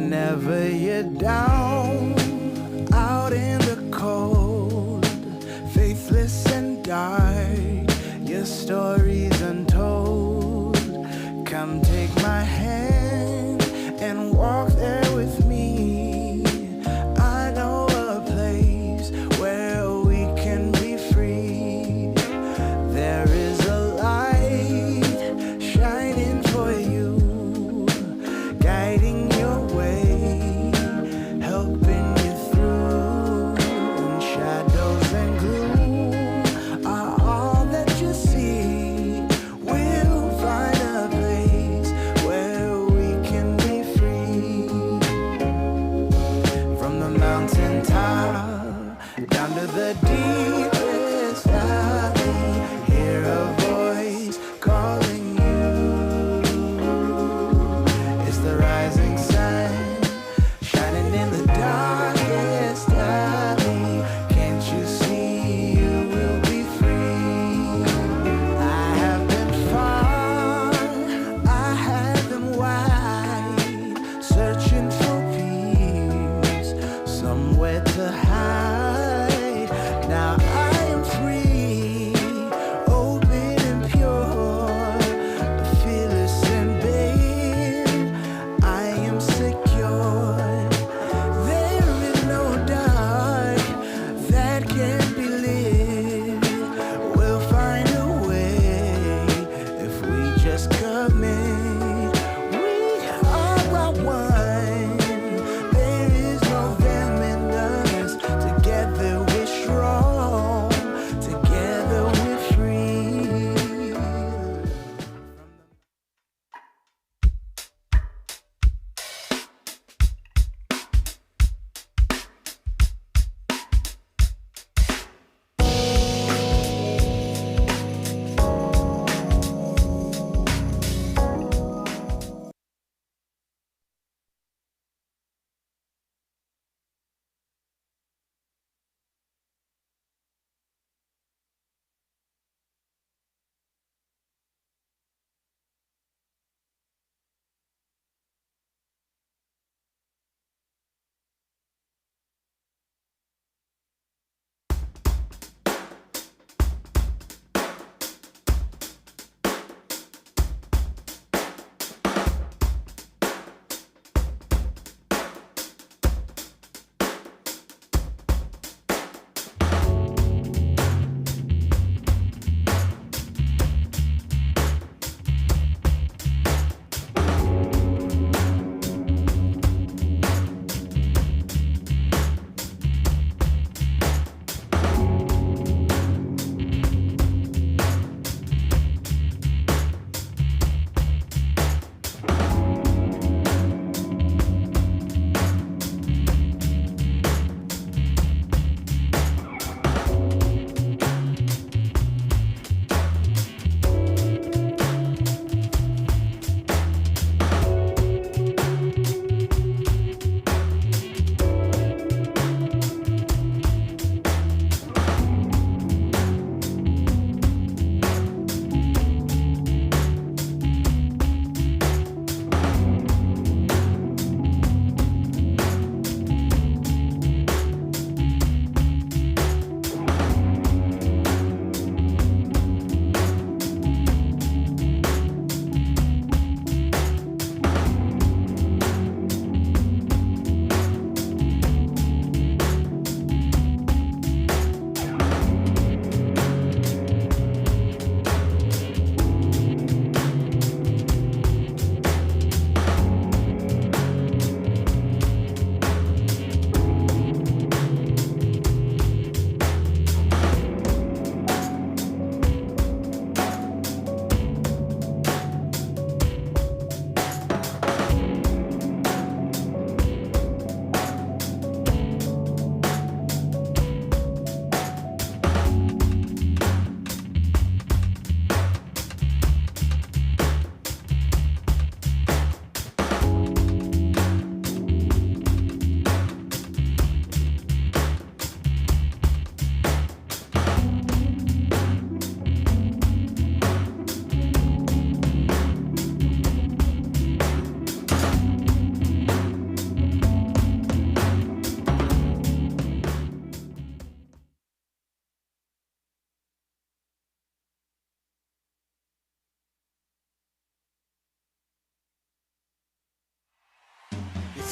Whenever you're down, out in the cold, faithless and dark, your story's untold. Come take my hand and walk there with me. I know a place where we can be free. There is a light shining for you, guiding your way, helping you through. When shadows and gloom are all that you see, we'll find a place where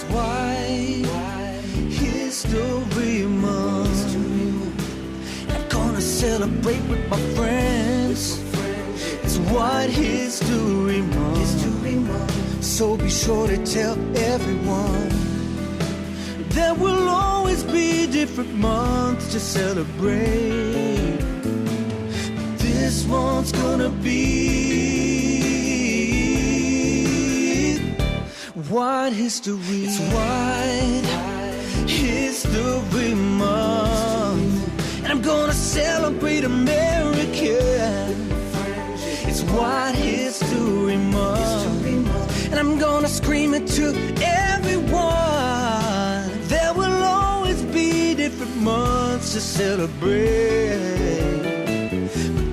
It's White History Month. I'm gonna celebrate with my friends. It's White History Month. So be sure to tell everyone. There will always be different months to celebrate. This one's gonna be White History. It's White History Month, and I'm gonna celebrate America. It's White History Month, and I'm gonna scream it to everyone. There will always be different months to celebrate.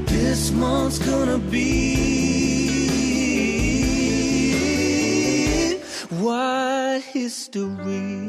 This month's gonna be White History.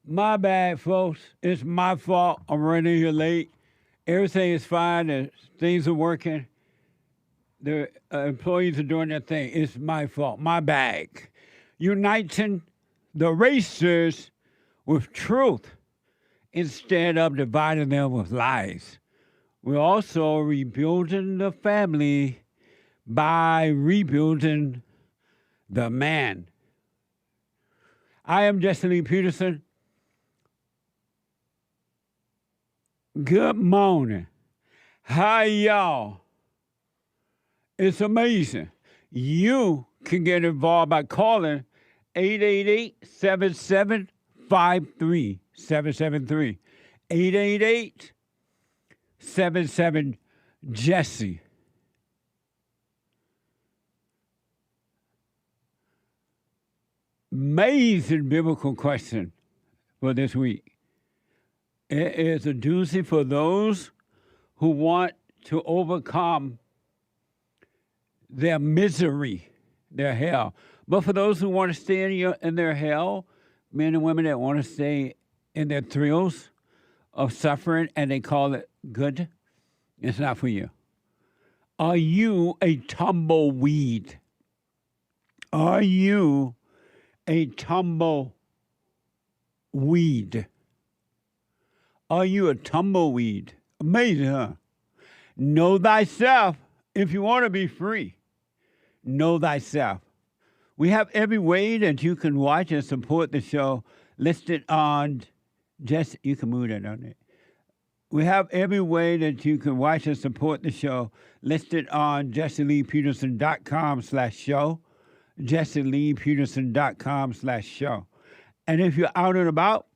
My bad, folks. It's my fault. I'm running here late. Everything is fine. Things are working. The employees are doing their thing. It's my fault. My bag. Uniting the racers with truth instead of dividing them with lies. We're also rebuilding the family by rebuilding the man. I am JLP Peterson. Good morning. Hi, y'all. It's amazing. You can get involved by calling 888-7753-773. 888-77-JESSE. Amazing biblical question for this week. It is a doozy for those who want to overcome their misery, their hell. But for those who want to stay in their hell, men and women that want to stay in their thrills of suffering and they call it good, it's not for you. Are you a tumbleweed? Are you a tumbleweed? Are you a tumbleweed? Amazing, huh? Know thyself if you want to be free. Know thyself. We have every way that you can watch and support the show listed on you can move that on it. We have every way that you can watch and support the show listed on JesseLeePeterson.com/show. JesseLeePeterson.com/show. And if you're out and about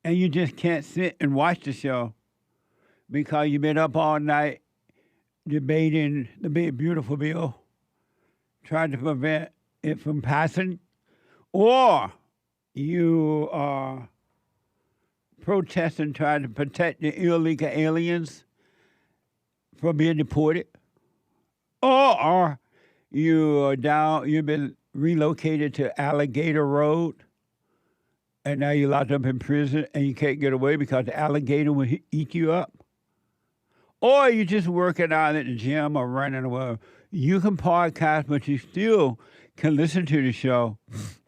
and you just can't sit and watch the show because you've been up all night debating the big, beautiful bill, trying to prevent it from passing, or you are protesting, trying to protect the illegal aliens from being deported, or you've been relocated to Alligator Road, and now you're locked up in prison and you can't get away because the alligator will eat you up. Or you're just working out at the gym or running away. You can podcast, but you still can listen to the show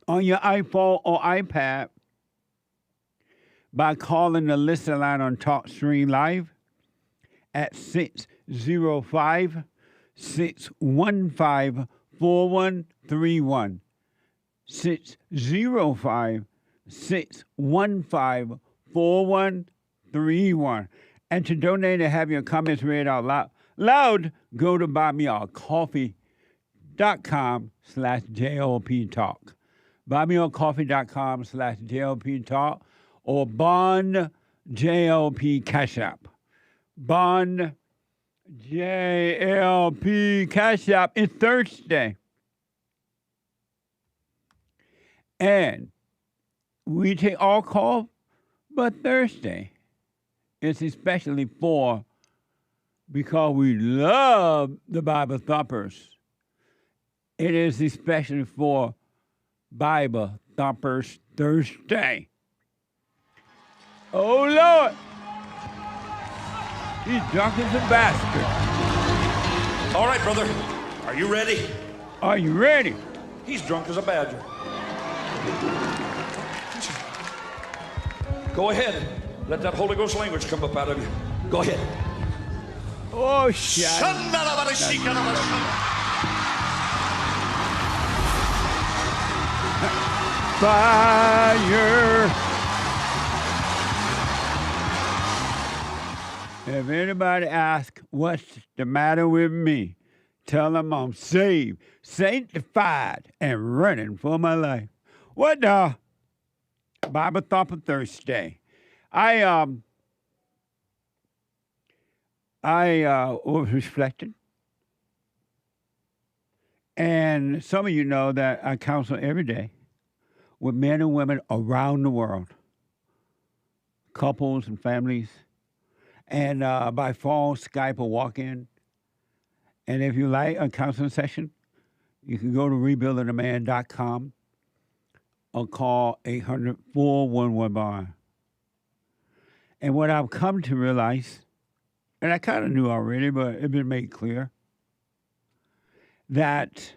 on your iPhone or iPad by calling the listener line on TalkStream Live at 605-615-4131. 605-615-4131. And to donate and have your comments read out loud, go to buymeacoffee.com/JLP Talk. Buymeacoffee.com/JLP Talk or Bond JLP Cash App. Bond JLP Cash App. It's Thursday. And we take all calls, but Thursday. It's especially because we love the Bible Thumpers. It is especially for Bible Thumpers Thursday. Oh, Lord. He's drunk as a bastard. All right, brother. Are you ready? Are you ready? He's drunk as a badger. Go ahead. Let that Holy Ghost language come up out of you. Go ahead. Oh, shit. Fire. If anybody asks what's the matter with me, tell them I'm saved, sanctified, and running for my life. What the? Bible Thumper Thursday. I was reflecting, and some of you know that I counsel every day with men and women around the world, couples and families, and by phone, Skype, or walk-in. And if you like a counseling session, you can go to rebuildingaman.com or call 800-411 Bryan. And what I've come to realize, and I kind of knew already, but it's been made clear, that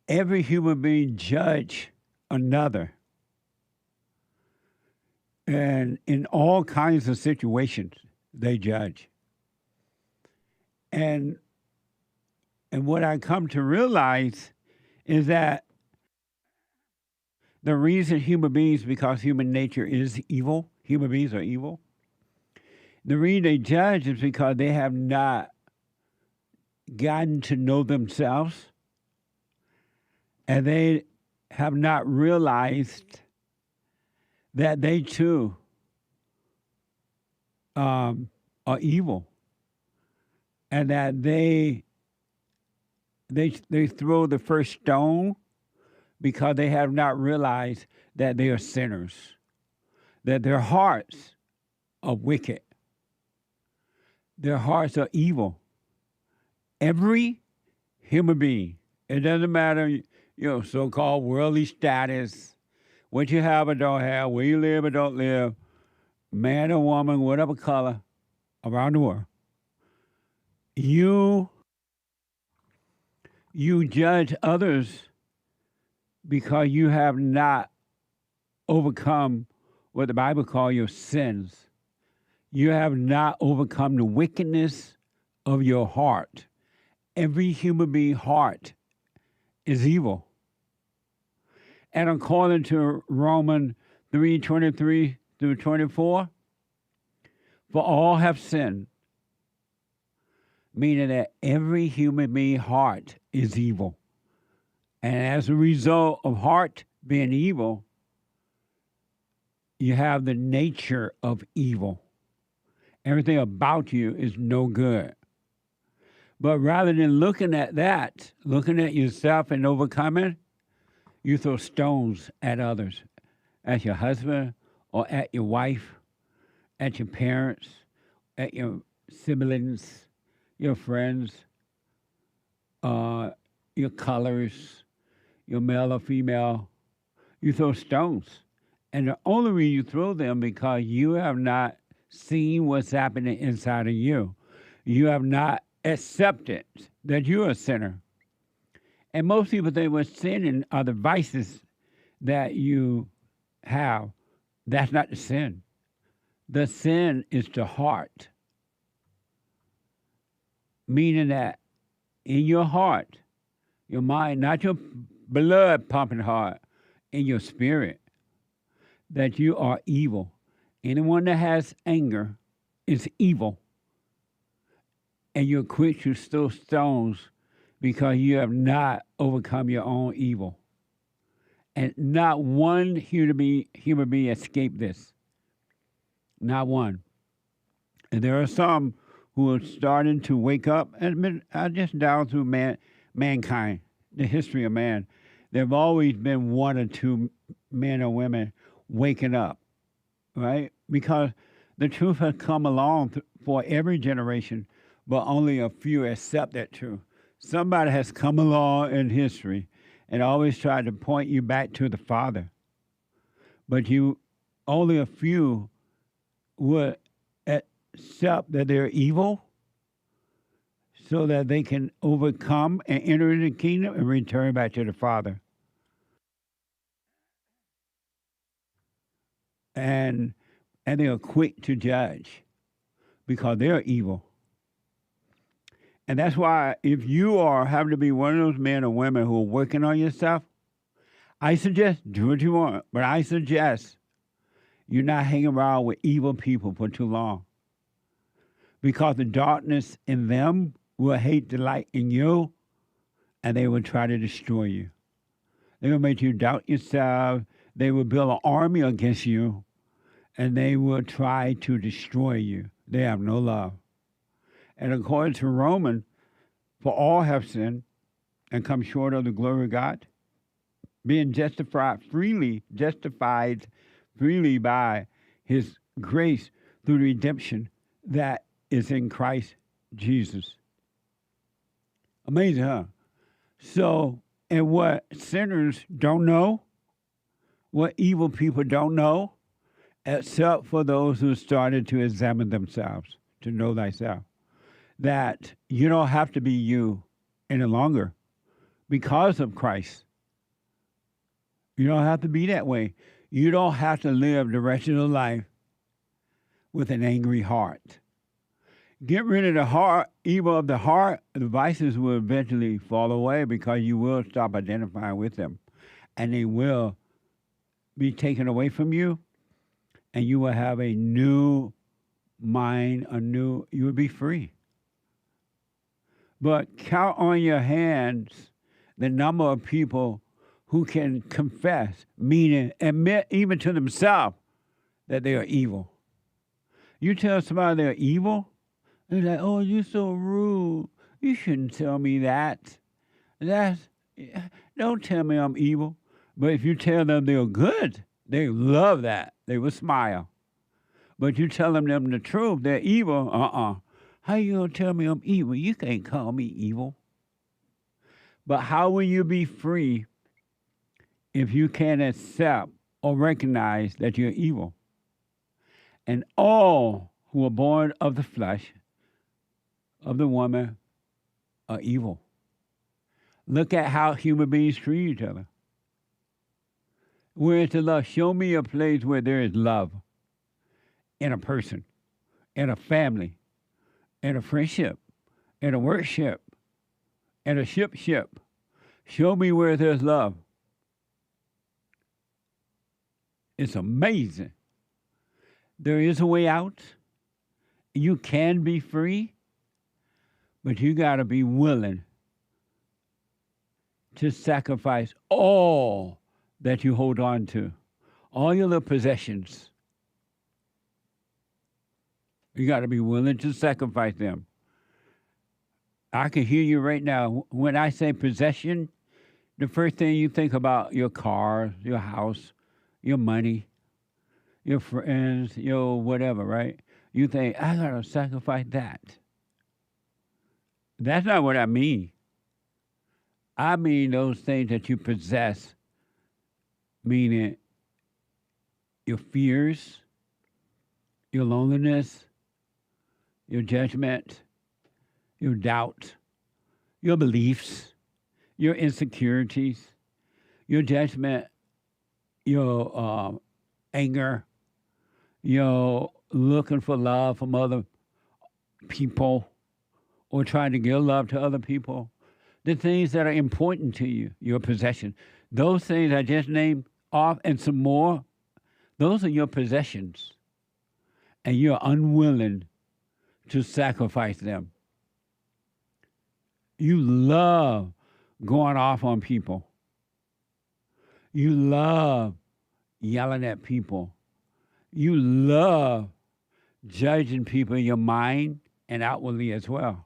every human being judge another. And in all kinds of situations, they judge. And what I come to realize is that the reason human beings, because human nature is evil, human beings are evil, the reason they judge is because they have not gotten to know themselves, and they have not realized that they too are evil, and that they throw the first stone because they have not realized that they are sinners, that their hearts are wicked, their hearts are evil. Every human being, it doesn't matter, so-called worldly status, what you have or don't have, where you live or don't live, man or woman, whatever color, around the world. You judge others because you have not overcome what the Bible calls your sins. You have not overcome the wickedness of your heart. Every human being's heart is evil. And according to Romans 3:23 through 24, for all have sinned, meaning that every human being's heart is evil. And as a result of heart being evil, you have the nature of evil. Everything about you is no good. But rather than looking at that, looking at yourself and overcoming, you throw stones at others, at your husband or at your wife, at your parents, at your siblings, your friends, your colors, your male or female. You throw stones. And the only reason you throw them because you have not seen what's happening inside of you. You have not accepted that you're a sinner. And most people think what's sinning are the vices that you have. That's not the sin. The sin is the heart. Meaning that in your heart, your mind, not your blood pumping heart, in your spirit, that you are evil. Anyone that has anger is evil. And you're quick to throw stones because you have not overcome your own evil. And not one human being escaped this. Not one. And there are some who are starting to wake up, and I just down through mankind, the history of man. There have always been one or two men or women waking up, right? Because the truth has come along for every generation, but only a few accept that truth. Somebody has come along in history and always tried to point you back to the Father. But only a few would accept that they're evil so that they can overcome and enter into the kingdom and return back to the Father. And they are quick to judge because they're evil. And that's why if you are having to be one of those men or women who are working on yourself, I suggest do what you want, but I suggest you not hang around with evil people for too long. Because the darkness in them will hate the light in you, and they will try to destroy you. They will make you doubt yourself. They will build an army against you, and they will try to destroy you. They have no love. And according to Romans, for all have sinned and come short of the glory of God, being justified freely by his grace through the redemption that is in Christ Jesus. Amazing, huh? So And what sinners don't know, what evil people don't know, except for those who started to examine themselves, to know thyself, that you don't have to be you any longer because of Christ. You don't have to be that way. You don't have to live the rest of your life with an angry heart. Get rid of the heart, evil of the heart, the vices will eventually fall away because you will stop identifying with them. And they will be taken away from you, and you will have a new mind, you will be free. But count on your hands the number of people who can confess, meaning admit even to themselves that they are evil. You tell somebody they're evil, they're like, oh, you're so rude. You shouldn't tell me that. Don't tell me I'm evil. But if you tell them they're good, they love that. They will smile. But you tell them the truth, they're evil, How you going to tell me I'm evil? You can't call me evil. But how will you be free if you can't accept or recognize that you're evil? And all who are born of the flesh, of the woman, are evil. Look at how human beings treat each other. Where is the love? Show me a place where there is love in a person, in a family, in a friendship, in a worship, in a ship. Show me where there's love. It's amazing. There is a way out. You can be free, but you got to be willing to sacrifice all that you hold on to, all your little possessions. You got to be willing to sacrifice them. I can hear you right now. When I say possession, the first thing you think about your car, your house, your money, your friends, your whatever, right? You think, I got to sacrifice that. That's not what I mean. I mean those things that you possess, meaning your fears, your loneliness, your judgment, your doubt, your beliefs, your insecurities, your judgment, your anger, your looking for love from other people or trying to give love to other people, the things that are important to you, your possession. Those things I just named off and some more, those are your possessions. And you're unwilling to sacrifice them. You love going off on people. You love yelling at people. You love judging people in your mind and outwardly as well.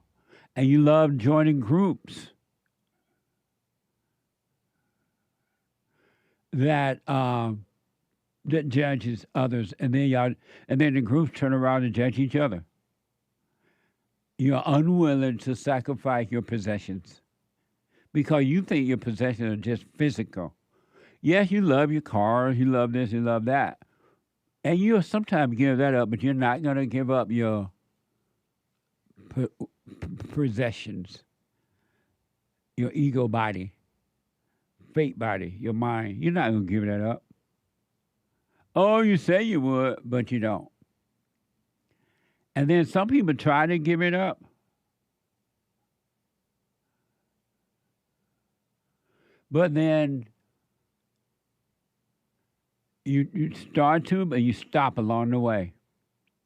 And you love joining groups that judges others, and then the groups turn around and judge each other. You're unwilling to sacrifice your possessions because you think your possessions are just physical. Yes, you love your car, you love this, you love that. And you'll sometimes give that up, but you're not going to give up your possessions, your ego body, fake body, your mind. You're not going to give that up. Oh, you say you would, but you don't. And then some people try to give it up. But then you start to, but you stop along the way.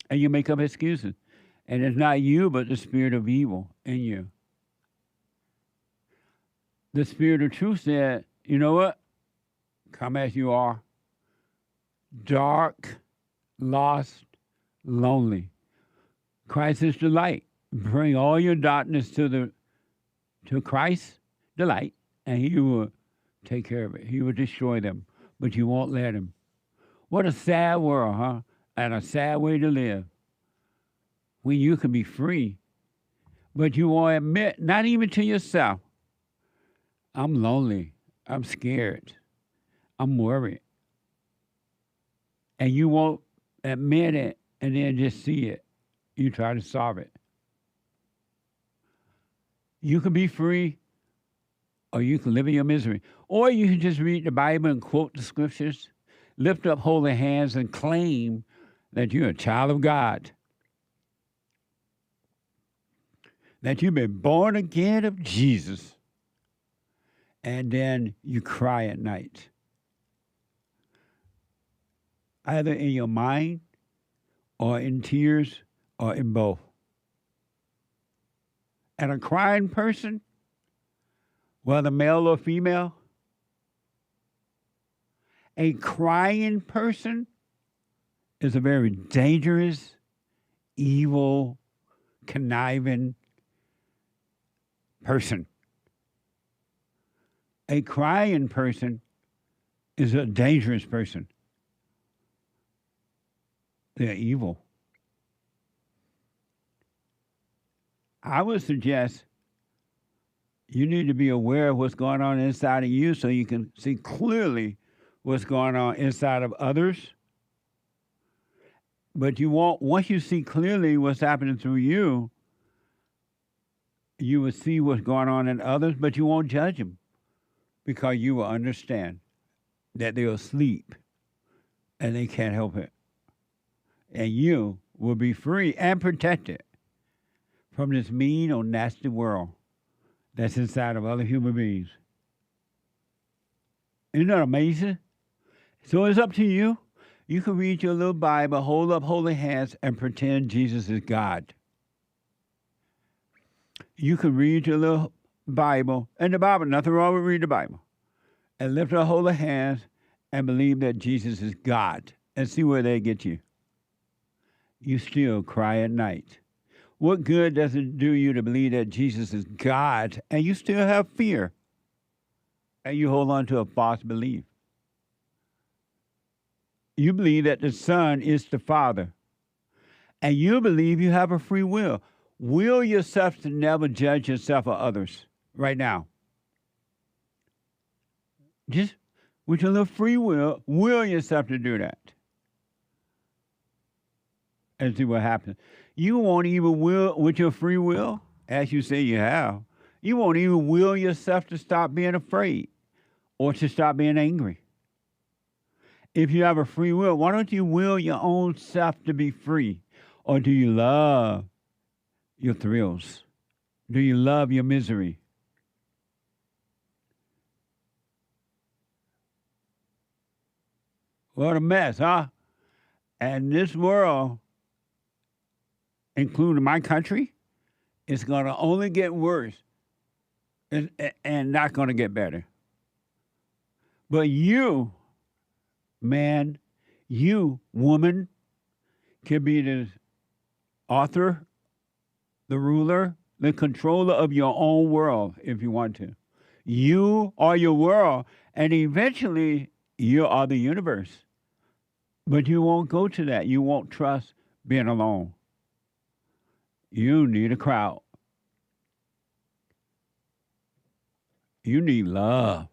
And you make up excuses. And it's not you, but the spirit of evil in you. The spirit of truth said, you know what? Come as you are. Dark, lost, lonely. Christ is the light. Bring all your darkness to Christ, the light, and he will take care of it. He will destroy them, but you won't let him. What a sad world, huh? And a sad way to live. When you can be free, but you won't admit, not even to yourself, I'm lonely. I'm scared. I'm worried. And you won't admit it and then just see it. You try to solve it. You can be free or you can live in your misery. Or you can just read the Bible and quote the scriptures, lift up holy hands and claim that you're a child of God, that you've been born again of Jesus, and then you cry at night, either in your mind or in tears or in both. And a crying person, whether male or female, a crying person is a very dangerous, evil, conniving person. A crying person is a dangerous person. They're evil. I would suggest you need to be aware of what's going on inside of you so you can see clearly what's going on inside of others. But you won't, once you see clearly what's happening through you, you will see what's going on in others, but you won't judge them because you will understand that they're asleep and they can't help it. And you will be free and protected from this mean or nasty world that's inside of other human beings. Isn't that amazing? So it's up to you. You can read your little Bible, hold up holy hands, and pretend Jesus is God. You can read your little Bible, and the Bible, nothing wrong with reading the Bible, and lift up holy hands and believe that Jesus is God, and see where they get you. You still cry at night. What good does it do you to believe that Jesus is God, and you still have fear, and you hold on to a false belief? You believe that the Son is the Father, and you believe you have a free will. Will yourself to never judge yourself or others right now. Just with your little free will yourself to do that. And see what happens. You won't even will, with your free will, as you say you have, you won't even will yourself to stop being afraid or to stop being angry. If you have a free will, why don't you will your own self to be free? Or do you love your thrills? Do you love your misery? What a mess, huh? And this world, including my country, is going to only get worse and not going to get better. But you, man, you, woman, can be the author, the ruler, the controller of your own world if you want to. You are your world, and eventually you are the universe. But you won't go to that. You won't trust being alone. You need a crowd. You need love.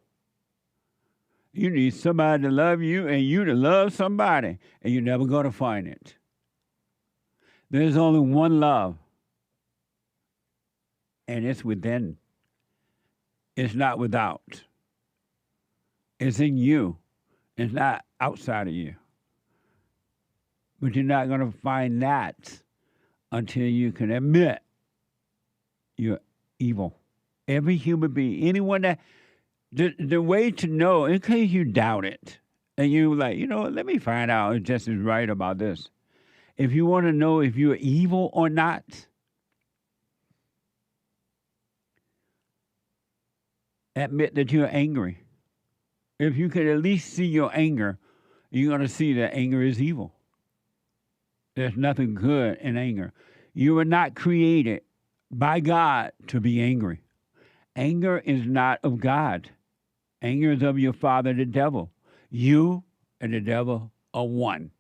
You need somebody to love you and you to love somebody, and you're never going to find it. There's only one love, and it's within. It's not without. It's in you. It's not outside of you. But you're not going to find that until you can admit you're evil. Every human being, anyone that, the way to know, in case you doubt it, and you like, let me find out if Jess is right about this. If you want to know if you're evil or not, admit that you're angry. If you can at least see your anger, you're going to see that anger is evil. There's nothing good in anger. You were not created by God to be angry. Anger is not of God. Anger is of your father, the devil. You and the devil are one.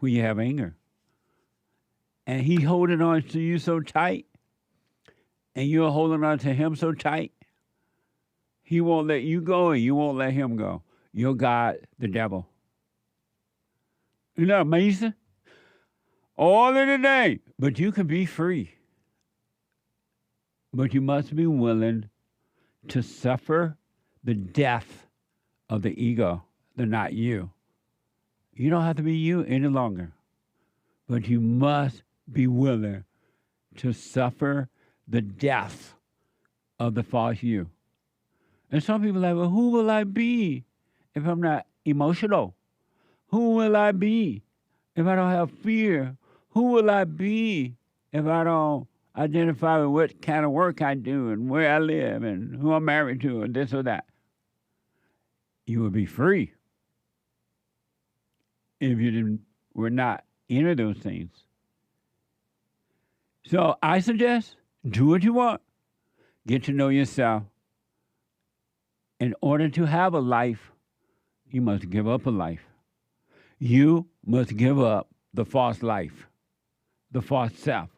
When you have anger. And he's holding on to you so tight and you're holding on to him so tight, he won't let you go and you won't let him go. You're God, the devil. Isn't that amazing? All in the name. But you can be free. But you must be willing to suffer the death of the ego, the not you. You don't have to be you any longer. But you must be willing to suffer the death of the false you. And some people are like, well, who will I be if I'm not emotional? Who will I be if I don't have fear? Who will I be if I don't identify with what kind of work I do and where I live and who I'm married to and this or that? You will be free if you were not into those things. So I suggest do what you want. Get to know yourself. In order to have a life, you must give up a life. You must give up the false life, the false self.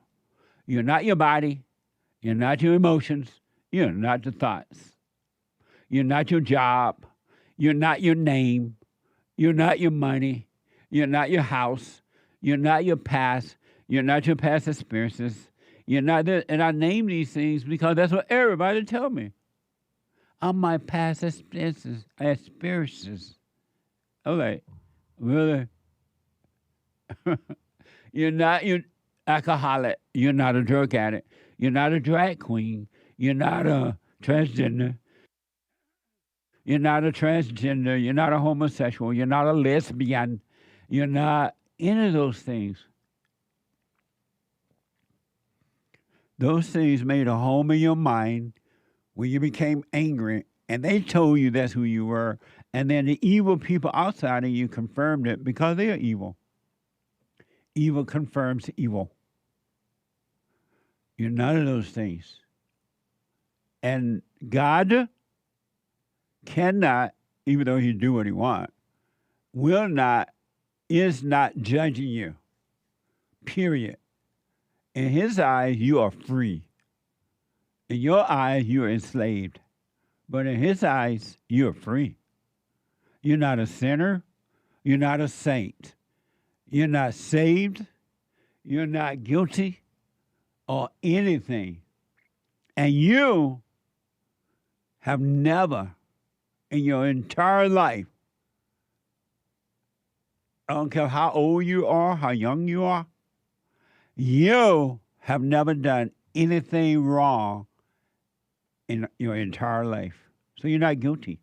You're not your body. You're not your emotions. You're not your thoughts. You're not your job. You're not your name. You're not your money. You're not your house. You're not your past. You're not your past experiences. You're not this. And I name these things because that's what everybody tell me. I'm my past experiences. I'm like, really? You're not your alcoholic. You're not a drug addict. You're not a drag queen. You're not a transgender. You're not a transgender. You're not a homosexual. You're not a lesbian. You're not any of those things. Those things made a home in your mind when you became angry, and they told you that's who you were, and then the evil people outside of you confirmed it because they are evil. Evil confirms evil. You're none of those things. And God cannot, even though he do what he wants, will not, is not judging you. Period. In his eyes, you are free. In your eyes, you are enslaved. But in his eyes, you are free. You're not a sinner. You're not a saint. You're not saved. You're not guilty or anything. And you have never in your entire life, I don't care how old you are, how young you are, you have never done anything wrong in your entire life. So you're not guilty.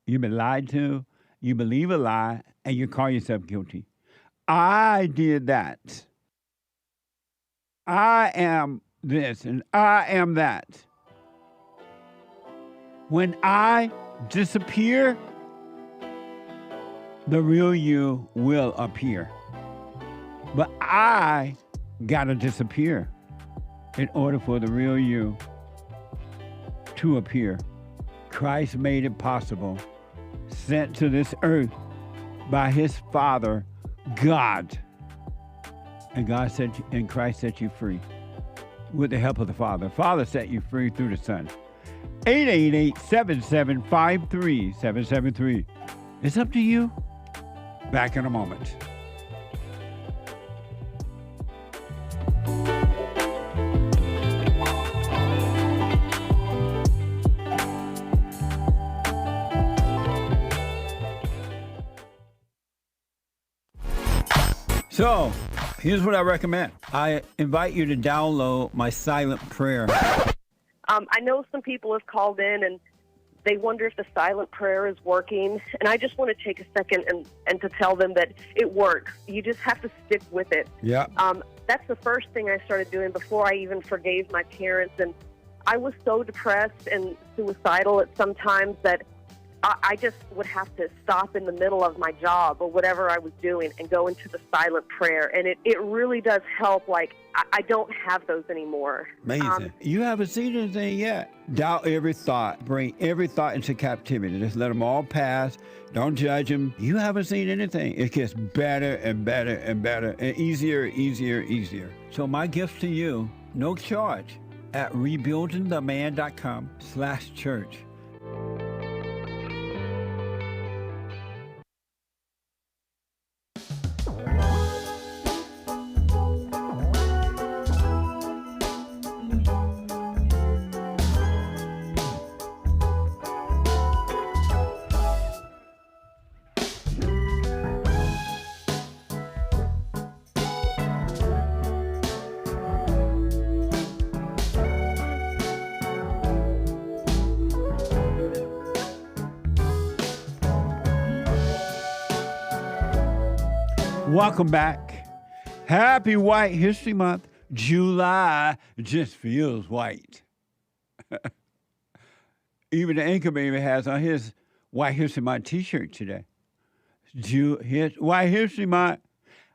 You've been lied to, you believe a lie, and you call yourself guilty. I did that. I am this and I am that. When I disappear, the real you will appear. But I gotta disappear in order for the real you to appear. Christ made it possible, sent to this earth by his Father, God. And Christ set you free with the help of the Father. Father set you free through the Son. 888-7753-773. It's up to you. Back in a moment. So, here's what I recommend. I invite you to download my silent prayer. I know some people have called in and they wonder if the silent prayer is working. And I just want to take a second and to tell them that it works. You just have to stick with it. Yeah. That's the first thing I started doing before I even forgave my parents. And I was so depressed and suicidal at some times that I just would have to stop in the middle of my job or whatever I was doing and go into the silent prayer. And it really does help. Like, I don't have those anymore. Amazing. You haven't seen anything yet. Doubt every thought. Bring every thought into captivity. Just let them all pass. Don't judge them. You haven't seen anything. It gets better and better and better and easier. So my gift to you no charge, at rebuildingtheman.com/church. Welcome back. Happy White History Month. July just feels white. Even the Anchor Baby has on his White History Month t-shirt today. White History Month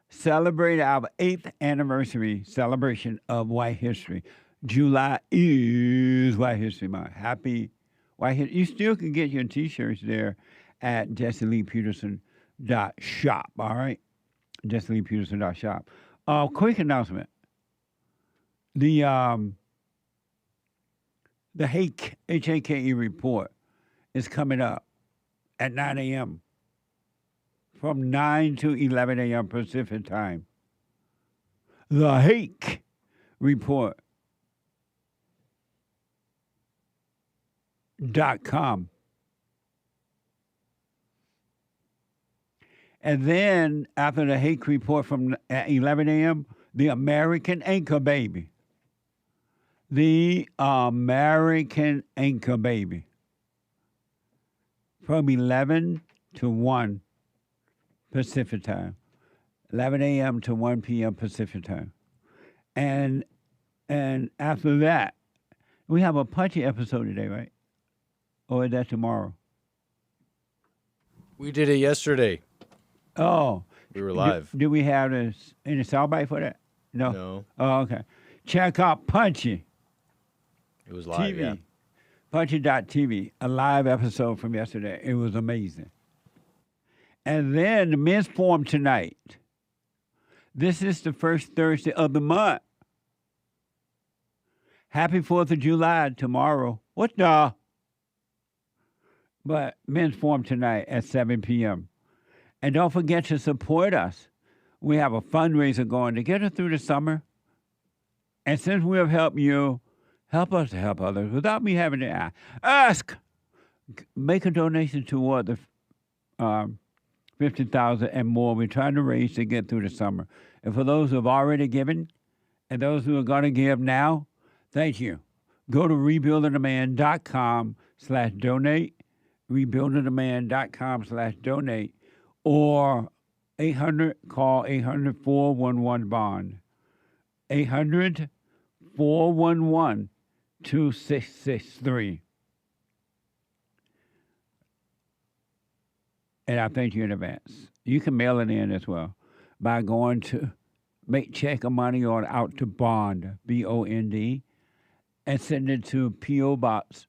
celebrated our 8th anniversary celebration of white history. July is White History Month. Happy White History. You still can get your t-shirts there at JessieLeePeterson.shop, all right? JessieLeePeterson.shop. Quick announcement. The HAKE report is coming up at 9 a.m. from 9 to 11 a.m. Pacific time. The HAKE report.com. And then after the HAKE report from at 11 a.m., the American Anchor Baby. The American Anchor Baby. From 11 to 1 Pacific time. 11 a.m. to 1 p.m. Pacific time. And after that, we have a Punchie episode today, right? Or is that tomorrow? We did it yesterday. Oh. We were live. Do we have any soundbite for that? No? No. Oh, okay. Check out Punchie. It was live, TV. yeah. Punchie.tv, a live episode from yesterday. It was amazing. And then the men's forum tonight. This is the first Thursday of the month. Happy 4th of July tomorrow. What the? But men's forum tonight at 7 p.m. And don't forget to support us. We have a fundraiser going to get us through the summer. And since we have helped you, help us to help others without me having to ask. Make a donation toward the $50,000 and more we're trying to raise to get through the summer. And for those who have already given and those who are going to give now, thank you. Go to rebuildingtheman.com/donate, rebuildingtheman.com/donate, or 800, call 800-411-BOND. 800-411-2663. And I thank you in advance. You can mail it in as well by going to make check or money order out to Bond, B-O-N-D, and send it to P.O. Box,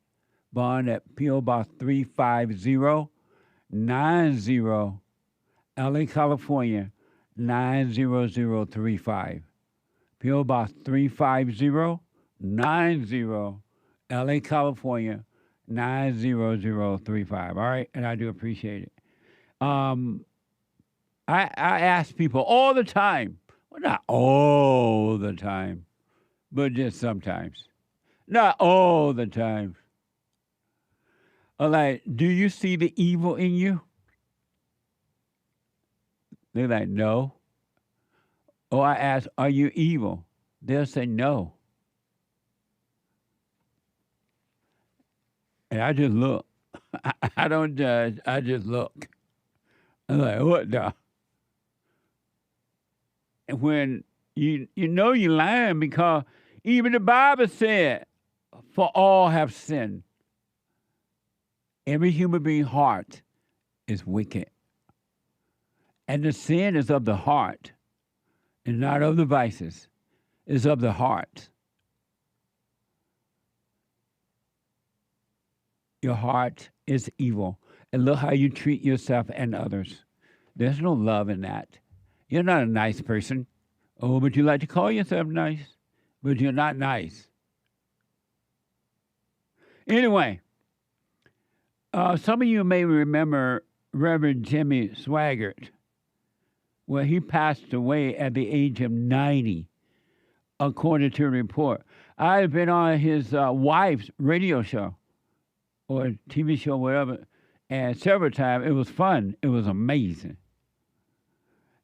Bond at P.O. Box 35090, LA, California, 90035. P.O. Box 35090, LA, California, 90035. All right? And I do appreciate it. I ask people all the time, well, not all the time, but just sometimes. Not all the time. Like, do you see the evil in you? They're like, no. Or I ask, are you evil? They'll say no. And I just look. I don't judge. I just look. I'm like, what the? And when you know you're lying, because even the Bible said, for all have sinned. Every human being's heart is wicked. And the sin is of the heart, and not of the vices. It's of the heart. Your heart is evil. And look how you treat yourself and others. There's no love in that. You're not a nice person. Oh, but you like to call yourself nice. but you're not nice. Anyway, some of you may remember Reverend Jimmy Swaggart. Well, he passed away at the age of 90, according to a report. I've been on his wife's radio show or TV show, whatever, and several times. It was fun. It was amazing.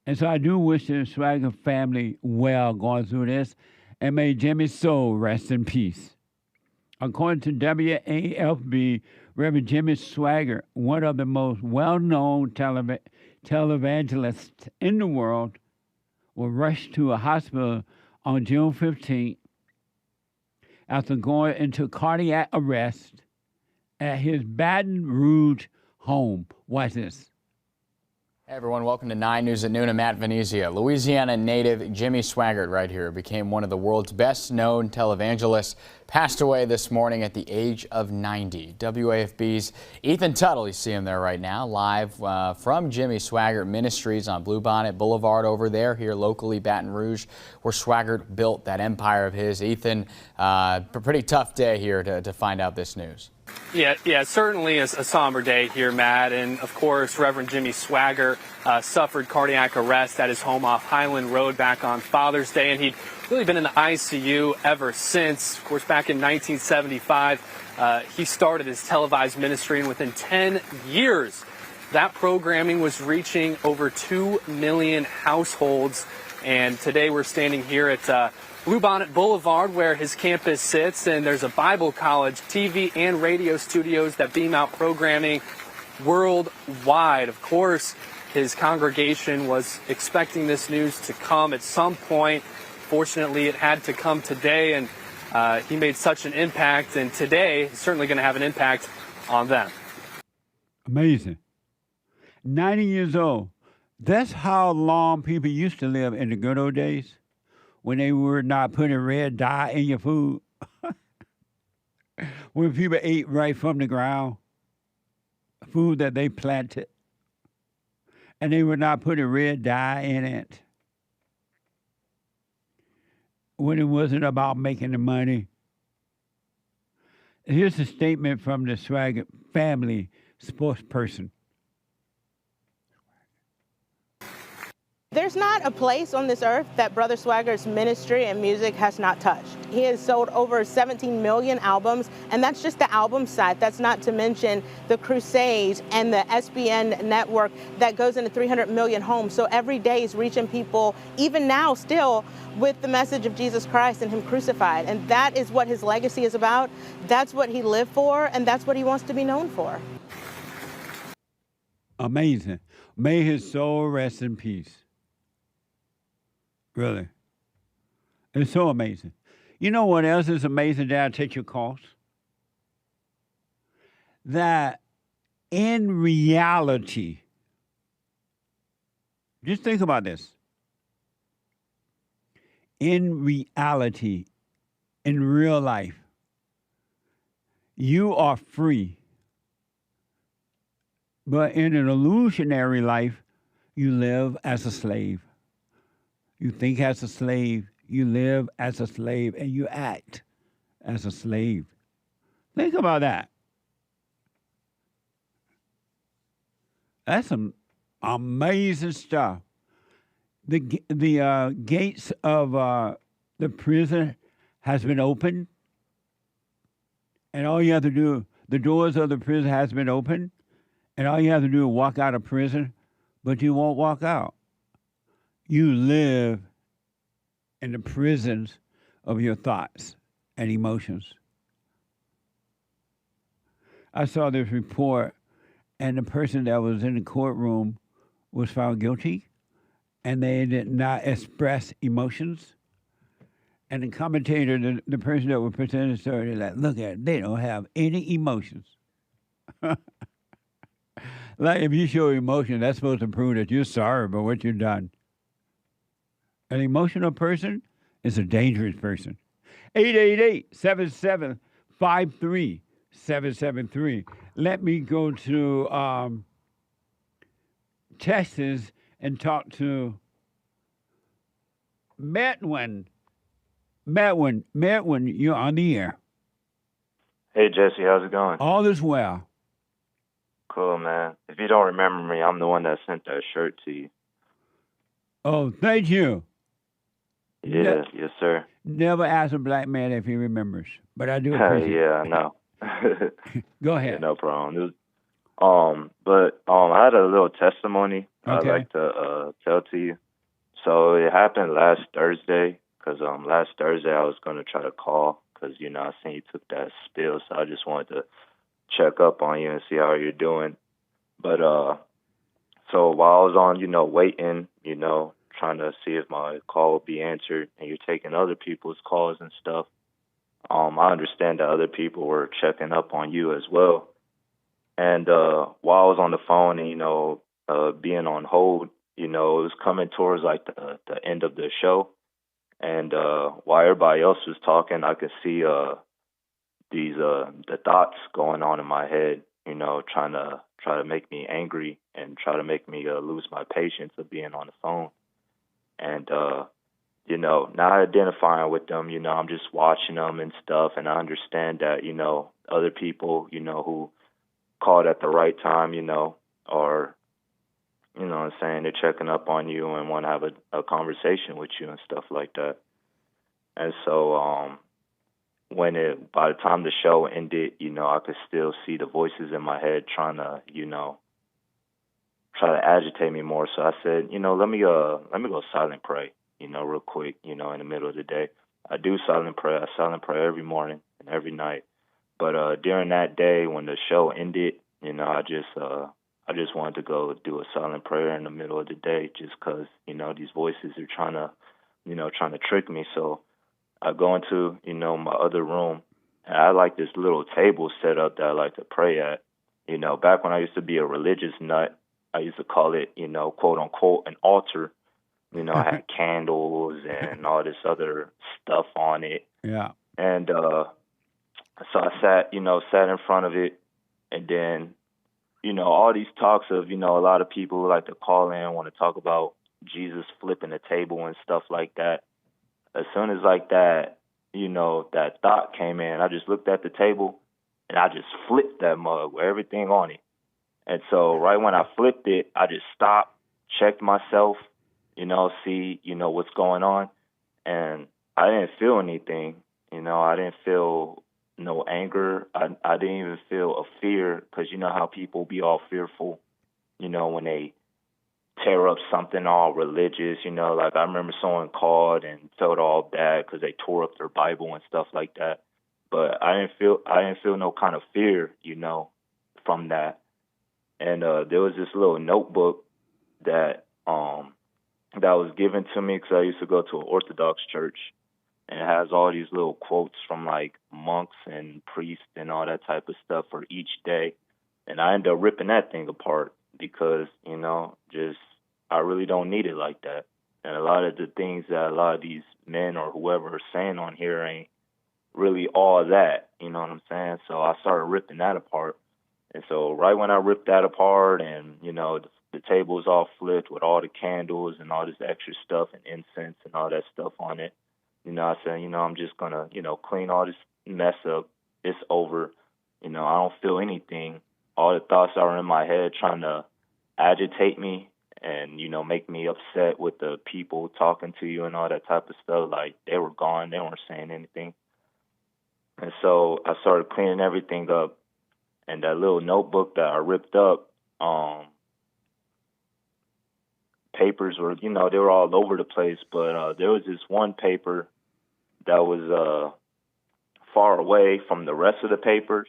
And so I do wish the Swaggart family well going through this, and may Jimmy's soul rest in peace. According to WAFB, Reverend Jimmy Swaggart, one of the most well-known televangelists in the world, was rushed to a hospital on June 15th after going into cardiac arrest at his Baton Rouge home. Watch this. Hey everyone, welcome to 9 News at Noon. I'm Matt Venezia. Louisiana native Jimmy Swaggart right here became one of the world's best known televangelists. Passed away this morning at the age of 90. WAFB's Ethan Tuttle, you see him there right now, live from Jimmy Swaggart Ministries on Bluebonnet Boulevard over there, here locally, Baton Rouge, where Swaggart built that empire of his. Ethan, a pretty tough day here to find out this news. Yeah, certainly a somber day here, Matt. And of course, Reverend Jimmy Swaggart suffered cardiac arrest at his home off Highland Road back on Father's Day, and he'd really been in the ICU ever since. Of course, back in 1975, he started his televised ministry, and within 10 years, that programming was reaching over 2 million households. And today we're standing here at Bluebonnet Boulevard, where his campus sits, and there's a Bible college, TV and radio studios that beam out programming worldwide. Of course, his congregation was expecting this news to come at some point. Fortunately, it had to come today, and he made such an impact, and today is certainly going to have an impact on them. Amazing. 90 years old. That's how long people used to live in the good old days, when they were not putting red dye in your food. When people ate right from the ground, food that they planted, and they were not putting red dye in it. When it wasn't about making the money. Here's a statement from the Swaggart family spokesperson. There's not a place on this earth that Brother Swaggart's ministry and music has not touched. He has sold over 17 million albums, and that's just the album side. That's not to mention the crusades and the SBN network that goes into 300 million homes. So every day he's reaching people, even now still, with the message of Jesus Christ and him crucified. And that is what his legacy is about. That's what he lived for, and that's what he wants to be known for. Amazing. May his soul rest in peace. Really. It's so amazing. You know what else is amazing that I take your calls? That in reality, just think about this. In reality, in real life, you are free. But in an illusionary life, you live as a slave. You think as a slave, you live as a slave, and you act as a slave. Think about that. That's some amazing stuff. The gates of the prison has been opened, and all you have to do, the doors of the prison has been opened, and all you have to do is walk out of prison, but you won't walk out. You live in the prisons of your thoughts and emotions. I saw this report, and the person that was in the courtroom was found guilty, and they did not express emotions. And the commentator, the person that was presenting the story, they're like, look at it, they don't have any emotions. Like, if you show emotion, that's supposed to prove that you're sorry about what you've done. An emotional person is a dangerous person. 888-7753-773. Let me go to Texas and talk to MEDWIN. Medwin, you're on the air. Hey, Jesse, how's it going? All is well. Cool, man. If you don't remember me, I'm the one that sent that shirt to you. Oh, thank you. Yeah, yes, sir. Never ask a black man if he remembers, but I do appreciate Yeah, I it. know. Go ahead. Yeah, no problem. I had a little testimony I'd Okay. like to tell to you. So it happened last Thursday, because last Thursday I was going to try to call, because, you know, I seen you took that spill, so I just wanted to check up on you and see how you're doing. But so while I was on, you know, waiting, you know, trying to see if my call would be answered, and you're taking other people's calls and stuff, I understand that other people were checking up on you as well. And while I was on the phone and, you know, being on hold, you know, it was coming towards like the end of the show. And while everybody else was talking, I could see the thoughts going on in my head, you know, try to make me angry and try to make me lose my patience of being on the phone. And you know, not identifying with them, you know, I'm just watching them and stuff, and I understand that, you know, other people, you know, who called at the right time, you know, or, you know what I'm saying, they're checking up on you and want to have a conversation with you and stuff like that. And so by the time the show ended, you know, I could still see the voices in my head trying to, you know, try to agitate me more. So I said, you know, let me go silent pray, you know, real quick, you know, in the middle of the day. I do silent pray. I silent pray every morning and every night. But during that day when the show ended, you know, I just wanted to go do a silent prayer in the middle of the day, just because, you know, these voices are trying to trick me. So I go into, you know, my other room, and I like this little table set up that I like to pray at. You know, back when I used to be a religious nut, I used to call it, you know, quote unquote, an altar. You know, I had candles and all this other stuff on it. Yeah. And so I sat in front of it, and then, you know, all these talks of, you know, a lot of people who like to call in, want to talk about Jesus flipping the table and stuff like that. As soon as like that, you know, that thought came in, I just looked at the table and I just flipped that mug with everything on it. And so right when I flipped it, I just stopped, checked myself, you know, see, you know, what's going on. And I didn't feel anything, you know, I didn't feel no anger. I didn't even feel a fear, because you know how people be all fearful, you know, when they tear up something all religious, you know, like I remember someone called and felt all bad because they tore up their Bible and stuff like that. But I didn't feel no kind of fear, you know, from that. And there was this little notebook that was given to me, because I used to go to an Orthodox church, and it has all these little quotes from like monks and priests and all that type of stuff for each day. And I ended up ripping that thing apart, because, you know, just I really don't need it like that. And a lot of the things that a lot of these men or whoever are saying on here ain't really all that, you know what I'm saying? So I started ripping that apart. And so right when I ripped that apart, and, you know, the table was all flipped with all the candles and all this extra stuff and incense and all that stuff on it, you know, I said, you know, I'm just going to, you know, clean all this mess up. It's over. You know, I don't feel anything. All the thoughts that were in my head trying to agitate me and, you know, make me upset with the people talking to you and all that type of stuff, like, they were gone. They weren't saying anything. And so I started cleaning everything up. And that little notebook that I ripped up, papers were, you know, they were all over the place. But there was this one paper that was far away from the rest of the papers.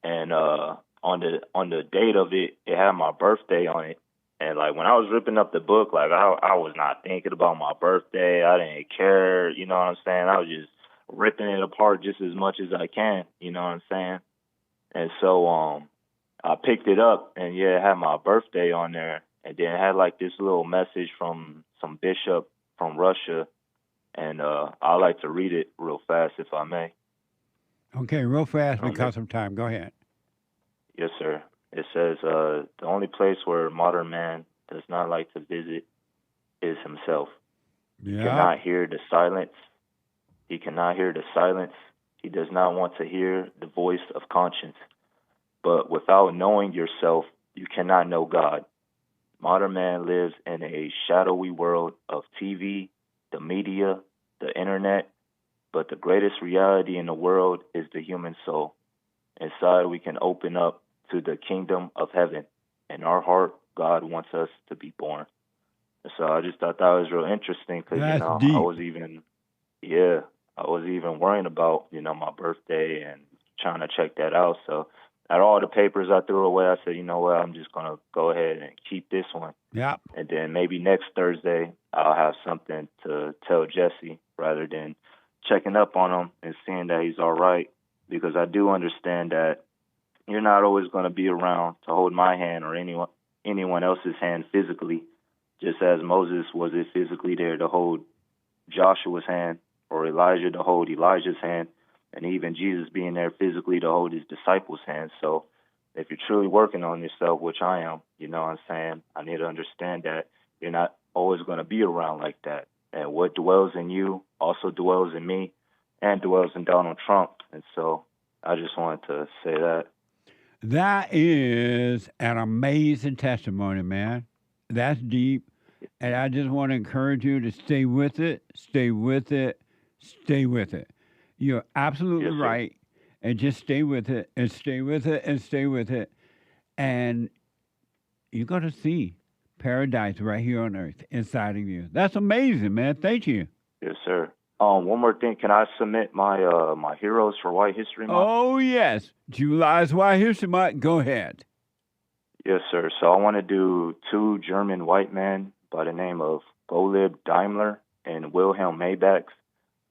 And on the date of it, it had my birthday on it. And like when I was ripping up the book, like I was not thinking about my birthday. I didn't care, you know what I'm saying? I was just ripping it apart just as much as I can, you know what I'm saying? And so I picked it up, and yeah, it had my birthday on there. And then it had like this little message from some bishop from Russia. And I like to read it real fast, if I may. Okay, real fast because of time. Go ahead. Yes, sir. It says, the only place where modern man does not like to visit is himself. Yeah. He cannot hear the silence. He cannot hear the silence. He does not want to hear the voice of conscience. But without knowing yourself, you cannot know God. Modern man lives in a shadowy world of TV, the media, the internet, but the greatest reality in the world is the human soul. Inside, we can open up to the kingdom of heaven. In our heart, God wants us to be born. So I just thought that was real interesting because, deep. I was even worrying about, my birthday and trying to check that out. So out of all the papers I threw away, I said, you know what, I'm just going to go ahead and keep this one. Yeah. And then maybe next Thursday, I'll have something to tell Jesse rather than checking up on him and seeing that he's all right. Because I do understand that you're not always going to be around to hold my hand or anyone else's hand physically, just as Moses wasn't physically there to hold Joshua's hand or Elijah to hold Elijah's hand, and even Jesus being there physically to hold his disciples' hands. So if you're truly working on yourself, which I am, you know what I'm saying, I need to understand that you're not always going to be around like that. And what dwells in you also dwells in me and dwells in Donald Trump. And so I just wanted to say that. That is an amazing testimony, man. That's deep. And I just want to encourage you to stay with it, stay with it, stay with it. You're absolutely right. And just stay with it and stay with it and stay with it. And you're going to see paradise right here on earth inside of you. That's amazing, man. Thank you. Yes, sir. One more thing. Can I submit my my heroes for White History Month? Oh, yes. July's White History Month. Go ahead. Yes, sir. So I want to do 2 German white men by the name of Gottlieb Daimler and Wilhelm Maybach.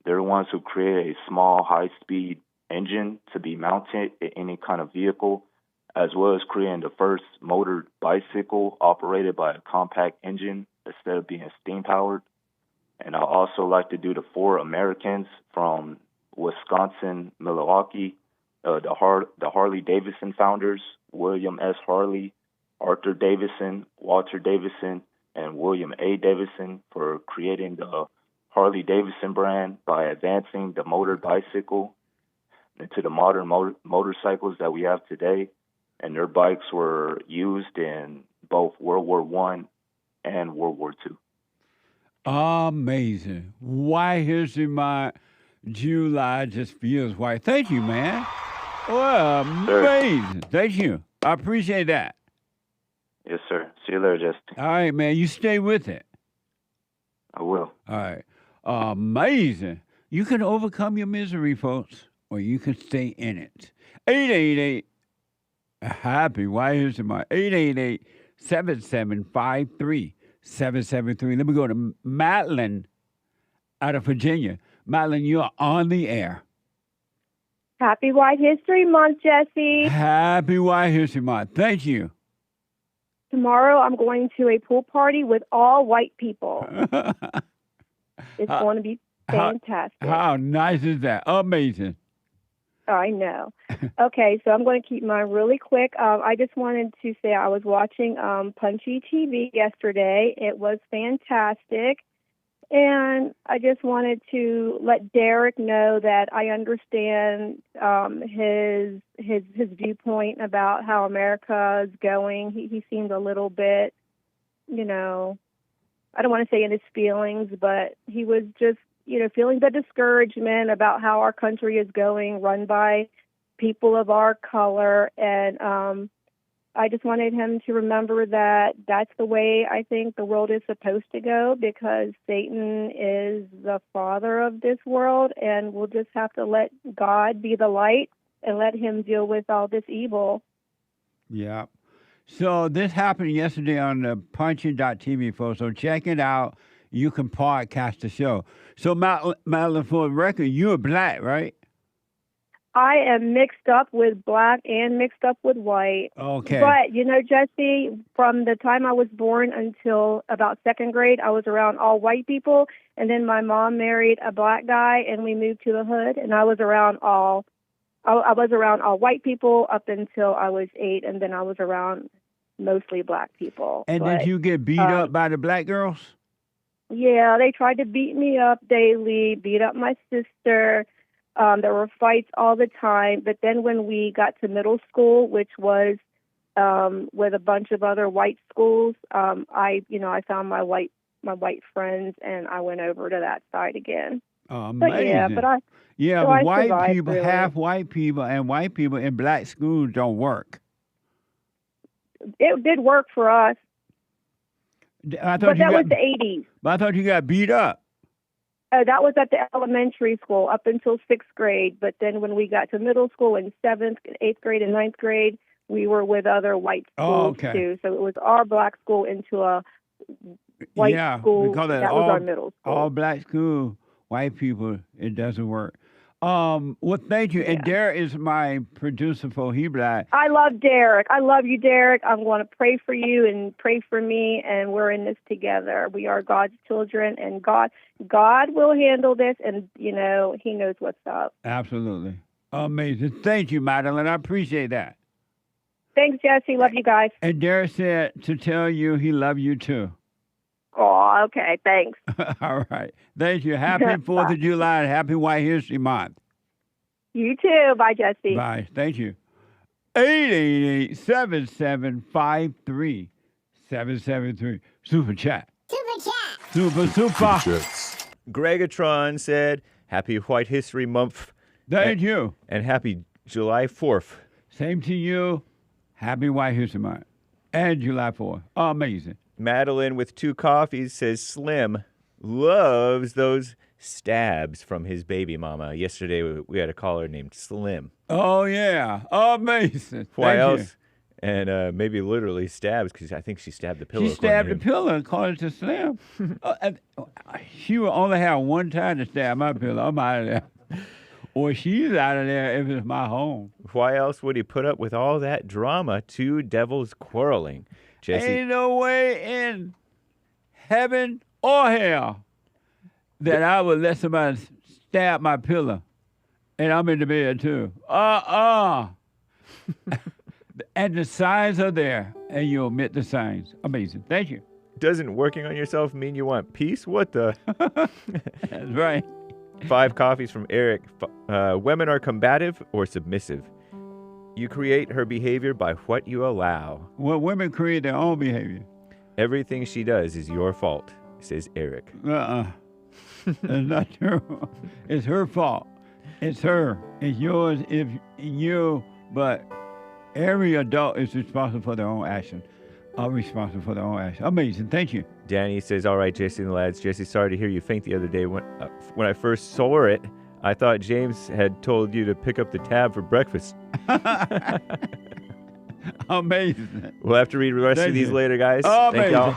They're the ones who created a small, high-speed engine to be mounted in any kind of vehicle, as well as creating the first motored bicycle operated by a compact engine instead of being steam-powered. And I also like to do the 4 Americans from Wisconsin, Milwaukee, the Harley-Davidson founders, William S. Harley, Arthur Davison, Walter Davison, and William A. Davison, for creating the Harley-Davidson brand by advancing the motor bicycle into the modern motorcycles that we have today. And their bikes were used in both World War I and World War II. Amazing. White History Month, July just feels white. Thank you, man. Well, amazing. Thank you. I appreciate that. Yes, sir. See you later, Justin. All right, man. You stay with it. I will. All right. Amazing. You can overcome your misery, folks, or you can stay in it. 888 Happy White History Month. 888-7753-773. Let me go to MADYLYN out of Virginia. MADYLYN, you're on the air. Happy White History Month, Jesse. Happy White History Month. Thank you. Tomorrow I'm going to a pool party with all white people. It's going to be fantastic. How nice is that? Amazing. I know. Okay, so I'm going to keep mine really quick. I just wanted to say I was watching Punchie TV yesterday. It was fantastic. And I just wanted to let Derrick know that I understand his viewpoint about how America is going. He seemed a little bit, I don't want to say in his feelings, but he was just, feeling the discouragement about how our country is going, run by people of our color. And I just wanted him to remember that that's the way I think the world is supposed to go, because Satan is the father of this world, and we'll just have to let God be the light and let him deal with all this evil. Yeah. So this happened yesterday on the Punchie.tv, folks, so check it out. You can podcast the show. So, MADYLYN, for the record, you're black, right? I am mixed up with black and mixed up with white. Okay. But, Jesse, from the time I was born until about second grade, I was around all white people. And then my mom married a black guy, and we moved to the hood. And I was around all white people up until I was 8. And then I was around mostly black people. And did you get beat up by the black girls? Yeah, they tried to beat me up daily, beat up my sister. There were fights all the time. But then when we got to middle school, which was with a bunch of other white schools, I found my white friends, and I went over to that side again. Amazing. But I white survived, people, really. half white people, and white people in black schools don't work. It did work for us. But that was the 80s. But I thought you got beat up. That was at the elementary school up until 6th grade. But then when we got to middle school in 7th, 8th grade, and 9th grade, we were with other white schools too. So it was our black school into a white school. Because that was our middle school. All black school, white people, it doesn't work. Well, thank you. Yeah. And Derrick is my producer for He Black. I love Derrick. I love you, Derrick. I'm going to pray for you and pray for me, and we're in this together. We are God's children, and God will handle this, and, He knows what's up. Absolutely. Amazing. Thank you, MADYLYN. I appreciate that. Thanks, Jesse. Love you guys. And Derrick said to tell you he loves you, too. Oh, okay. Thanks. All right. Thank you. Happy 4th of July and happy White History Month. You too. Bye, Jesse. Bye. Thank you. 888-7753-773. Super chat. Super. Gregatron said, happy White History Month. Thank you. And happy July 4th. Same to you. Happy White History Month. And July 4th. Amazing. MADYLYN with 2 coffees says Slim loves those stabs from his baby mama. Yesterday we had a caller named Slim. Oh, yeah. Amazing. Why else? And maybe literally stabs, because I think she stabbed the pillow. She stabbed the pillow and called it to Slim. She will only have one time to stab my pillow. I'm out of there. Or she's out of there if it's my home. Why else would he put up with all that drama? 2 devils quarreling. Jesse. Ain't no way in heaven or hell that I would let somebody stab my pillow. And I'm in the bed, too. And the signs are there, and you omit the signs. Amazing. Thank you. Doesn't working on yourself mean you want peace? What the? That's right. 5 coffees from Eric. Women are combative or submissive. You create her behavior by what you allow. Well, women create their own behavior. Everything she does is your fault, says Eric. That's not true. It's her fault. It's her. It's yours if you, but every adult is responsible for their own action. Amazing. Thank you. Danny says, all right, Jesse and the lads. Jesse, sorry to hear you faint the other day. When I first saw it, I thought James had told you to pick up the tab for breakfast. Amazing. We'll have to read the rest of these later, guys. Amazing. Thank y'all.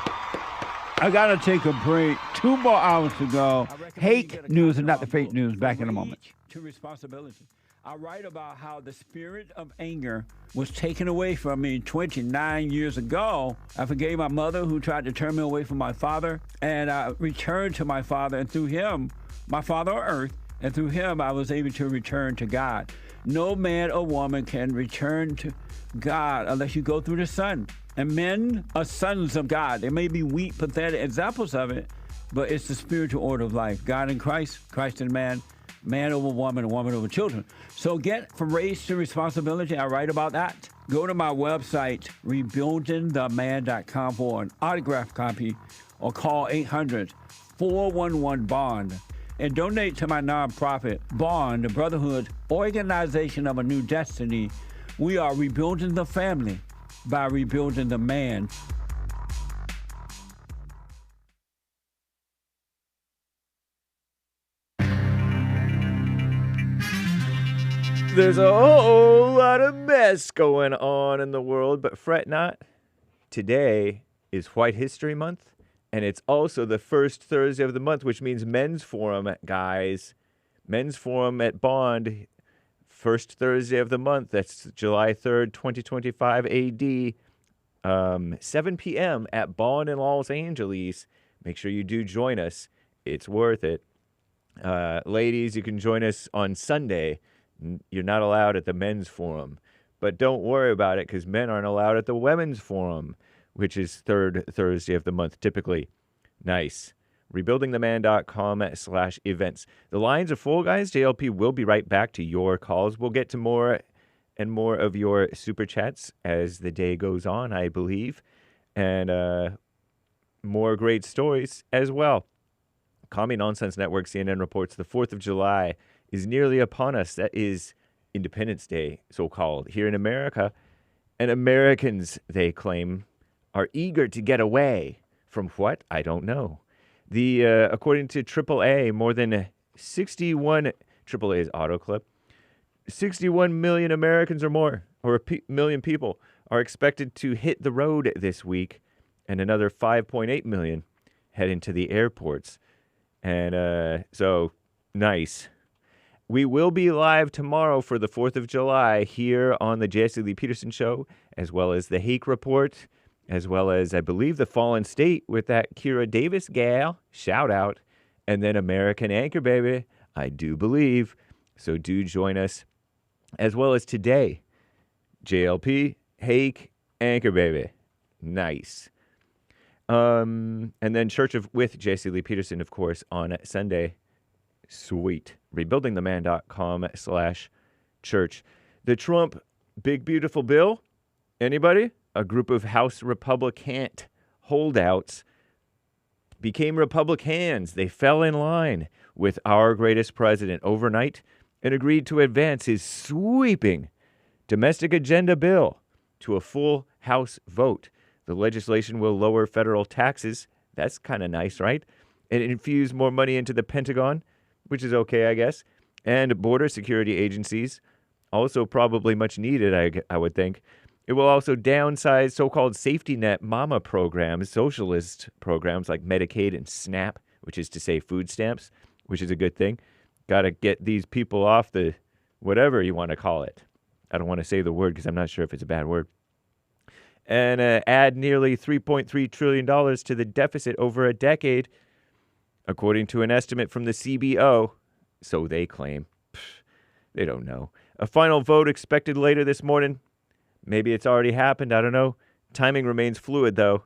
I got to take a break. 2 more hours to go. Hate news and not the fake news. Back in a moment. To responsibility. I write about how the spirit of anger was taken away from me 29 years ago. I forgave my mother who tried to turn me away from my father, and I returned to my father, and through him, my father on earth, and through him, I was able to return to God. No man or woman can return to God unless you go through the Son. And men are sons of God. They may be weak, pathetic examples of it, but it's the spiritual order of life. God in Christ, Christ in man, man over woman, and woman over children. So get from race to responsibility. I write about that. Go to my website, rebuildingtheman.com for an autographed copy, or call 800-411-BOND. And donate to my nonprofit, Bond, the Brotherhood Organization of a New Destiny. We are rebuilding the family by rebuilding the man. There's a whole lot of mess going on in the world, but fret not. Today is White History Month. And it's also the first Thursday of the month, which means Men's Forum, guys. Men's Forum at Bond, first Thursday of the month. That's July 3rd, 2025 AD, 7 p.m. at Bond in Los Angeles. Make sure you do join us. It's worth it. Ladies, you can join us on Sunday. You're not allowed at the Men's Forum. But don't worry about it, because men aren't allowed at the Women's Forum, which is third Thursday of the month, typically. Nice. rebuildingtheman.com/events. The lines are full, guys. JLP will be right back to your calls. We'll get to more and more of your super chats as the day goes on, I believe, and more great stories as well. Commie Nonsense Network, CNN reports the 4th of July is nearly upon us. That is Independence Day, so-called, here in America. And Americans, they claim, are eager to get away from what? I don't know. According to AAA, more than 61 AAA's auto clip, 61 million Americans or more, or million people, are expected to hit the road this week, and another 5.8 million head into the airports. And so, nice. We will be live tomorrow for the 4th of July here on the Jesse Lee Peterson Show, as well as the Hake Report, as well as, I believe, the Fallen State with that Kira Davis gal, shout out, and then American Anchor Baby, I do believe. So do join us, as well as today, JLP, Hake, Anchor Baby. Nice. And then Church with Jesse Lee Peterson, of course, on Sunday. Sweet. Rebuildingtheman.com/church. The Trump Big Beautiful Bill. Anybody? A group of House Republican holdouts became Republicans. They fell in line with our greatest president overnight and agreed to advance his sweeping domestic agenda bill to a full House vote. The legislation will lower federal taxes. That's kind of nice, right? And infuse more money into the Pentagon, which is okay, I guess, and border security agencies, also probably much needed, I would think. It will also downsize so-called safety net mama programs, socialist programs like Medicaid and SNAP, which is to say food stamps, which is a good thing. Got to get these people off the whatever you want to call it. I don't want to say the word because I'm not sure if it's a bad word. And add nearly $3.3 trillion to the deficit over a decade, according to an estimate from the CBO. So they claim. They don't know. A final vote expected later this morning. Maybe it's already happened. I don't know. Timing remains fluid, though,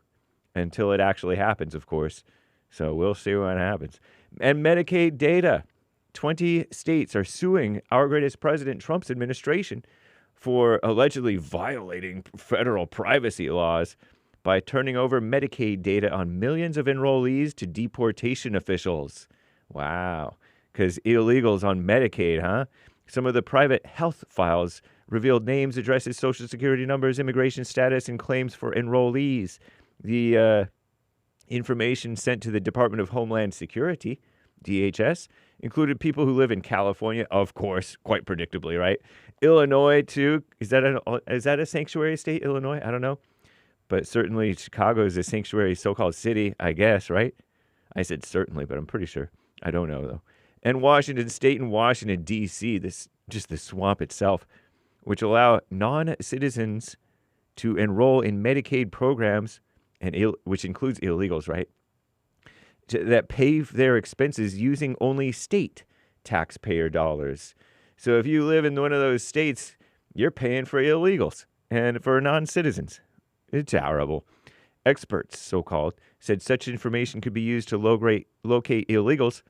until it actually happens, of course. So we'll see what happens. And Medicaid data. 20 states are suing our greatest president, Trump's administration, for allegedly violating federal privacy laws by turning over Medicaid data on millions of enrollees to deportation officials. Wow. Because illegals on Medicaid, huh? Some of the private health files revealed names, addresses, social security numbers, immigration status, and claims for enrollees. The information sent to the Department of Homeland Security, DHS, included people who live in California, of course, quite predictably, right? Illinois, too. Is that a sanctuary state, Illinois? I don't know. But certainly Chicago is a sanctuary so-called city, I guess, right? I said certainly, but I'm pretty sure. I don't know, though. And Washington State and Washington, D.C., just the swamp itself, which allow non-citizens to enroll in Medicaid programs, which includes illegals, right? That pay their expenses using only state taxpayer dollars. So if you live in one of those states, you're paying for illegals and for non-citizens. It's horrible. Experts, so-called, said such information could be used to locate illegals,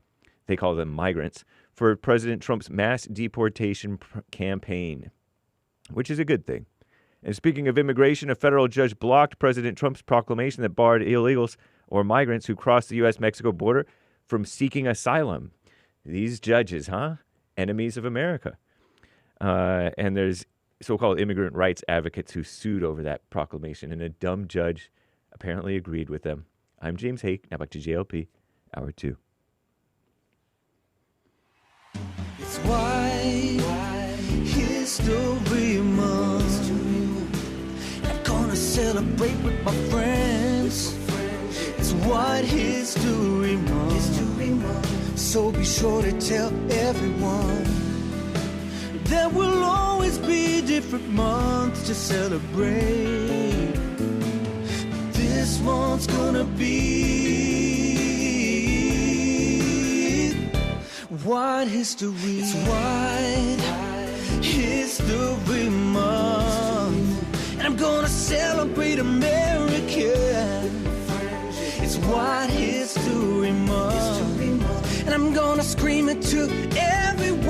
they call them migrants, for President Trump's mass deportation campaign, which is a good thing. And speaking of immigration, a federal judge blocked President Trump's proclamation that barred illegals or migrants who cross the U.S.-Mexico border from seeking asylum. These judges, huh? Enemies of America. And there's so-called immigrant rights advocates who sued over that proclamation, and a dumb judge apparently agreed with them. I'm James Hake. Now back to JLP, Hour 2. It's White History Month. I'm gonna celebrate with my friends. It's White History Month. So be sure to tell everyone. There will always be different months to celebrate. This one's gonna be White History. It's White History Month, and I'm gonna celebrate America. It's White History Month. And I'm gonna scream it to everyone.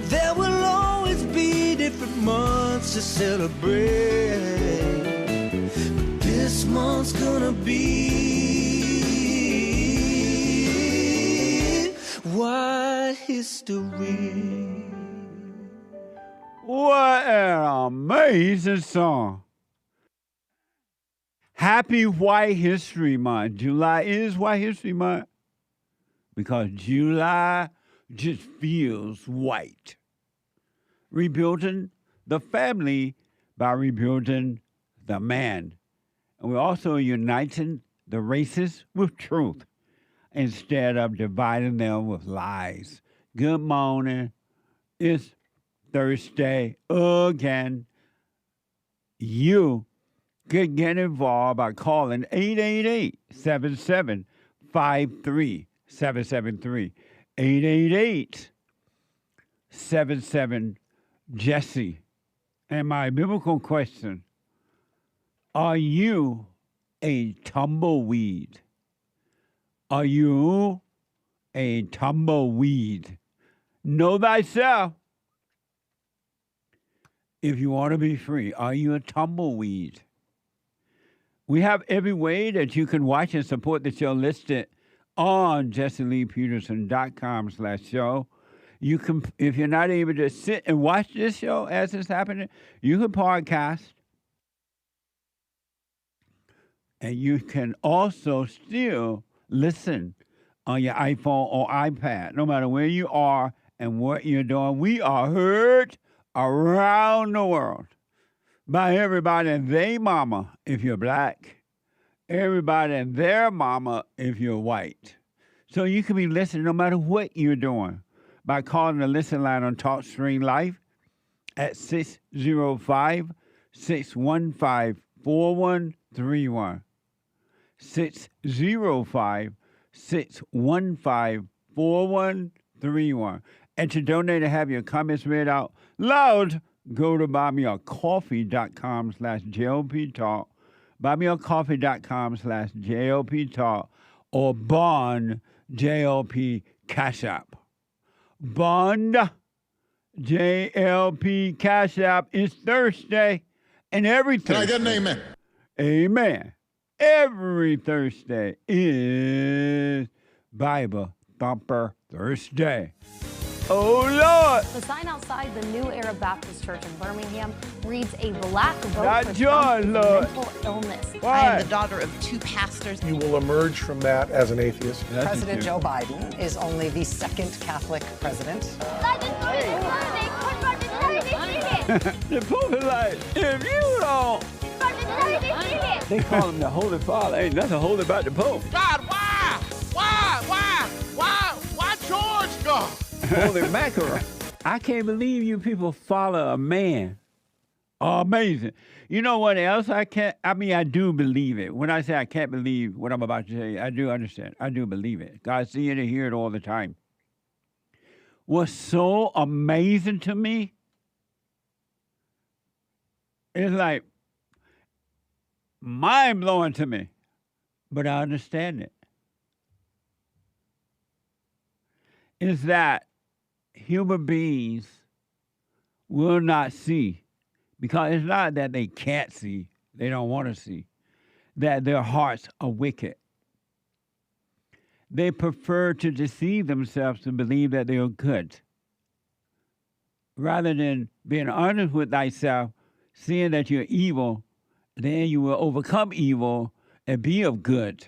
There will always be different months to celebrate. But this month's gonna be White History. What an amazing song. Happy White History Month. July is White History Month because July just feels white. Rebuilding the family by rebuilding the man. And we're also uniting the races with truth instead of dividing them with lies. Good morning. It's Thursday again. You can get involved by calling 888-7753-773. 888-77-JESSE. And my biblical question, are you a tumbleweed? Are you a tumbleweed? Know thyself. If you want to be free, are you a tumbleweed? We have every way that you can watch and support the show listed on JesseLeePeterson.com/show. You can, if you're not able to sit and watch this show as it's happening, you can podcast. And you can also still listen on your iPhone or iPad, no matter where you are and what you're doing. We are heard around the world by everybody and their mama if you're black, everybody and their mama if you're white. So you can be listening no matter what you're doing by calling the listen line on TalkStream Live at 605-615-4131. 605-615-4131. And to donate and have your comments read out loud, go to buymeacoffee.com/JLP Talk, buymeacoffee.com/JLP Talk, or Bond JLP Cash App. Bond JLP Cash App is Thursday, and every Thursday. Can I get an amen? Amen. Every Thursday is Bible Thumper Thursday. Oh, Lord. The sign outside the New Era Baptist Church in Birmingham reads a black vote Not for yours, Trump Lord. mental illness. Why? I am the daughter of two pastors. You will emerge from that as an atheist. President Joe Biden is only the second Catholic president. The Pope is like, if you don't. They call him the Holy Father. Ain't nothing holy about the Pope. God, why? Why George God? Holy mackerel. I can't believe you people follow a man. Oh, amazing. You know what else I do believe it. When I say I can't believe what I'm about to say, I do understand. I do believe it. God see it and hear it all the time. What's so amazing to me, it's like mind-blowing to me, but I understand it. Is that human beings will not see, because it's not that they can't see, they don't want to see, that their hearts are wicked. They prefer to deceive themselves to believe that they are good, rather than being honest with thyself, seeing that you're evil. Then you will overcome evil and be of good.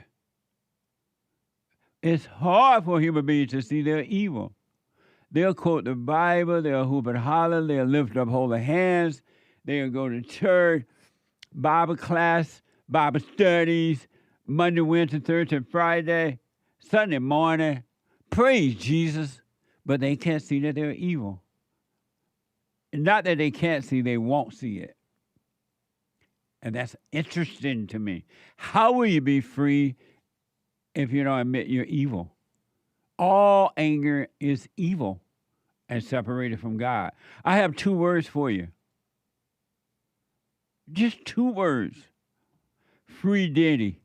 It's hard for human beings to see they're evil. They'll quote the Bible, they'll hoop and holler, they'll lift up holy hands, they'll go to church, Bible class, Bible studies, Monday, Wednesday, Thursday, Friday, Sunday morning, praise Jesus, but they can't see that they're evil. Not that they can't see, they won't see it. And that's interesting to me. How will you be free if you don't admit you're evil? All anger is evil and separated from God. I have 2 words for you. Just 2 words. Free Diddy.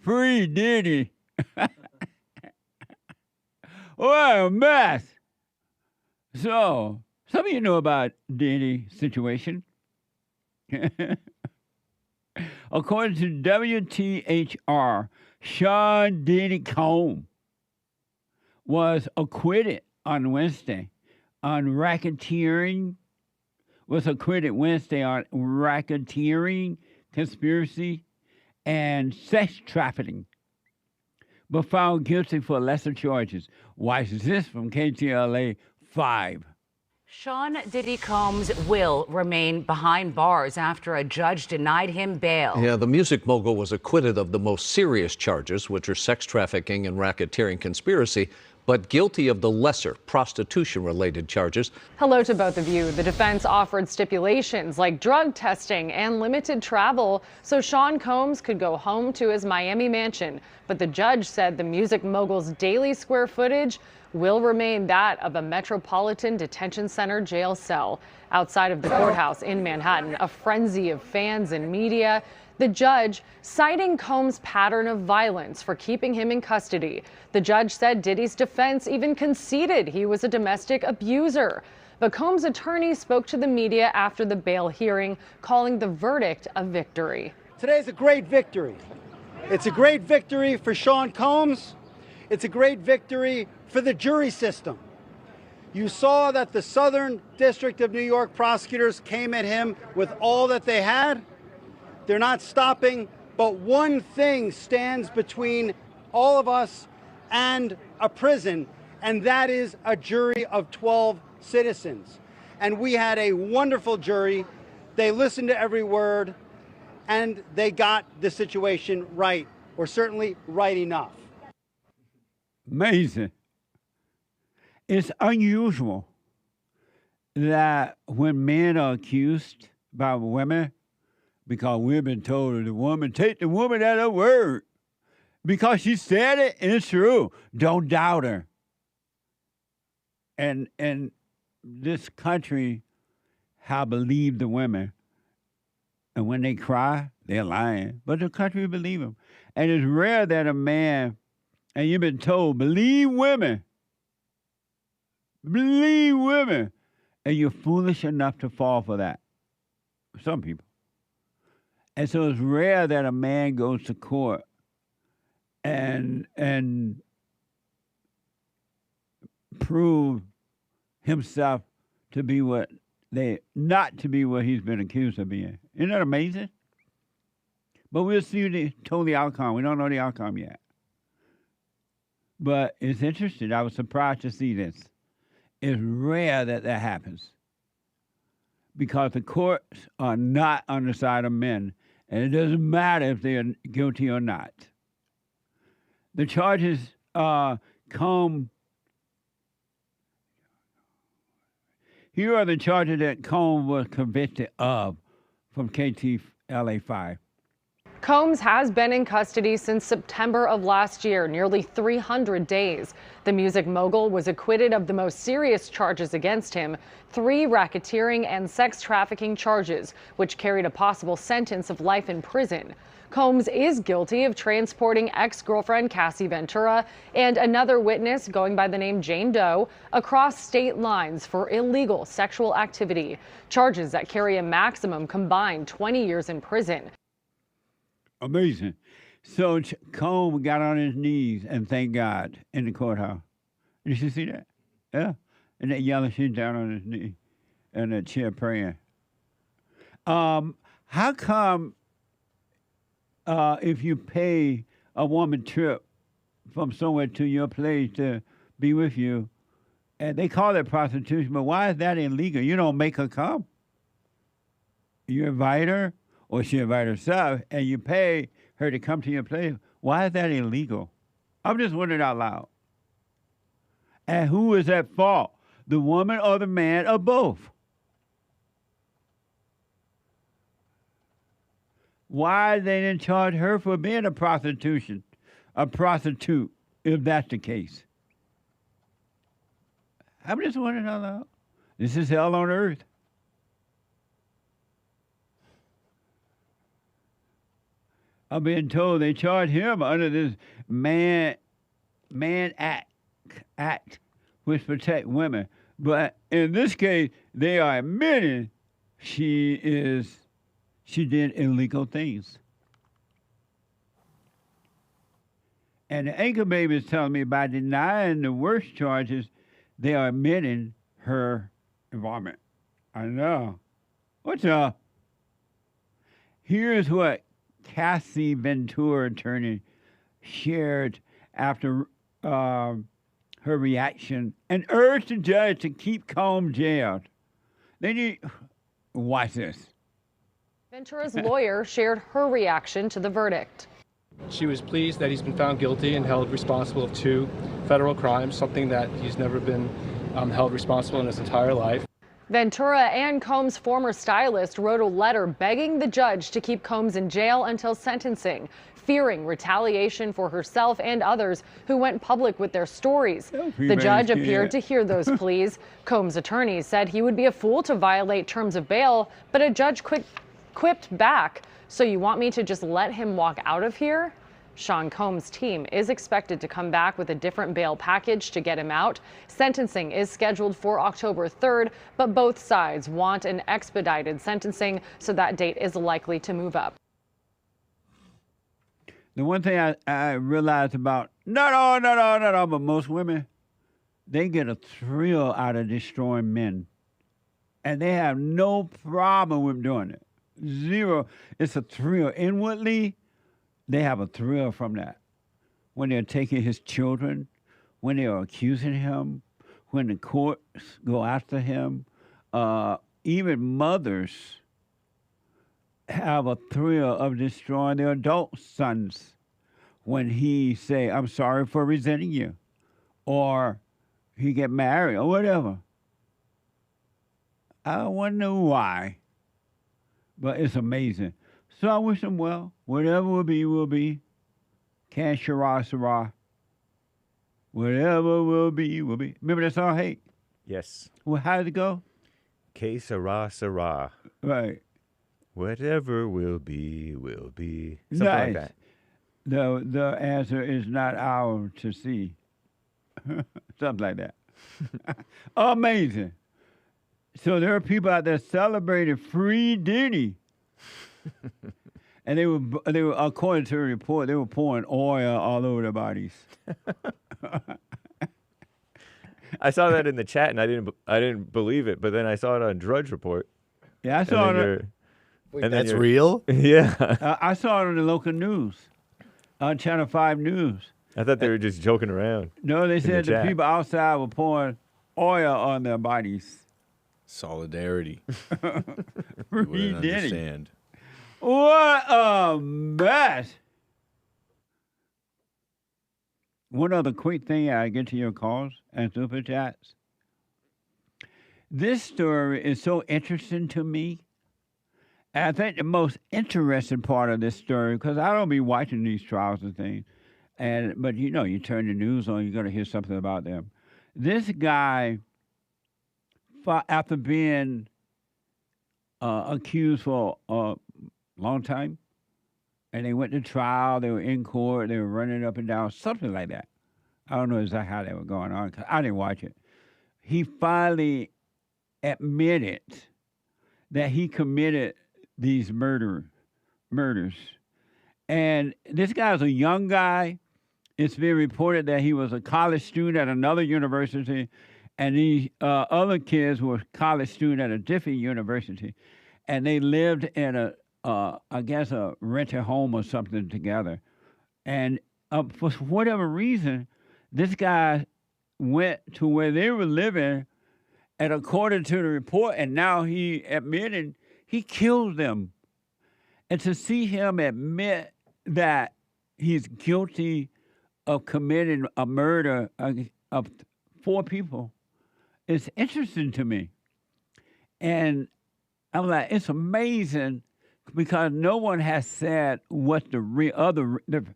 Free Diddy. What a mess. So, some of you know about Diddy's situation. According to WTHR, Sean Diddy Combs was acquitted on Wednesday on racketeering, conspiracy, and sex trafficking, but found guilty for lesser charges. Watch this from KTLA 5. Sean Diddy Combs will remain behind bars after a judge denied him bail. Yeah, the music mogul was acquitted of the most serious charges, which are sex trafficking and racketeering conspiracy, but guilty of the lesser prostitution-related charges. Hello to both of you. The defense offered stipulations like drug testing and limited travel so Sean Combs could go home to his Miami mansion. But the judge said the music mogul's daily square footage will remain that of a Metropolitan Detention Center jail cell. Outside of the courthouse in Manhattan, a frenzy of fans and media. The judge citing Combs' pattern of violence for keeping him in custody. The judge said Diddy's defense even conceded he was a domestic abuser. But Combs' attorney spoke to the media after the bail hearing, calling the verdict a victory. Today's a great victory. It's a great victory for Sean Combs. It's a great victory for the jury system. You saw that the Southern District of New York prosecutors came at him with all that they had. They're not stopping, but one thing stands between all of us and a prison, and that is a jury of 12 citizens. And we had a wonderful jury. They listened to every word, and they got the situation right, or certainly right enough. Amazing. It's unusual that when men are accused by women, because we've been told the woman, take the woman at her word. Because she said it, and it's true. Don't doubt her. And this country, how believe the women. And when they cry, they're lying. But the country believe them. And it's rare that a man, and you've been told, believe women. Believe women. And you're foolish enough to fall for that. Some people. And so it's rare that a man goes to court and prove himself to be not to be what he's been accused of being. Isn't that amazing? But we'll see the outcome. We don't know the outcome yet. But it's interesting. I was surprised to see this. It's rare that happens. Because the courts are not on the side of men. And it doesn't matter if they're guilty or not. The charges come. Here are the charges that Combs was convicted of from KTLA 5. Combs has been in custody since September of last year, nearly 300 days. The music mogul was acquitted of the most serious charges against him, 3 racketeering and sex trafficking charges, which carried a possible sentence of life in prison. Combs is guilty of transporting ex-girlfriend Cassie Ventura and another witness going by the name Jane Doe across state lines for illegal sexual activity, charges that carry a maximum combined 20 years in prison. Amazing. So Combs got on his knees and thanked God in the courthouse. Did you see that? Yeah. And that yellow she's down on his knee in that chair praying. How come if you pay a woman trip from somewhere to your place to be with you, and they call it prostitution, but why is that illegal? You don't make her come. You invite her, or she invite herself, and you pay her to come to your place. Why is that illegal? I'm just wondering out loud. And who is at fault? The woman or the man or both? Why they didn't charge her for being a prostitute, if that's the case? I'm just wondering out loud. This is hell on earth. I'm being told they charge him under this man act which protect women. But in this case, they are admitting she did illegal things. And the anchor baby is telling me by denying the worst charges, they are admitting her involvement. I know. What's up? Here's what Cassie Ventura attorney shared after her reaction and urged the judge to keep Combs jailed. They need... Watch this. Ventura's lawyer shared her reaction to the verdict. She was pleased that he's been found guilty and held responsible of 2 federal crimes, something that he's never been held responsible in his entire life. Ventura and Combs' former stylist wrote a letter begging the judge to keep Combs in jail until sentencing, fearing retaliation for herself and others who went public with their stories. The judge appeared to hear those pleas. Combs' attorneys said he would be a fool to violate terms of bail, but a judge quipped back, "So you want me to just let him walk out of here?" Sean Combs' team is expected to come back with a different bail package to get him out. Sentencing is scheduled for October 3rd, but both sides want an expedited sentencing, so that date is likely to move up. The one thing I realized about, not all, but most women, they get a thrill out of destroying men. And they have no problem with doing it. Zero. It's a thrill. Inwardly, they have a thrill from that. When they're taking his children, when they are accusing him, when the courts go after him, even mothers have a thrill of destroying their adult sons when he say, "I'm sorry for resenting you," or he get married or whatever. I wonder why, but it's amazing. So I wish him well. Whatever will be, will be. Can Shara Sarah. Whatever will be, will be. Remember that song, Hey? Yes. Well, how did it go? Que sera, sera. Right. Whatever will be, will be. Something Nice. like that. The answer is not ours to see. Something like that. Amazing. So there are people out there celebrating free Diddy. And they were, according to the report, they were pouring oil all over their bodies. I saw that in the chat and I didn't believe it, but then I saw it on Drudge Report. Yeah, I saw it. Wait, that's real? Yeah. I saw it on the local news, on Channel 5 News. I thought they were just joking around. No, they said the chat. people outside were pouring oil on their bodies. Solidarity. You Free wouldn't Diddy. understand. What a mess. One other quick thing, I get to your calls and super chats. This story is so interesting to me. And I think the most interesting part of this story, because I don't be watching these trials and things, but you know, you turn the news on, you're going to hear something about them. This guy, after being accused for a long time, and they went to trial, they were in court, they were running up and down, something like that. I don't know exactly how they were going on, because I didn't watch it. He finally admitted that he committed these murders. And this guy's a young guy. It's been reported that he was a college student at another university, and these other kids were college students at a different university. And they lived in I guess a rented home or something together. And for whatever reason, this guy went to where they were living, and according to the report, and now he admitted he killed them. And to see him admit that he's guilty of committing a murder of 4 people is interesting to me. And I'm like, it's amazing, because no one has said what the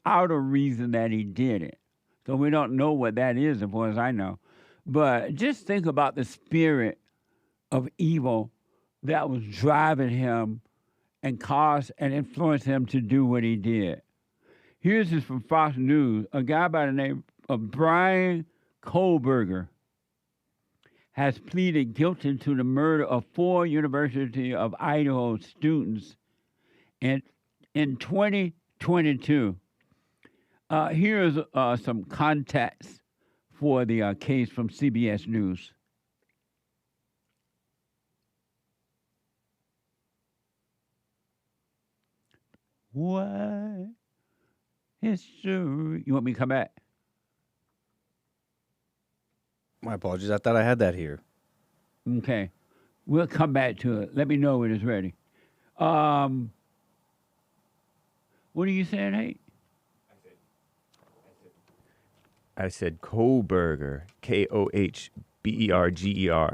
outer reason that he did it. So we don't know what that is, as far as I know. But just think about the spirit of evil that was driving him and caused and influenced him to do what he did. Here's this from Fox News. A guy by the name of Bryan Kohberger has pleaded guilty to the murder of 4 University of Idaho students in 2022. Here's some context for the case from CBS News. What history? You want me to come back? My apologies. I thought I had that here. Okay. We'll come back to it. Let me know when it's ready. What are you saying, hey? I said Kohberger, Kohberger.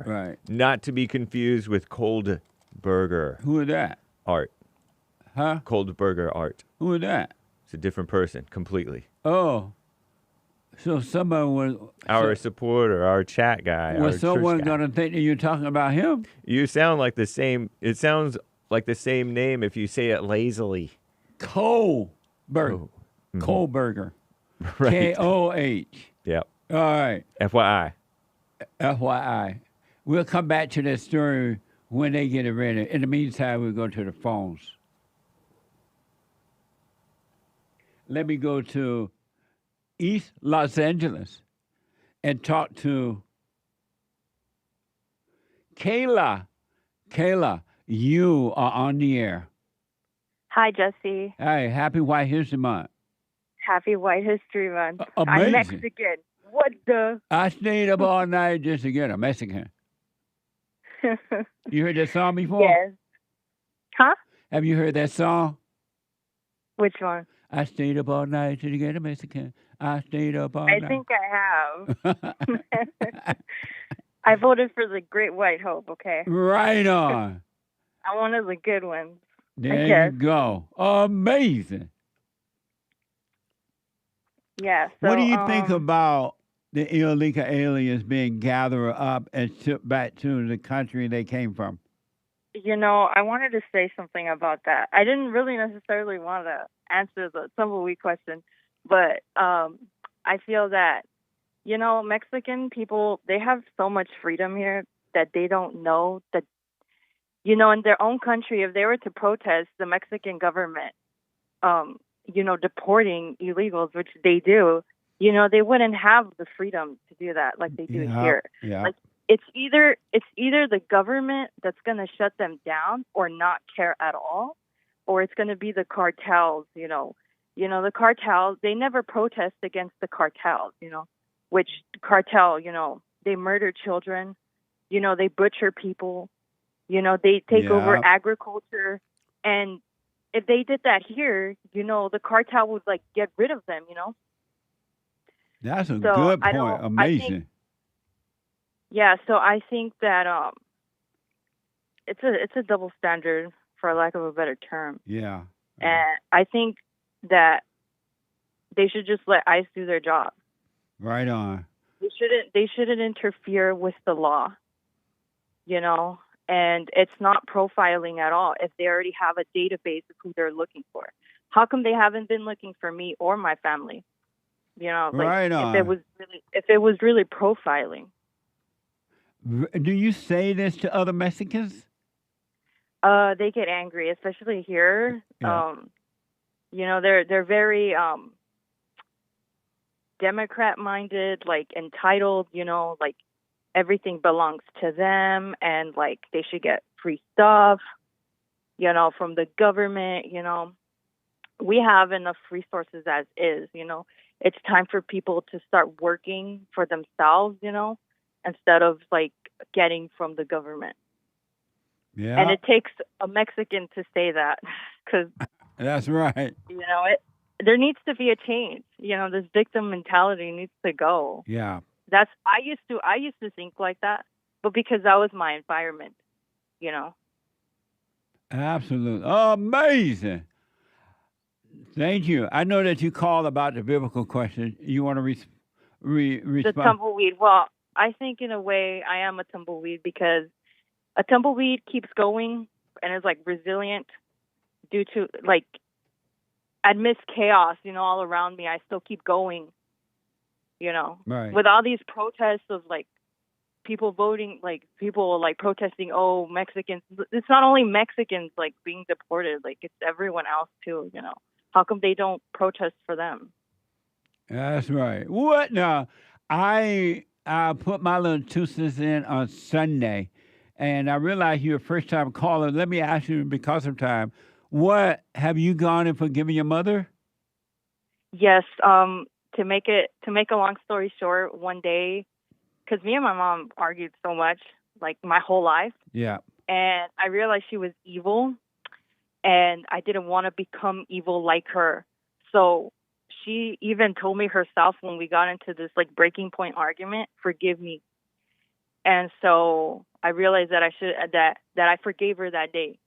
Right. Not to be confused with Cold Burger. Who is that? Art. Huh? Cold Burger Art. Who is that? It's a different person completely. Oh. So someone was... Our supporter, our chat guy. Was someone going to think that you're talking about him? You sound like the same... It sounds like the same name if you say it lazily. Kohberger. Mm-hmm. Kohberger. Right. K-O-H. Yep. All right. FYI. FYI. We'll come back to that story when they get it ready. In the meantime, we'll go to the phones. Let me go to East Los Angeles and talk to KAYLA. KAYLA, you are on the air. Hi, Jesse. Hey, happy White History Month. Happy White History Month. Amazing. I'm Mexican. What the? I stayed up all night just to get a Mexican. You heard that song before? Yes. Huh? Have you heard that song? Which one? I stayed up all night to get a Mexican. I stayed up all night. I think I have. I voted for the Great White Hope, okay? Right on. I'm one of the good ones. There you go. Amazing. Yeah. So, what do you think about the illegal aliens being gathered up and shipped back to the country they came from? You know, I wanted to say something about that. I didn't really necessarily want to answer the tumbleweed question, but I feel that, you know, Mexican people, they have so much freedom here that they don't know that, you know, in their own country, if they were to protest the Mexican government, you know, deporting illegals, which they do, you know, they wouldn't have the freedom to do that like they do here. Yeah. Like, it's either the government that's going to shut them down or not care at all, or it's going to be the cartels, you know. You know, the cartels, they never protest against the cartels, you know, which cartel, you know, they murder children, you know, they butcher people, you know, they take over agriculture. And if they did that here, you know, the cartel would, like, get rid of them, you know. That's a good point. Amazing. So I think that it's a double standard, for lack of a better term. Yeah. And I think that they should just let ICE do their job. Right on. They shouldn't interfere with the law, you know. And it's not profiling at all if they already have a database of who they're looking for. How come they haven't been looking for me or my family? You know, like, right on. If it was really profiling. Do you say this to other Mexicans? They get angry, especially here. Yeah. You know, they're very Democrat-minded, like entitled. You know, like everything belongs to them, and like they should get free stuff. You know, from the government. You know, we have enough resources as is. You know, it's time for people to start working for themselves. You know, instead of like getting from the government. Yeah. And it takes a Mexican to say that, because that's right. You know, there needs to be a change. You know, this victim mentality needs to go. Yeah. I used to think like that, but because that was my environment, you know. Absolutely. Amazing. Thank you. I know that you called about the biblical question. You want to respond? The tumbleweed. Well, I think in a way I am a tumbleweed, because a tumbleweed keeps going and is like resilient, due to, like, amidst chaos, all around me, I still keep going, Right. with all these protests of, like, people voting, like, people, like, protesting, oh, Mexicans. It's not only Mexicans, like, being deported. Like, it's everyone else, too, How come they don't protest for them? That's right. What now? I put my little 2 cents in on Sunday, and I realized you're a first-time caller. Let me ask you, because of time, what have you gone and forgiven your mother? Yes. To make a long story short, one day, because me and my mom argued so much, like, my whole life, Yeah. and I realized she was evil, and I didn't want to become evil like her. So she even told me herself when we got into this, like, breaking point argument, forgive me. And so I realized that that I forgave her that day.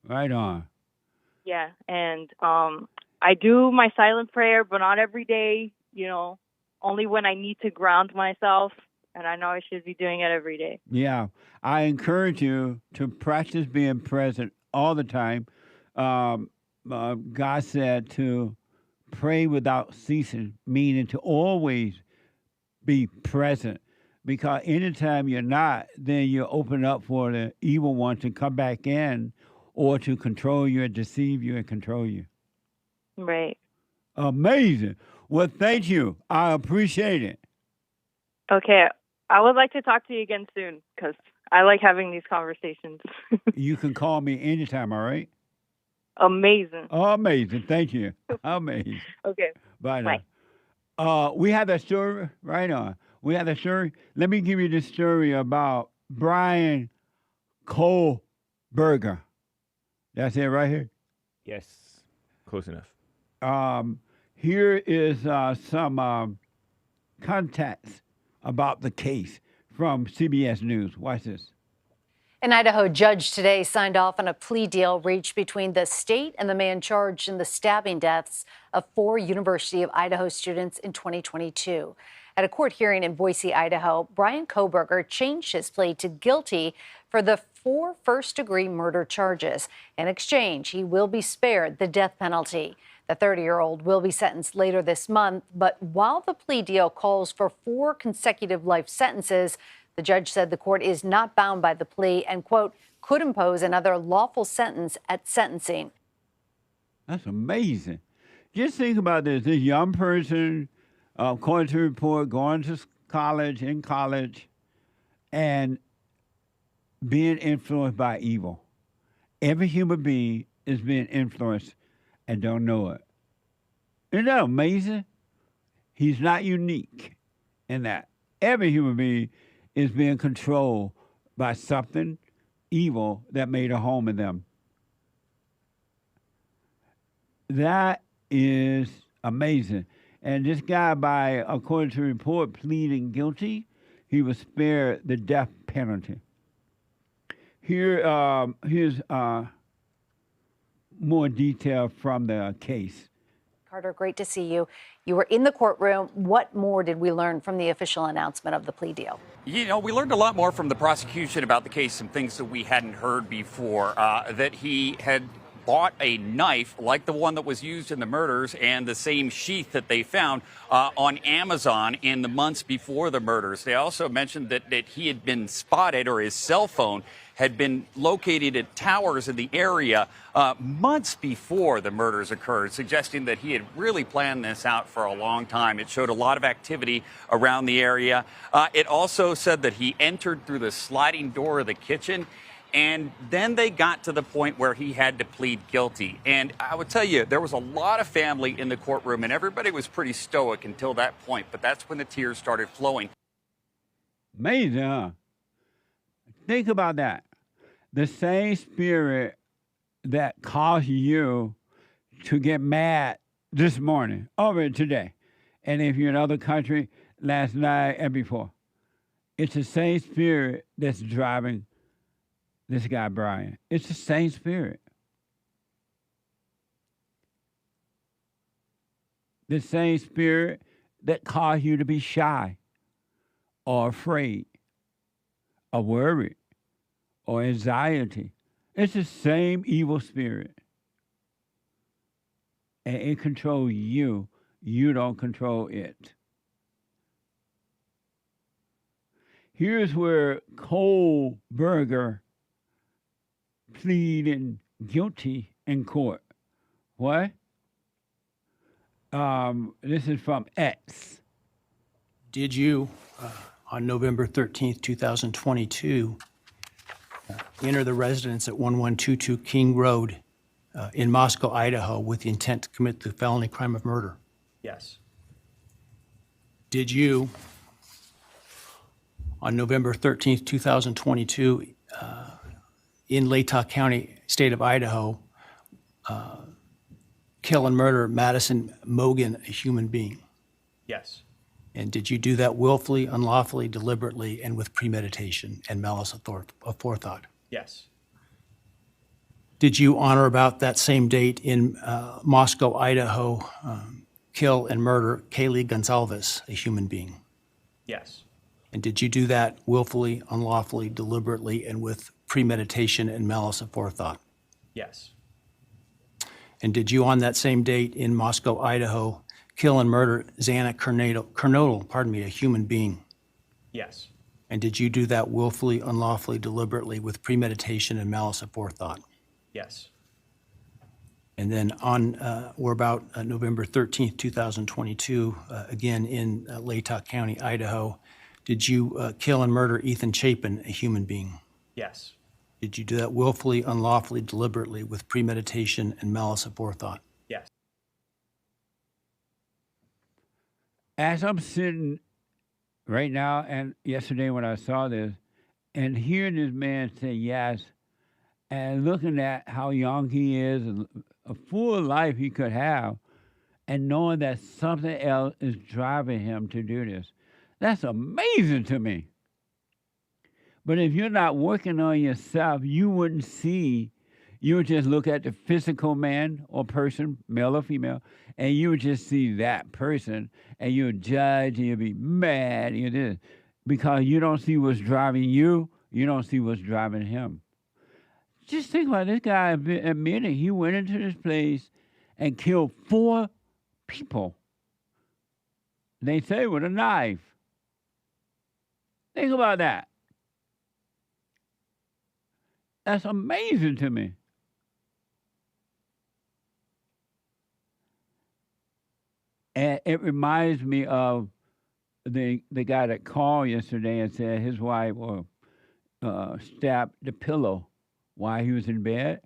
Right on. Yeah, and I do my silent prayer, but not every day, only when I need to ground myself, and I know I should be doing it every day. Yeah. I encourage you to practice being present all the time. God said to pray without ceasing, meaning to always be present. Because anytime you're not, then you open up for the evil one to come back in or to control you and deceive you and control you. Right. Amazing. Well, thank you. I appreciate it. Okay. I would like to talk to you again soon because I like having these conversations. You can call me anytime, all right? Amazing. Amazing. Thank you. Amazing. Okay. Bye now. We have that story right on. We have that story. Let me give you this story about Bryan Kohberger. That's it right here? Yes. Close enough. Here is some context about the case from CBS News. Watch this. An Idaho judge today signed off on a plea deal reached between the state and the man charged in the stabbing deaths of 4 University of Idaho students in 2022. At a court hearing in Boise, Idaho, Bryan Kohberger changed his plea to guilty for the 4 first-degree murder charges. In exchange, he will be spared the death penalty. The 30-year-old will be sentenced later this month, but while the plea deal calls for 4 consecutive life sentences, the judge said the court is not bound by the plea and, quote, could impose another lawful sentence at sentencing. That's amazing. Just think about this. This young person, according to the report, going to college, and being influenced by evil. Every human being is being influenced and don't know it. Isn't that amazing? He's not unique in that. Every human being is being controlled by something evil that made a home in them. That is amazing. And this guy, according to the report, pleading guilty, he was spared the death penalty. Here's more detail from the case. Carter, great to see you. You were in the courtroom. What more did we learn from the official announcement of the plea deal? We learned a lot more from the prosecution about the case, some things that we hadn't heard before, that he had bought a knife like the one that was used in the murders and the same sheath that they found on Amazon in the months before the murders. They also mentioned that he had been spotted, or his cell phone had been located at towers in the area months before the murders occurred, suggesting that he had really planned this out for a long time. It showed a lot of activity around the area. It also said that he entered through the sliding door of the kitchen, and then they got to the point where he had to plead guilty. And I would tell you, there was a lot of family in the courtroom, and everybody was pretty stoic until that point, but that's when the tears started flowing. Amazing, huh? Think about that. The same spirit that caused you to get mad this morning, over today, and if you're in another country, last night and before, it's the same spirit that's driving this guy, Bryan. It's the same spirit. The same spirit that caused you to be shy or afraid or worried or anxiety. It's the same evil spirit. and it controls you. You don't control it. Here's where Kohberger pleaded guilty in court. What? This is from X. Did you, on November 13th, 2022, enter the residence at 1122 King Road in Moscow, Idaho, with the intent to commit the felony crime of murder? Yes. Did you, on November 13th, 2022, in Latah County, state of Idaho, kill and murder Madison Mogan, a human being? Yes. And did you do that willfully, unlawfully, deliberately, and with premeditation and malice of forethought? Yes. Did you, on or about that same date in Moscow, Idaho, kill and murder KAYLA Gonzalez, a human being? Yes. And did you do that willfully, unlawfully, deliberately, and with premeditation and malice of forethought? Yes. And did you, on that same date in Moscow, Idaho, kill and murder Xana Kernodle, a human being? Yes. And did you do that willfully, unlawfully, deliberately, with premeditation and malice of forethought? Yes. And then on or about November 13th, 2022, again in Latah County, Idaho, did you kill and murder Ethan Chapin, a human being? Yes. Did you do that willfully, unlawfully, deliberately, with premeditation and malice of forethought? Yes. As I'm sitting right now and yesterday when I saw this and hearing this man say yes and looking at how young he is and a full life he could have and knowing that something else is driving him to do this, that's amazing to me. But if you're not working on yourself, you wouldn't see. You would just look at the physical man or person, male or female, and you would just see that person, and you would judge, and you'd be mad, because you don't see what's driving you. You don't see what's driving him. Just think about it. This guy admitted he went into this place and killed 4 people. They say with a knife. Think about that. That's amazing to me. And it reminds me of the guy that called yesterday and said his wife stabbed the pillow while he was in bed.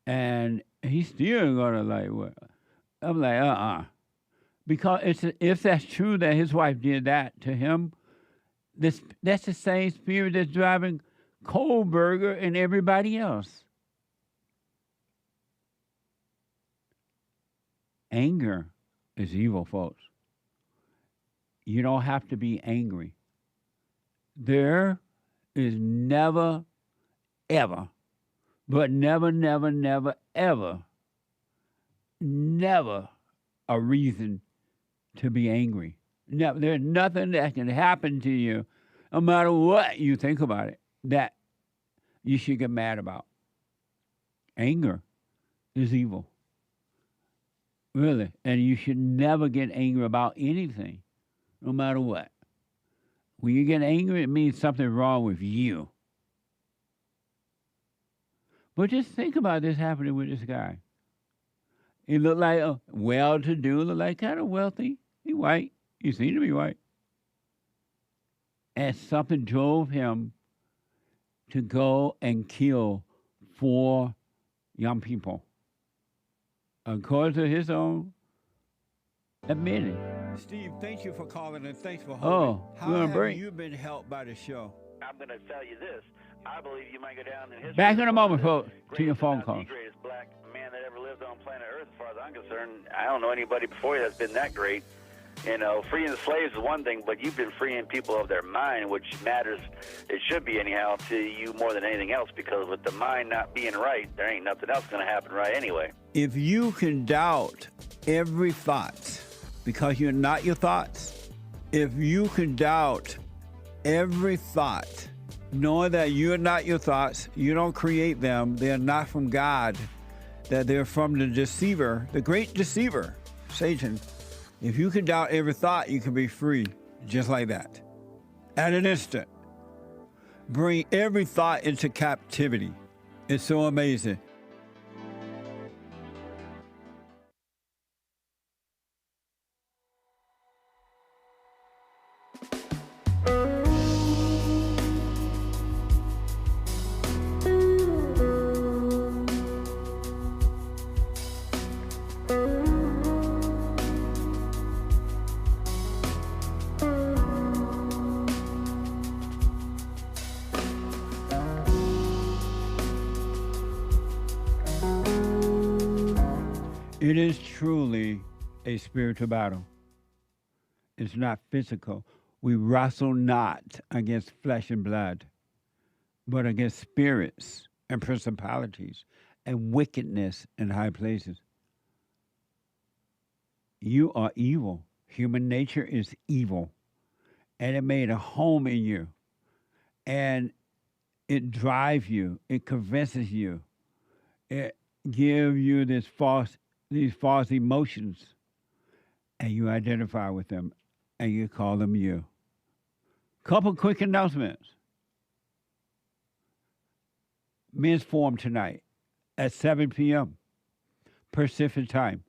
And he's still gonna what? I'm like, Because if that's true that his wife did that to him, that's the same spirit that's driving Kohberger and everybody else. Anger is evil, folks. You don't have to be angry. There is never, ever, but never, never, never, ever, never a reason to be angry. Never. There's nothing that can happen to you, no matter what you think about it, that you should get mad about. Anger is evil. Really. And you should never get angry about anything, no matter what. When you get angry, it means something's wrong with you. But just think about this happening with this guy. He looked like well-to-do, looked like kind of wealthy. He white. He seemed to be white. And something drove him to go and kill 4 young people. According to his own admitting. Steve, thank you for calling and thanks for holding. How have you been helped by the show? I'm going to tell you this. I believe you might go down in history. Back in a moment, folks, to your phone call. The greatest black man that ever lived on planet Earth, as far as I'm concerned. I don't know anybody before you that's been that great. You know, freeing the slaves is one thing, but you've been freeing people of their mind, which matters, it should be anyhow, to you more than anything else, because with the mind not being right, there ain't nothing else going to happen right anyway. If you can doubt every thought because you're not your thoughts, if you can doubt every thought, knowing that you're not your thoughts, you don't create them, they're not from God, that they're from the deceiver, the great deceiver, Satan. If you can doubt every thought, you can be free just like that. At an instant. Bring every thought into captivity. It's so amazing. It is truly a spiritual battle. It's not physical. We wrestle not against flesh and blood, but against spirits and principalities and wickedness in high places. You are evil. Human nature is evil. And it made a home in you. And it drives you. It convinces you. It gives you these false emotions. And you identify with them. And you call them you. Couple quick announcements. Men's Forum tonight at 7 p.m. Pacific time.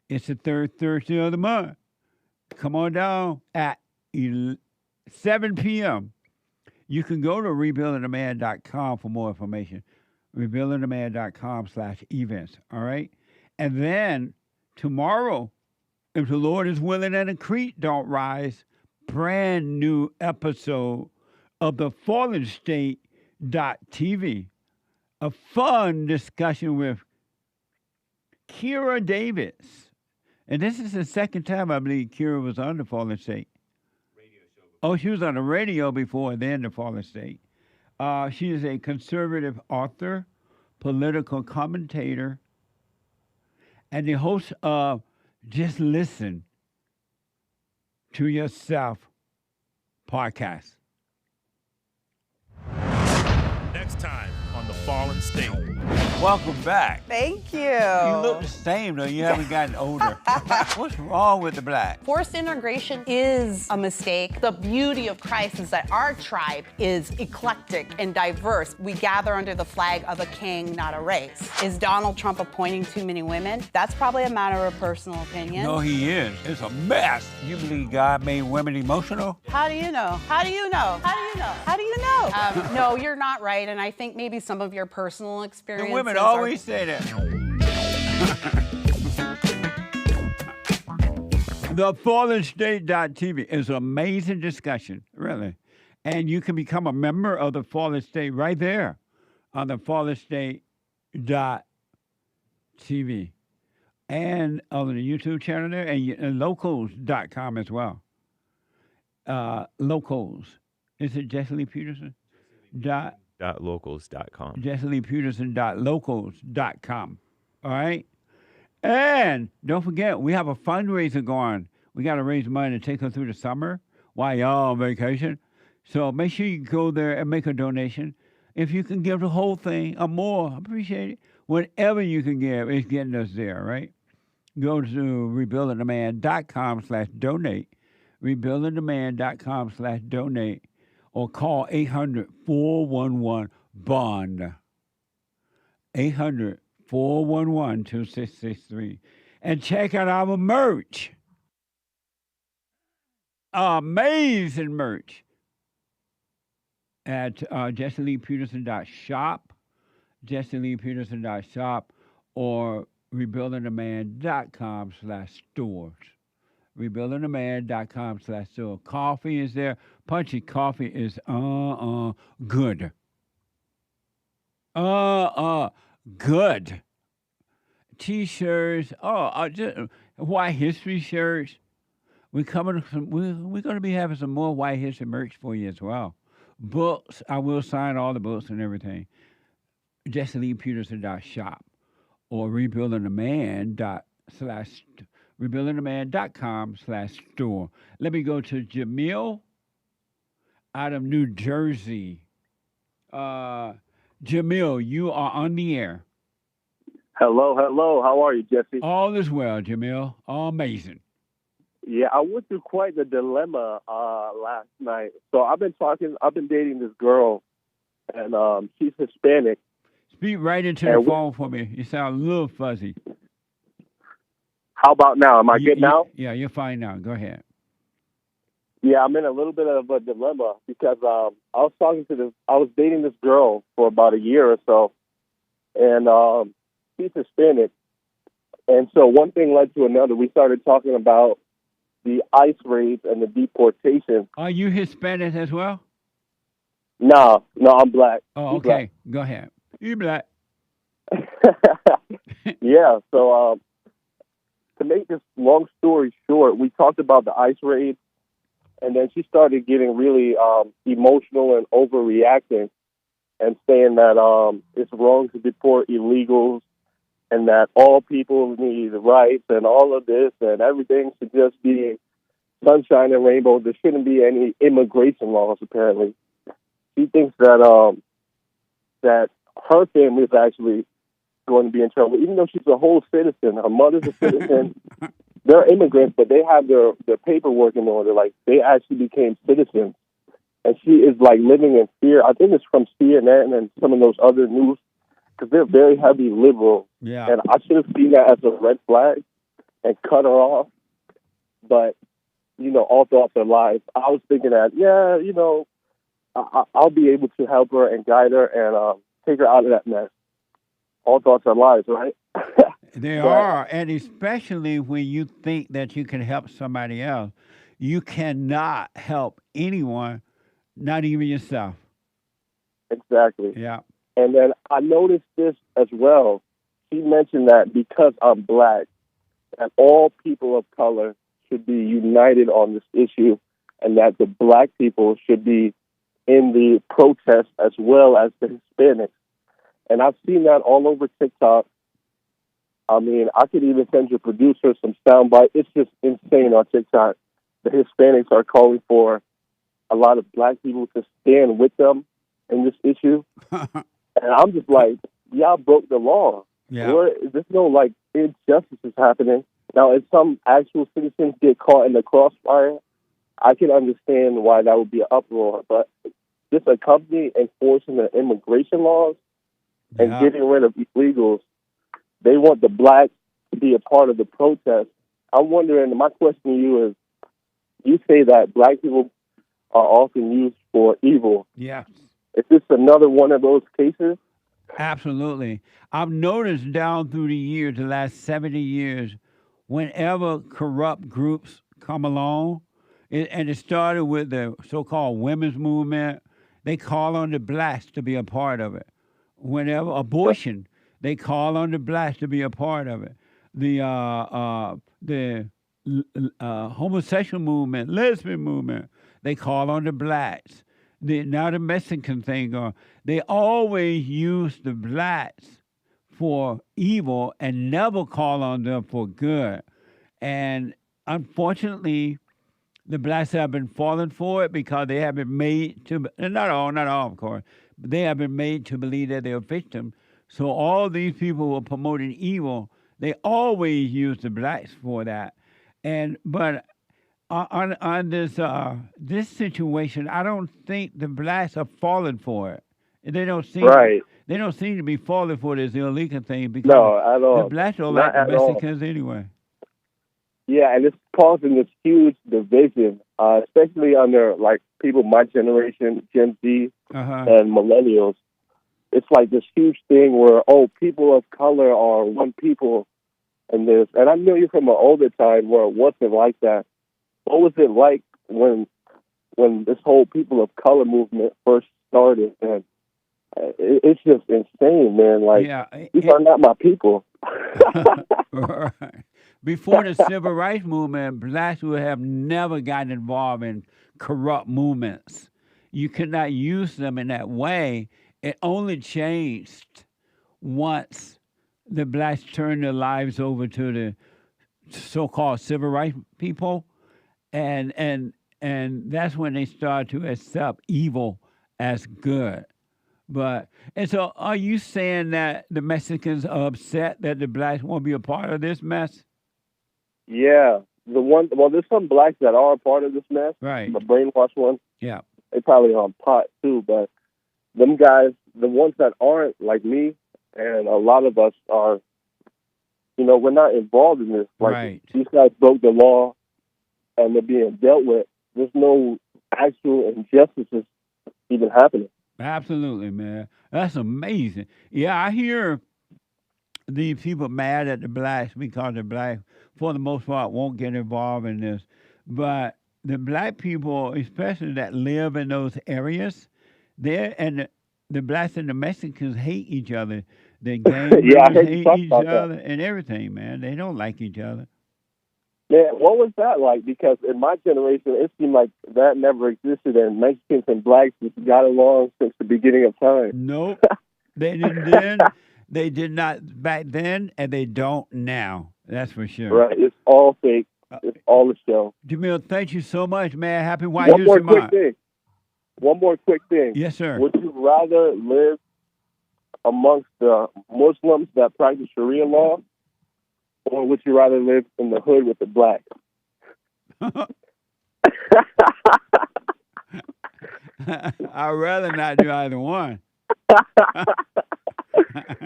It's the third Thursday of the month. Come on down at 7 p.m. You can go to rebuildingtheman.com for more information. rebuildingtheman.com/events. All right? And then tomorrow, if the Lord is willing and the creek don't rise, brand new episode of the Fallen State.tv. A fun discussion with Kira Davis. And this is the second time I believe Kira was on the Fallen State. Oh, she was on the radio before then, the Fallen State. She is a conservative author, political commentator, and the host of Just Listen to Yourself podcast. Next time on The Fallen State. Welcome back. Thank you. You look the same, though. You haven't gotten older. What's wrong with the black? Forced integration is a mistake. The beauty of Christ is that our tribe is eclectic and diverse. We gather under the flag of a king, not a race. Is Donald Trump appointing too many women? That's probably a matter of personal opinion. No, he is. It's a mess. You believe God made women emotional? How do you know? How do you know? How do you know? How do you know? No, you're not right. And I think maybe some of your personal experiences. The women always say that. The FallenState.tv is an amazing discussion, really. And you can become a member of the Fallen State right there on the FallenState.tv. And on the YouTube channel there, and locals.com as well. Locals. Is it Jesse Lee Peterson? .locals.com. JesseLeePeterson.locals.com. All right? And don't forget, we have a fundraiser going. We got to raise money to take her through the summer while y'all on vacation. So make sure you go there and make a donation. If you can give the whole thing or more, I appreciate it. Whatever you can give is getting us there, right? Go to rebuildingtheman.com/donate. Rebuildingtheman.com/donate. Or call 800-411-BOND. 800-411-2663. And check out our merch. Amazing merch. At JesseLeePeterson.shop, JesseLeePeterson.shop, or rebuildingtheman.com/stores. rebuildingtheman.com/store. Coffee is there. Punchie coffee is good. Good. T-shirts. Just white history shirts. We're going to be having some more white history merch for you as well. Books. I will sign all the books and everything. JesseLeePeterson.shop or rebuildingtheman.com/store. Let me go to JAMEEL out of New Jersey. JAMEEL, you are on the air. Hello, hello. How are you, Jesse? All is well, JAMEEL. Amazing. Yeah, I went through quite the dilemma last night. So I've been dating this girl, and she's Hispanic. Speak right into the phone for me. You sound a little fuzzy. How about now? Am I good now? Yeah, you're fine now. Go ahead. Yeah, I'm in a little bit of a dilemma because I was dating this girl for about a year or so, and she's Hispanic. And so one thing led to another. We started talking about the ICE raids and the deportation. Are you Hispanic as well? No, I'm black. Oh, He's okay. black. Go ahead. You black. Yeah, so to make this long story short, we talked about the ICE raid, and then she started getting really emotional and overreacting and saying that it's wrong to deport illegals and that all people need rights and all of this and everything should just be sunshine and rainbow. There shouldn't be any immigration laws, apparently. She thinks that that her family is actually going to be in trouble, even though she's a whole citizen. Her mother's a citizen. They're immigrants, but they have their paperwork in order. Like, they actually became citizens. And she is, like, living in fear. I think it's from CNN and some of those other news, because they're very heavy liberal. Yeah. And I should have seen that as a red flag and cut her off. But, all thoughts are lies. I was thinking that, I'll be able to help her and guide her and take her out of that mess. All thoughts are lies, right? They are, and especially when you think that you can help somebody else, you cannot help anyone, not even yourself. Exactly. Yeah. And then I noticed this as well. She mentioned that because I'm black, that all people of color should be united on this issue, and that the black people should be in the protest as well as the Hispanics. And I've seen that all over TikTok. I mean, I could even send your producer some sound bite. It's just insane on TikTok. The Hispanics are calling for a lot of black people to stand with them in this issue. And I'm just like, y'all broke the law. Yeah. There's no, injustices happening. Now, if some actual citizens get caught in the crossfire, I can understand why that would be an uproar. But just a company enforcing the immigration laws and getting rid of illegals, they want the blacks to be a part of the protest. I'm wondering, my question to you is, you say that black people are often used for evil. Yeah. Is this another one of those cases? Absolutely. I've noticed down through the years, the last 70 years, whenever corrupt groups come along, and it started with the so-called women's movement, they call on the blacks to be a part of it. Whenever abortion, they call on the blacks to be a part of it. The homosexual movement, lesbian movement, they call on the blacks. Now the Mexican thing, they always use the blacks for evil and never call on them for good. And unfortunately, the blacks have been falling for it because they have been made to, and not all, of course, but they have been made to believe that they're victims. So all these people who are promoting evil, they always use the blacks for that. But on this situation, I don't think the blacks are falling for it. They don't seem They don't seem to be falling for this illegal thing because at all. The blacks don't Not like the at all. Mexicans anyway. Yeah, and it's causing this huge division, especially under people my generation, Gen Z, and millennials. It's like this huge thing where people of color are one people, and this. And I knew you from an older time where it wasn't like that. What was it like when this whole people of color movement first started? And it's just insane, man. These are not my people. Right. Before the civil rights movement, blacks would have never gotten involved in corrupt movements. You could not use them in that way. It only changed once the blacks turned their lives over to the so-called civil rights people, and that's when they started to accept evil as good. But and so, are you saying that the Mexicans are upset that the blacks won't be a part of this mess? Yeah. Well, there's some blacks that are a part of this mess. Right. The brainwashed ones. Yeah. They probably on pot too, but them guys, the ones that aren't, like me, and a lot of us are, we're not involved in this. Like, right. These guys broke the law, and they're being dealt with. There's no actual injustices even happening. Absolutely, man. That's amazing. Yeah, I hear these people mad at the blacks because the blacks, for the most part, won't get involved in this. But the black people, especially that live in those areas, and the blacks and the Mexicans hate each other. The gang hate each other and everything, man. They don't like each other. Man, what was that like? Because in my generation, it seemed like that never existed, and Mexicans and blacks just got along since the beginning of time. Nope. They didn't then. They did not back then, and they don't now. That's for sure. Right. It's all fake. It's all a show. JAMEEL, thank you so much, man. Happy White History Month. One more quick thing. Yes, sir. Would you rather live amongst the Muslims that practice Sharia law, or would you rather live in the hood with the blacks? I'd rather not do either one.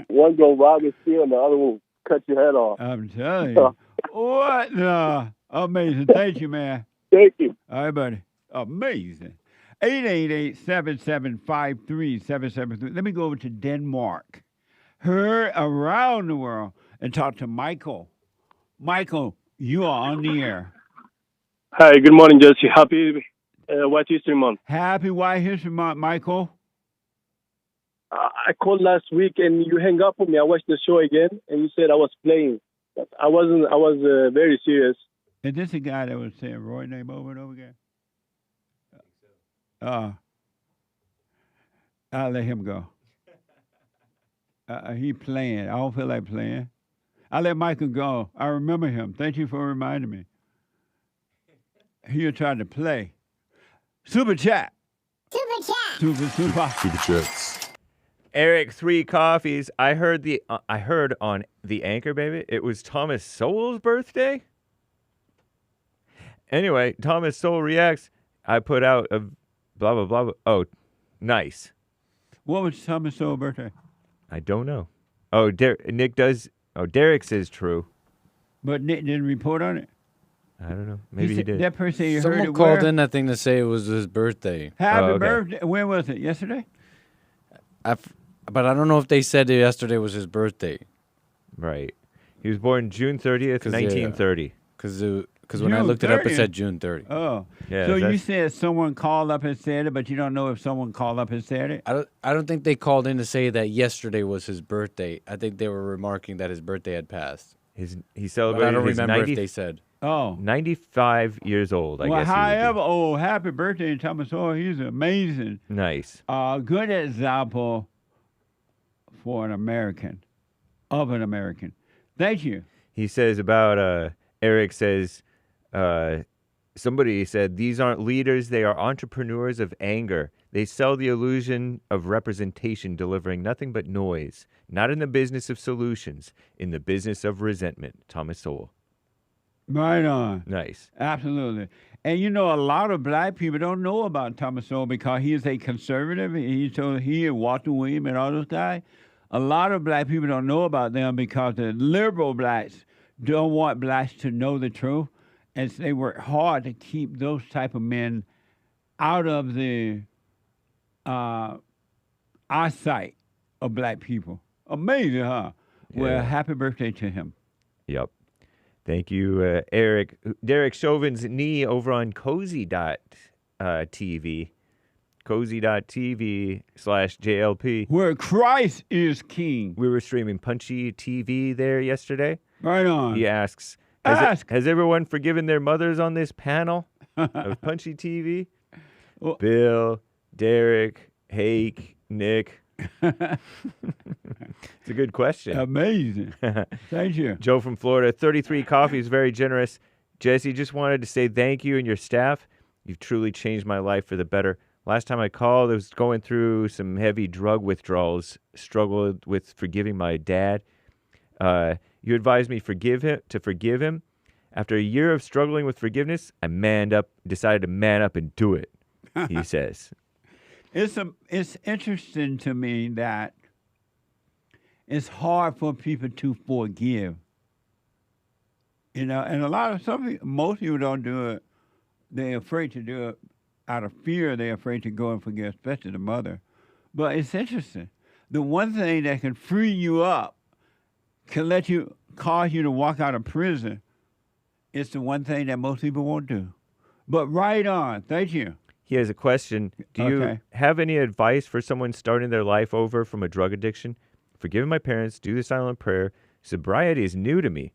One go rob and steal, and the other will cut your head off. I'm telling you. What? Amazing. Thank you, man. Thank you. All right, buddy. Amazing. 888-775-3773. Let me go over to Denmark. Heard around the world and talk to Michael. Michael, you are on the air. Hi, good morning, Jesse. Happy White History Month. Happy White History Month, Michael. I called last week and you hung up on me. I watched the show again and you said I was playing. But I wasn't. I was very serious. Is this the guy that was saying Roy name over and over again? I'll let him go. He playing. I don't feel like playing. I'll let Michael go. I remember him. Thank you for reminding me. He'll try to play. Super chat. Super chat. Super chats. Eric, 3 coffees. I heard on the Anchor, baby, it was Thomas Sowell's birthday. Anyway, Thomas Sowell reacts. I put out a blah, blah, blah, blah. Oh, nice. What was Thomas Sowell's birthday? I don't know. Oh, Nick does. Oh, Derrick says true. But Nick didn't report on it? I don't know. Maybe he did. That person you Someone heard it called where? in that thing to say it was his birthday. Happy birthday. When was it? Yesterday? But I don't know if they said that yesterday was his birthday. Right. He was born June 30th, 1930. Because when I looked it up, it said June 30. Oh. Yeah, so you said someone called up and said it, but you don't know if someone called up and said it? I don't think they called in to say that yesterday was his birthday. I think they were remarking that his birthday had passed. He celebrated I don't his remember if they said. 95 years old, I guess. However, happy birthday to Thomas Sowell. He's amazing. Nice. Good example for an American, of an American. Thank you. He says about, Eric says, somebody said, these aren't leaders, they are entrepreneurs of anger. They sell the illusion of representation, delivering nothing but noise. Not in the business of solutions, in the business of resentment. Thomas Sowell. Right on. Nice. Absolutely. And a lot of black people don't know about Thomas Sowell because he is a conservative. He and Walter Williams and all those guys. A lot of black people don't know about them because the liberal blacks don't want blacks to know the truth. And they work hard to keep those type of men out of the eyesight of black people. Amazing, huh? Yeah. Well, happy birthday to him. Yep. Thank you, Eric. Derek Chauvin's knee over on Cozy.tv. Cozy.tv/JLP. Where Christ is king. We were streaming Punchie TV there yesterday. Right on. He asks, has everyone forgiven their mothers on this panel of Punchie TV? Well, Bill, Derek, Hake, Nick. It's a good question. Amazing. Thank you. Joe from Florida, 33 coffee is very generous. Jesse, just wanted to say thank you and your staff. You've truly changed my life for the better. Last time I called, I was going through some heavy drug withdrawals, struggled with forgiving my dad. You advised me to forgive him. After a year of struggling with forgiveness, I decided to man up and do it, he says. It's interesting to me that it's hard for people to forgive. You know, and most people don't do it. They're afraid to do it out of fear. They're afraid to go and forgive, especially the mother. But it's interesting. The one thing that can free you up, can cause you to walk out of prison, it's the one thing that most people won't do. But right on. Thank you. He has a question. Do you have any advice for someone starting their life over from a drug addiction? Forgiving my parents, do the silent prayer. Sobriety is new to me.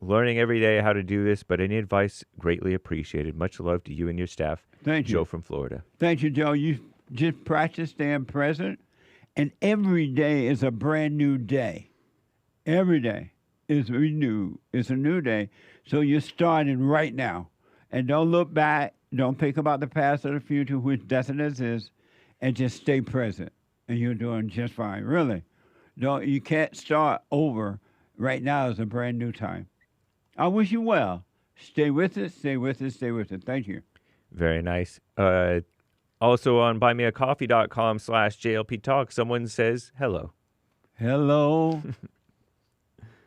Learning every day how to do this, but any advice greatly appreciated. Much love to you and your staff. Thank you. Joe from Florida. Thank you, Joe. You just practice staying present, and every day is a brand new day. Every day is renewed. It's a new day. So you're starting right now. And don't look back. Don't think about the past or the future, which doesn't exist, and just stay present. And you're doing just fine, really. You can't start over. Right now is a brand new time. I wish you well. Stay with us, stay with us, stay with us. Thank you. Very nice. Also on buymeacoffee.com/JLP Talk, someone says hello. Hello.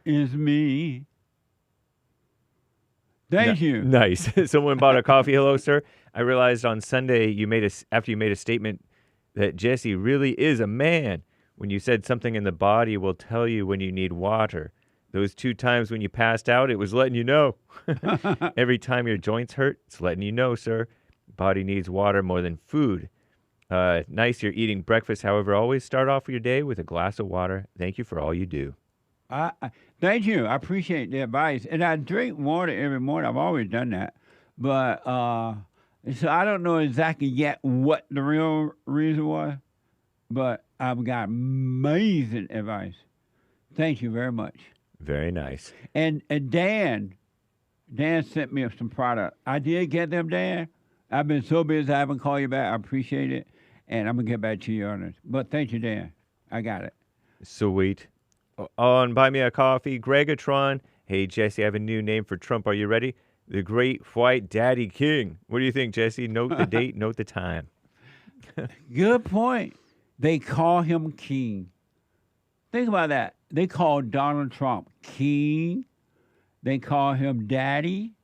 It's me. Thank you. Nice. Someone bought a coffee. Hello, sir. I realized on Sunday after you made a statement that Jesse really is a man. When you said something in the body will tell you when you need water. Those 2 times when you passed out, it was letting you know. Every time your joints hurt, it's letting you know, sir. Body needs water more than food. Nice you're eating breakfast. However, always start off your day with a glass of water. Thank you for all you do. Thank you. I appreciate the advice. And I drink water every morning. I've always done that. But so I don't know exactly yet what the real reason was. But I've got amazing advice. Thank you very much. Very nice. And Dan sent me some product. I did get them, Dan. I've been so busy I haven't called you back. I appreciate it. And I'm going to get back to you on it. But thank you, Dan. I got it. Sweet. On Buy Me a Coffee, Gregatron. Hey, Jesse, I have a new name for Trump. Are you ready? The Great White Daddy King. What do you think, Jesse? Note the date, note the time. Good point. They call him king. Think about that. They call Donald Trump king. They call him daddy.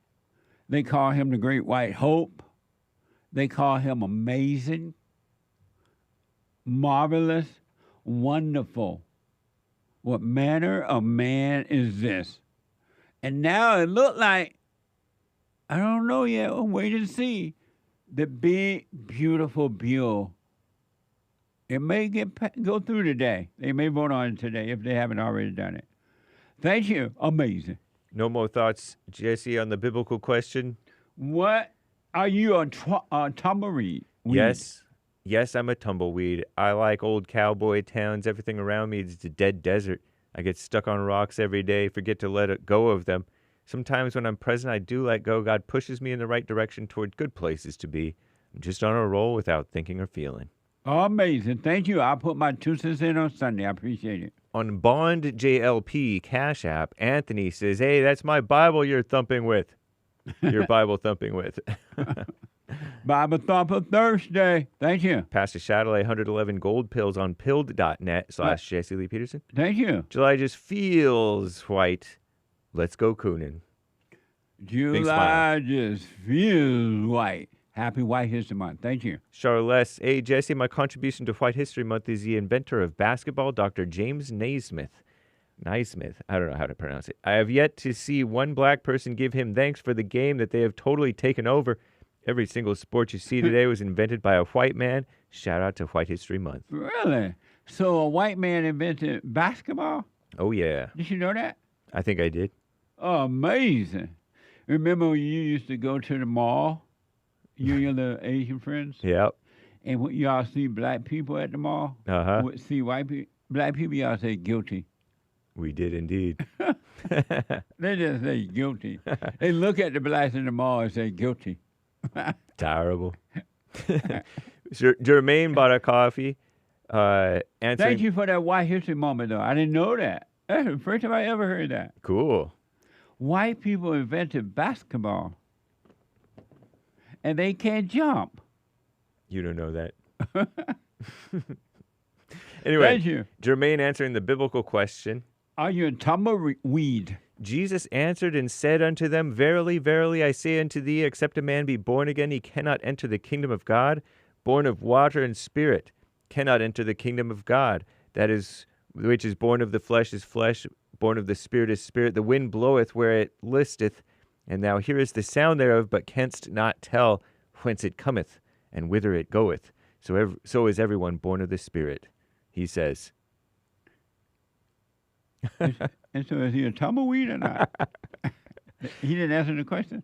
They call him the Great White Hope. They call him amazing, marvelous, wonderful. What manner of man is this? And now it looked like, I don't know yet, we'll wait and see, the big, beautiful bill. It may go through today. They may vote on it today if they haven't already done it. Thank you. Amazing. No more thoughts, Jesse, on the biblical question? What are you on tumbleweed? Yes, I'm a tumbleweed. I like old cowboy towns. Everything around me is a dead desert. I get stuck on rocks every day, forget to let go of them. Sometimes when I'm present, I do let go. God pushes me in the right direction toward good places to be. I'm just on a roll without thinking or feeling. Amazing. Thank you. I'll put my 2 cents in on Sunday. I appreciate it. On Bond JLP Cash App, Anthony says, hey, that's my Bible you're thumping with. Your Bible thumping with. Bible Thumper Thursday. Thank you. Pastor Chatelet, 111 gold pills on pilled.net/Jesse Lee Peterson. Thank you. July just feels white. Let's go cooning. July just feels white. Happy White History Month. Thank you. Charles, hey, Jesse, my contribution to White History Month is the inventor of basketball, Dr. James Naismith. Naismith. I don't know how to pronounce it. I have yet to see one black person give him thanks for the game that they have totally taken over. Every single sport you see today was invented by a white man. Shout out to White History Month. Really? So a white man invented basketball? Oh, yeah. Did you know that? I think I did. Oh, amazing. Remember when you used to go to the mall? You and your little Asian friends? Yep. And when y'all see black people at the mall? Uh-huh. See black people, y'all say guilty. We did indeed. They just say guilty. They look at the blacks in the mall and say guilty. Terrible. Jermaine bought a coffee. Thank you for that white history moment, though. I didn't know that. That's the first time I ever heard that. Cool. White people invented basketball, and they can't jump. You don't know that. Anyway, Thank you. Jermaine answering the biblical question. Are you a tumbleweed? Jesus answered and said unto them, Verily, verily, I say unto thee, except a man be born again, he cannot enter the kingdom of God. Born of water and spirit cannot enter the kingdom of God. That is, which is born of the flesh is flesh, born of the spirit is spirit. The wind bloweth where it listeth, and thou hearest the sound thereof, but canst not tell whence it cometh and whither it goeth. So is everyone born of the Spirit, he says. And so is he a tumbleweed or not? He didn't answer the question.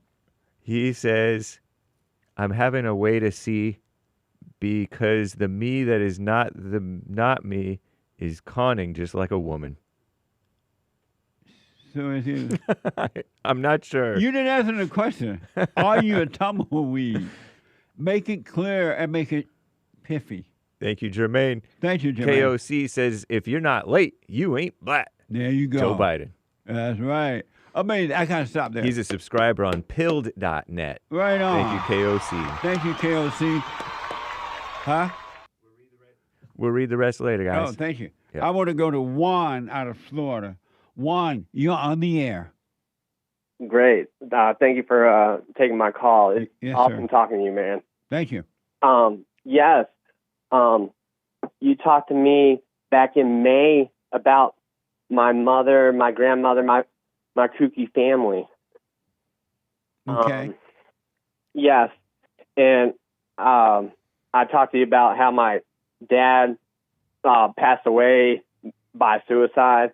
He says, I'm having a way to see because the me that is not me is conning just like a woman. So is he... I'm not sure. You didn't answer the question. Are you a tumbleweed? Make it clear and make it piffy. Thank you, Jermaine. Thank you, Jermaine. KOC says, if you're not late, you ain't black. There you go. Joe Biden. That's right. Amazing. I can't stop there. He's a subscriber on pilled.net. Right on. Thank you, KOC. Thank you, KOC. Huh? We'll read the rest later, guys. Oh, thank you. Yep. I want to go to Juan out of Florida. Juan, you're on the air. Great. Thank you for taking my call. It's Yes, awesome sir. talking to you, man. Thank you. Yes. You talked to me back in May about my mother, my grandmother, my Kooky family. Okay. Yes. And I talked to you about how my dad passed away by suicide.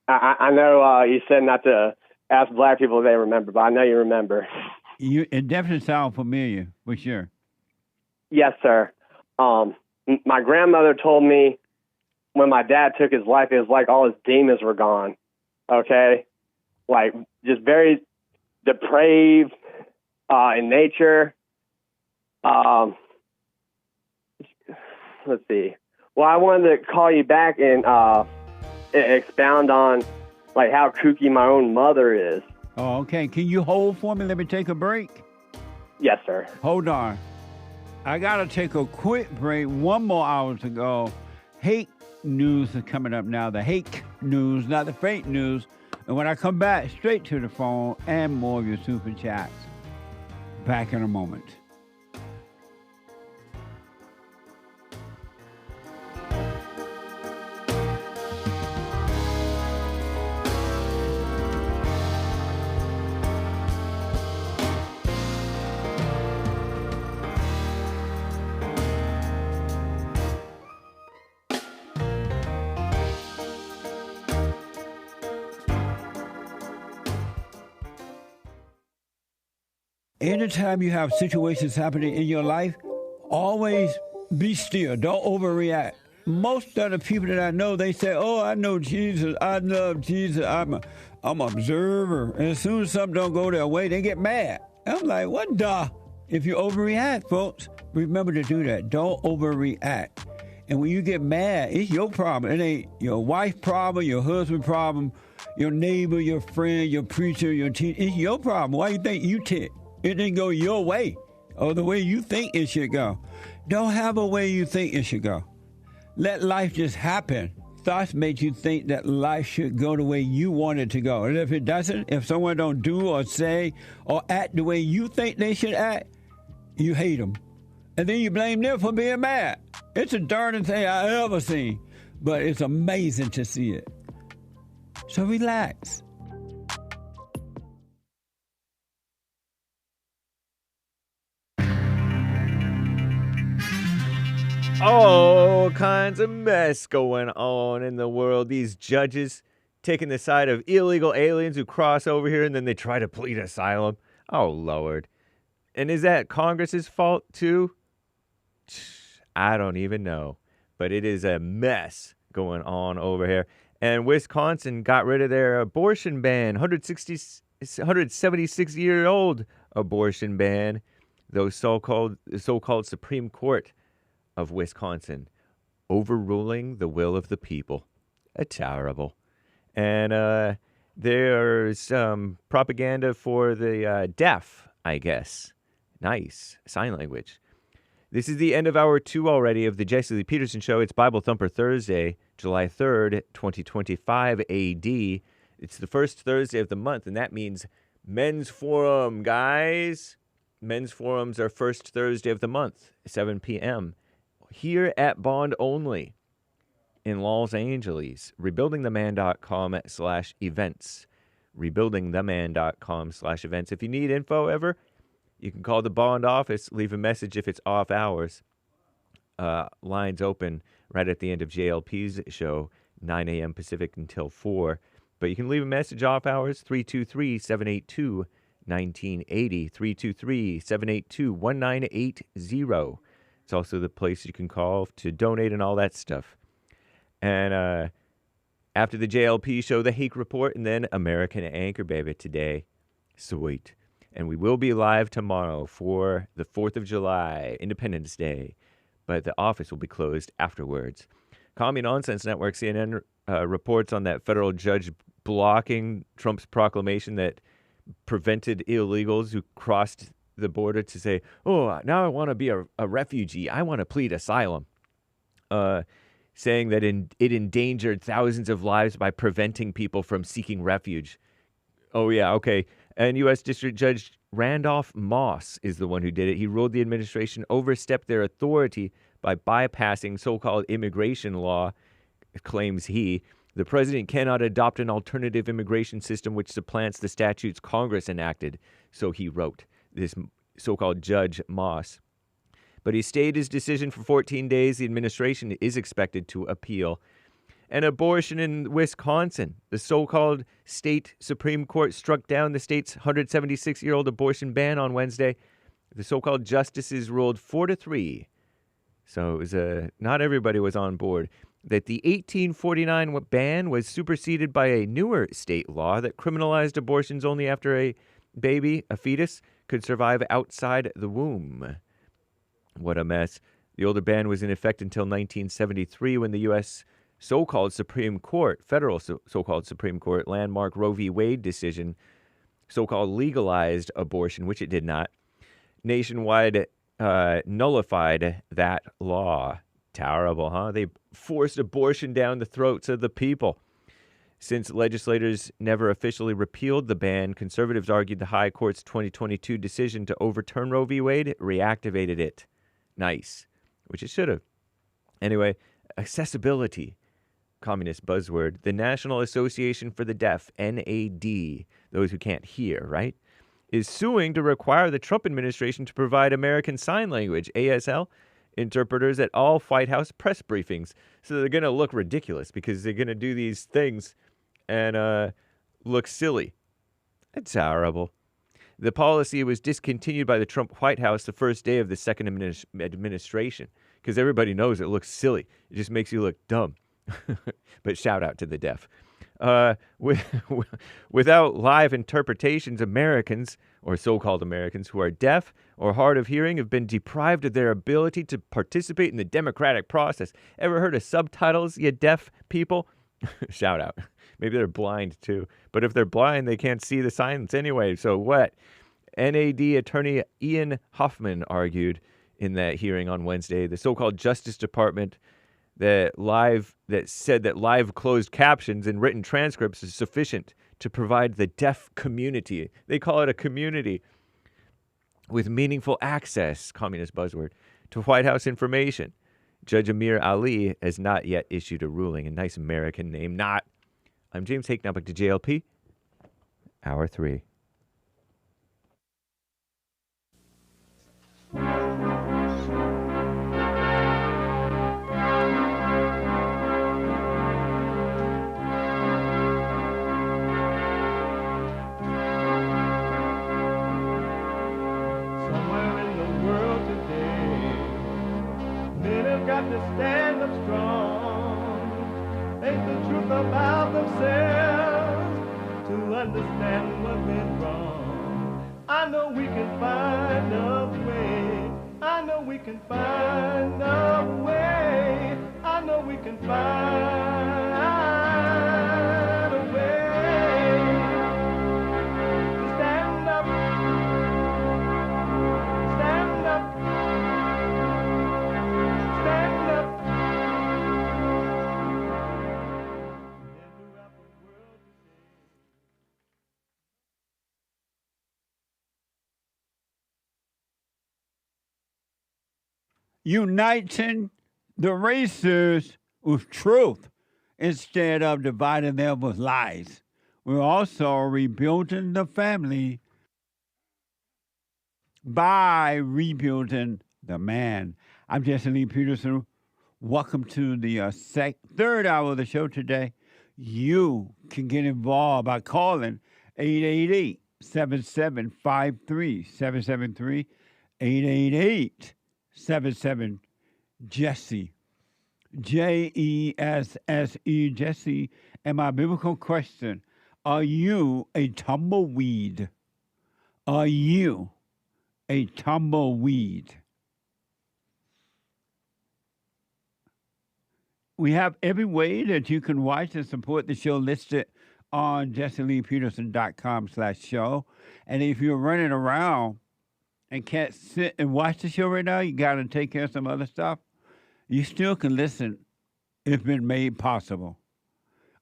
I know you said not to ask black people if they remember, but I know you remember. It definitely sounds familiar, for sure. Yes, sir. My grandmother told me when my dad took his life, it was like all his demons were gone. Okay? Like, just very depraved in nature. Let's see. Well, I wanted to call you back and expound on like how kooky my own mother is. Oh, okay. Can you hold for me? Let me take a break. Yes, sir. Hold on. I got to take a quick break. 1 more hour to go. Hate news is coming up now. The hate news, not the fake news. And when I come back, straight to the phone and more of your super chats. Back in a moment. Anytime you have situations happening in your life, always be still. Don't overreact. Most of the people that I know, they say, oh, I know Jesus. I love Jesus. I'm an observer. And as soon as something don't go their way, they get mad. I'm like, what the? If you overreact, folks, remember to do that. Don't overreact. And when you get mad, it's your problem. It ain't your wife's problem, your husband's problem, your neighbor, your friend, your preacher, your teacher. It's your problem. Why you think you tick? It didn't go your way or the way you think it should go. Don't have a way you think it should go. Let life just happen. Thoughts make you think that life should go the way you want it to go. And if it doesn't, if someone don't do or say or act the way you think they should act, you hate them. And then you blame them for being mad. It's the darndest thing I ever seen. But it's amazing to see it. So relax. All kinds of mess going on in the world. These judges taking the side of illegal aliens who cross over here and then they try to plead asylum. Oh, Lord. And is that Congress's fault, too? I don't even know. But it is a mess going on over here. And Wisconsin got rid of their abortion ban, 176-year-old abortion ban those so-called Supreme Court of Wisconsin overruling the will of the people. Terrible. And there's propaganda for the deaf, I guess. Nice. Sign language. This is the end of hour 2 already of the Jesse Lee Peterson Show. It's Bible Thumper Thursday, July 3rd, 2025 AD. It's the first Thursday of the month, and that means Men's Forum, guys. Men's Forums are first Thursday of the month, 7 p.m. here at Bond Only in Los Angeles. Rebuildingtheman.com/events. Rebuildingtheman.com/events. If you need info ever, you can call the Bond office, leave a message if it's off hours. Lines open right at the end of JLP's show, 9 a.m. Pacific until 4. But you can leave a message off hours, 323-782-1980, 323-782-1980. It's also the place you can call to donate and all that stuff. And after the JLP show, the Hake Report, and then American Anchor Baby today. Sweet. And we will be live tomorrow for the 4th of July, Independence Day. But the office will be closed afterwards. Commie Nonsense Network, CNN, reports on that federal judge blocking Trump's proclamation that prevented illegals who crossed the border to say, oh, now I want to be a refugee. I want to plead asylum. Saying that it endangered thousands of lives by preventing people from seeking refuge. Oh, yeah, okay. And U.S. District Judge Randolph Moss is the one who did it. He ruled the administration overstepped their authority by bypassing so-called immigration law, claims he. The president cannot adopt an alternative immigration system which supplants the statutes Congress enacted, so he wrote, this so-called Judge Moss. But he stayed his decision for 14 days. The administration is expected to appeal. And abortion in Wisconsin. The so-called state Supreme Court struck down the state's 176-year-old abortion ban on Wednesday. The so-called justices ruled 4-3. So it was not everybody was on board. That the 1849 ban was superseded by a newer state law that criminalized abortions only after a baby, a fetus, could survive outside the womb. What a mess. The older ban was in effect until 1973 when the U.S. so-called Supreme Court, federal so-called Supreme Court, landmark Roe v. Wade decision, so-called legalized abortion, which it did not, nationwide nullified that law. Terrible, huh? They forced abortion down the throats of the people. Since legislators never officially repealed the ban, conservatives argued the High Court's 2022 decision to overturn Roe v. Wade reactivated it. Nice. Which it should have. Anyway, accessibility. Communist buzzword. The National Association for the Deaf, NAD, those who can't hear, right, is suing to require the Trump administration to provide American Sign Language, ASL, interpreters at all White House press briefings. So they're going to look ridiculous because they're going to do these things and look silly. It's horrible. The policy was discontinued by the Trump White House the first day of the second administration because everybody knows it looks silly. It just makes you look dumb. But shout out to the deaf. Without live interpretations, Americans, or so-called Americans, who are deaf or hard of hearing have been deprived of their ability to participate in the democratic process. Ever heard of subtitles, you deaf people? Shout out. Maybe they're blind too. But if they're blind, they can't see the signs anyway. So what? NAD attorney Ian Hoffman argued in that hearing on Wednesday. The so-called Justice Department that said that live closed captions and written transcripts is sufficient to provide the deaf community. They call it a community with meaningful access, communist buzzword, to White House information. Judge Amir Ali has not yet issued a ruling. A nice American name, not. I'm James Hake, now back to JLP. Hour 3. Got to stand up strong, face the truth about themselves, to understand what went wrong. I know we can find a way. we can find a way. I know we can find a way to stand up, stand up, stand up. Uniting the races with truth instead of dividing them with lies. We're also rebuilding the family by rebuilding the man. I'm JLP Peterson. Welcome to the third hour of the show today. You can get involved by calling 888-7753-773, 888-77-JESSE, Jesse, Jesse. And my biblical question, are you a tumbleweed? Are you a tumbleweed? We have every way that you can watch and support the show listed on JLPpeterson.com/show. And if you're running around and can't sit and watch the show right now, you got to take care of some other stuff, you still can listen if it's been made possible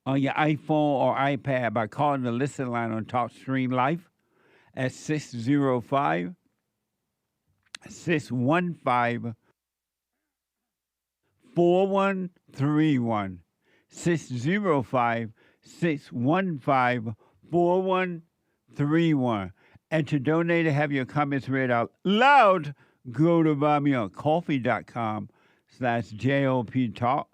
on your iPhone or iPad by calling the listen line on TalkStream Live at 605-615-4131. 605-615-4131. And to donate and have your comments read out loud, go to buymeacoffee.com/JLP Talk,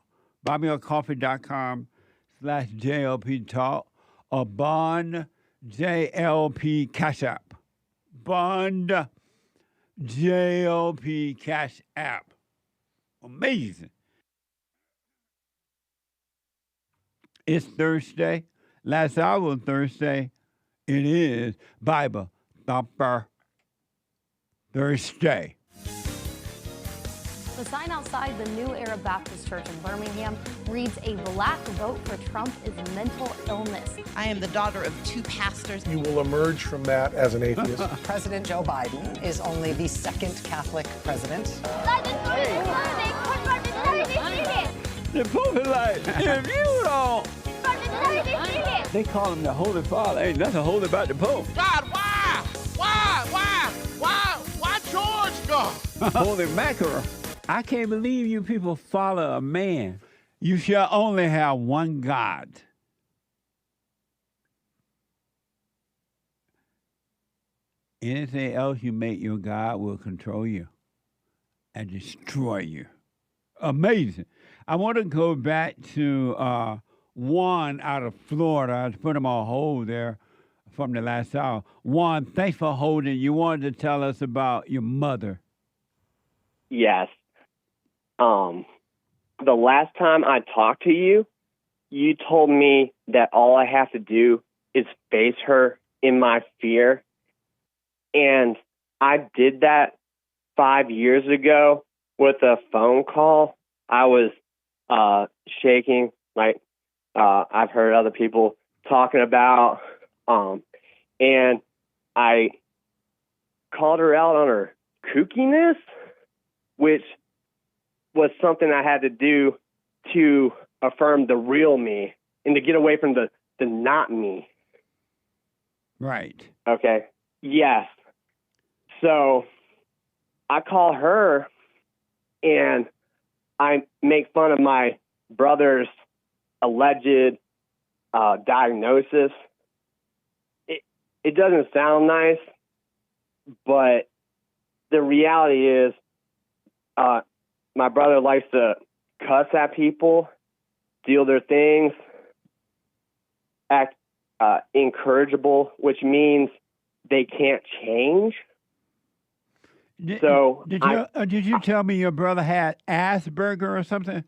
buymeacoffee.com/JLP Talk, or Bond JLP Cash App. Bond JLP Cash App. Amazing. It's Thursday. Last hour on Thursday, it is Bible Thumper Thursday. The sign outside the New Era Baptist Church in Birmingham reads, "A black vote for Trump is mental illness." I am the daughter of two pastors. You will emerge from that as an atheist. President Joe Biden is only the second Catholic president. The Pope is like, if you don't... They call him the Holy Father. Ain't nothing holy about the Pope. God, why? Why George God? Holy mackerel. I can't believe you people follow a man. You shall only have one God. Anything else you make your God will control you and destroy you. Amazing. I want to go back to Juan out of Florida. I put him on hold there from the last hour. Juan, thanks for holding. You wanted to tell us about your mother. Yes. The last time I talked to you, you told me that all I have to do is face her in my fear. And I did that 5 years ago with a phone call. I was shaking like I've heard other people talking about. And I called her out on her kookiness, which was something I had to do to affirm the real me and to get away from the not me. Right. Okay. Yes. So I call her and I make fun of my brother's alleged diagnosis. It doesn't sound nice, but the reality is my brother likes to cuss at people, steal their things, act incorrigible, which means they can't change. Did you tell me your brother had Asperger or something?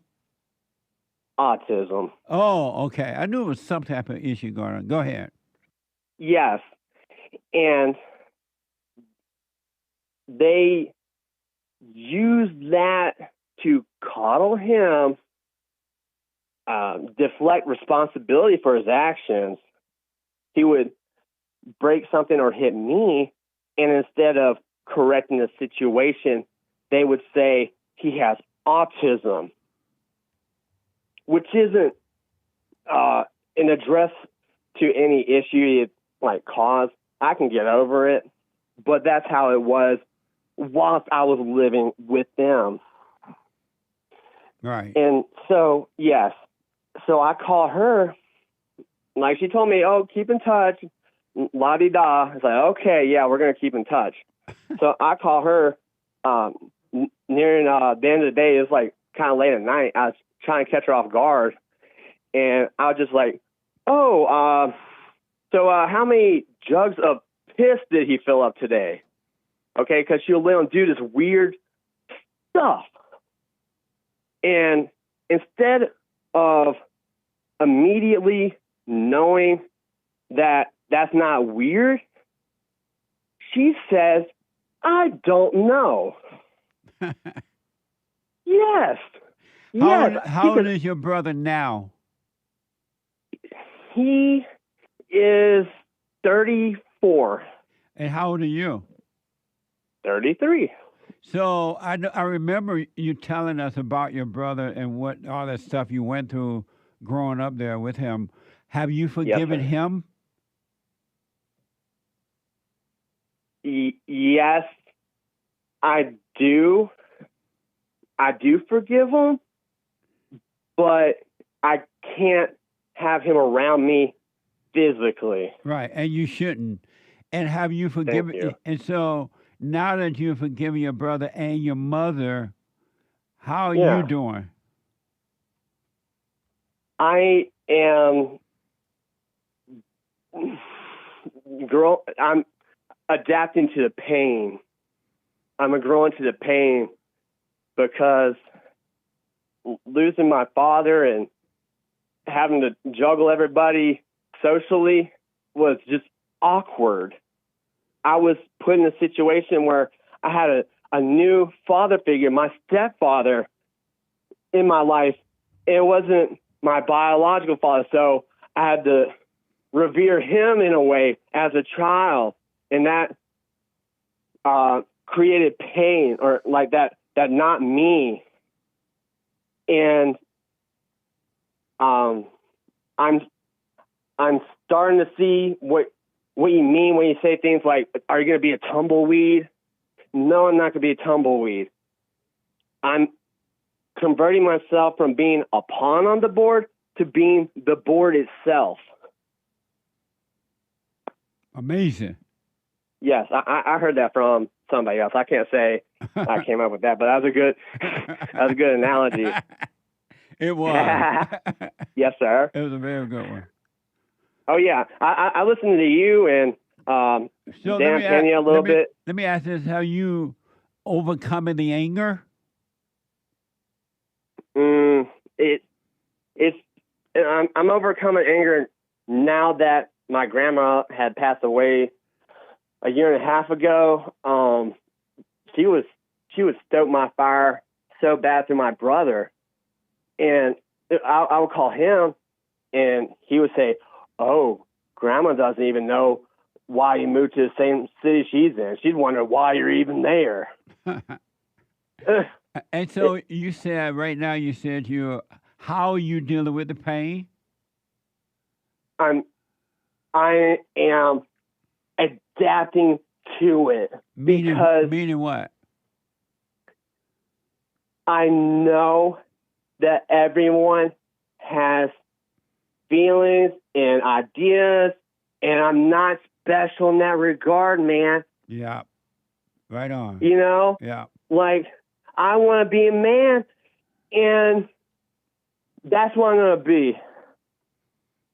Autism. Oh, okay. I knew it was some type of issue going on. Go ahead. Yes. And they use that to coddle him, deflect responsibility for his actions. He would break something or hit me, and instead of correcting the situation, they would say he has autism, which isn't an address to any issue it like cause. I can get over it, but that's how it was whilst I was living with them. Right. And so, yes. So I call her, like she told me, oh, keep in touch, la-di-da. It's like, okay, yeah, we're going to keep in touch. So I call her nearing the end of the day. It's like kind of late at night. I was trying to catch her off guard. And I was just like, oh, so how many jugs of piss did he fill up today? Okay, because she'll let him do this weird stuff. And instead of immediately knowing that that's not weird, she says, I don't know. Yes. How old is your brother now? He is 34. And how old are you? 33. So I remember you telling us about your brother and what all that stuff you went through growing up there with him. Have you forgiven him? Yes, I do. I do forgive him, but I can't have him around me physically. Right, and you shouldn't. And have you forgiven? Thank you. And so now that you've forgiven your brother and your mother, how are Yeah. you doing? I am, I'm adapting to the pain. I'm growing to the pain because losing my father and having to juggle everybody socially was just awkward. I was put in a situation where I had a new father figure, my stepfather, in my life. It wasn't my biological father, so I had to revere him in a way as a child, and that created pain, or like that not me. And I'm starting to see what you mean when you say things like, are you going to be a tumbleweed? No, I'm not going to be a tumbleweed. I'm converting myself from being a pawn on the board to being the board itself. Amazing. Yes, I heard that from somebody else. I can't say I came up with that, but that was a good analogy. It was. Yes, sir. It was a very good one. Oh, yeah. I listened to you and Dan Pena a little bit. Let me ask this: how you overcoming the anger? I'm overcoming anger now that my grandma had passed away a year and a half ago. She would stoke my fire so bad through my brother, and I would call him, and he would say, "Oh, Grandma doesn't even know why you moved to the same city she's in. She'd wonder why you're even there." And so you said right now, how are you dealing with the pain? I am adapting to it. Meaning what? I know that everyone has feelings and ideas, and I'm not special in that regard, man. Yeah. Right on. You know? Yeah. Like, I want to be a man, and that's what I'm going to be.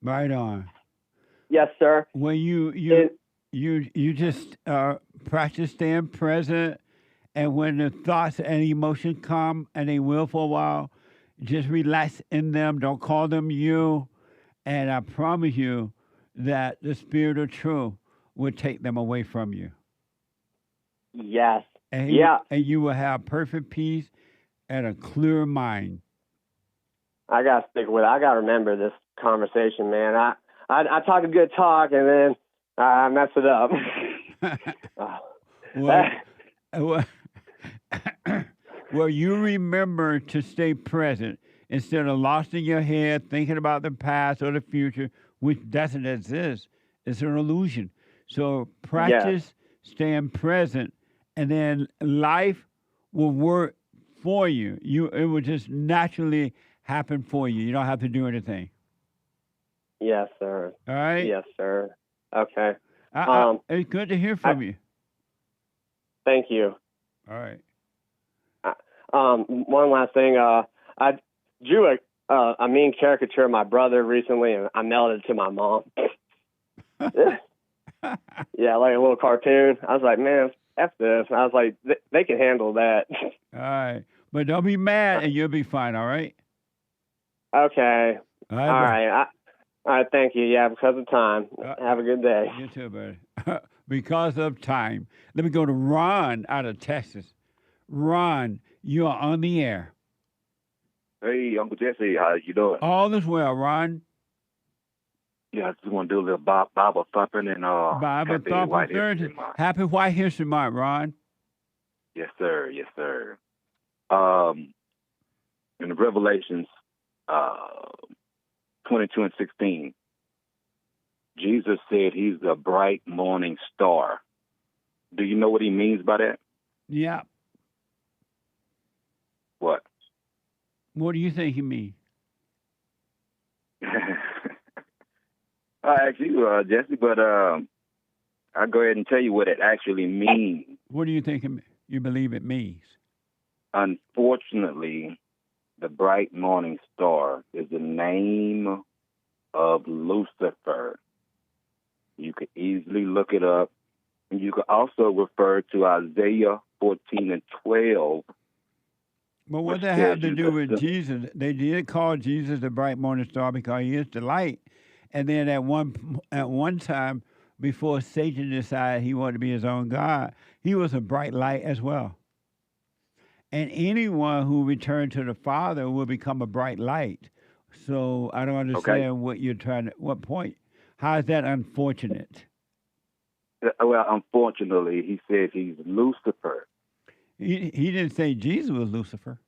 Right on. Yes, sir. Well, you just practice staying present, and when the thoughts and emotions come, and they will for a while, just relax in them. Don't call them you, and I promise you that the Spirit of truth will take them away from you. Yes. And Yeah. And you will have perfect peace and a clear mind. I gotta stick with it. I gotta remember this conversation, man. I talk a good talk and then I mess it up. Well, you remember to stay present instead of lost in your head, thinking about the past or the future, which doesn't exist. It's an illusion. So practice staying present, and then life will work for you. It will just naturally happen for you. You don't have to do anything. Yes, sir. All right? Yes, sir. Okay. It's good to hear from you. Thank you. All right. One last thing. I drew a mean caricature of my brother recently, and I mailed it to my mom. Yeah, like a little cartoon. I was like, man, F this. I was like, they can handle that. All right. But don't be mad, and you'll be fine, all right? Okay. All right. All right, thank you. Yeah, because of time. Have a good day. You too, buddy. Because of time. Let me go to Ron out of Texas. Ron, you are on the air. Hey, Uncle Jesse, how you doing? All is well, Ron. Yeah, I just want to do a little Bible thumping and Bible Thumper Thursday. Happy White History Month, Ron. Yes, sir. Yes, sir. In the Revelations 22 and 16, Jesus said he's the bright morning star. Do you know what he means by that? Yeah. What? What do you think he means? I asked you, Jesse, but I'll go ahead and tell you what it actually means. What do you think you believe it means? Unfortunately, the bright morning star is the name of Lucifer. You could easily look it up. And you could also refer to Isaiah 14 and 12. But what that have to do with Jesus? They did call Jesus the bright morning star because he is the light. And then at one time, before Satan decided he wanted to be his own God, he was a bright light as well. And anyone who returned to the Father will become a bright light. So I don't understand what you're trying to, what point? How is that unfortunate? Well, unfortunately, he says he's Lucifer. He didn't say Jesus was Lucifer.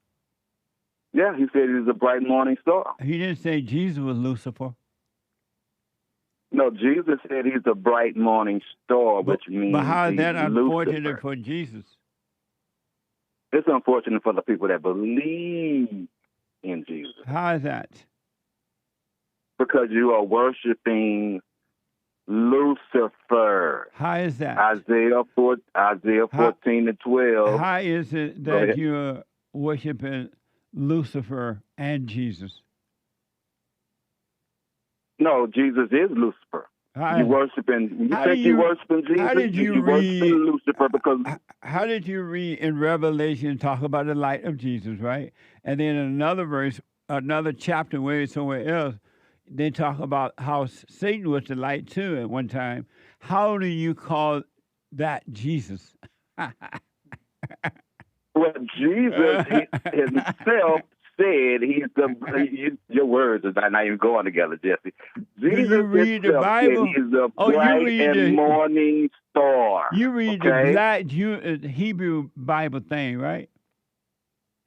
Yeah, he said he's a bright morning star. He didn't say Jesus was Lucifer. No, Jesus said he's a bright morning star, which means But how is that unfortunate Lucifer. for Jesus? It's unfortunate for the people that believe in Jesus. How is that? Because you are worshiping Lucifer. How is that? Isaiah 14 and 12. How is it that you're worshiping Lucifer and Jesus? No, Jesus is Lucifer. You worshiping? You think you're worshiping Jesus? How did you worshiping Lucifer because? How did you read in Revelation talk about the light of Jesus, right? And then in another verse, another chapter where it's somewhere else, they talk about how Satan was the light too at one time. How do you call that Jesus? Well, Jesus himself said he's the. Your words are not even going together, Jesse. Jesus read the Bible? Said he's the bright and morning star. You read the black Hebrew Bible thing, right?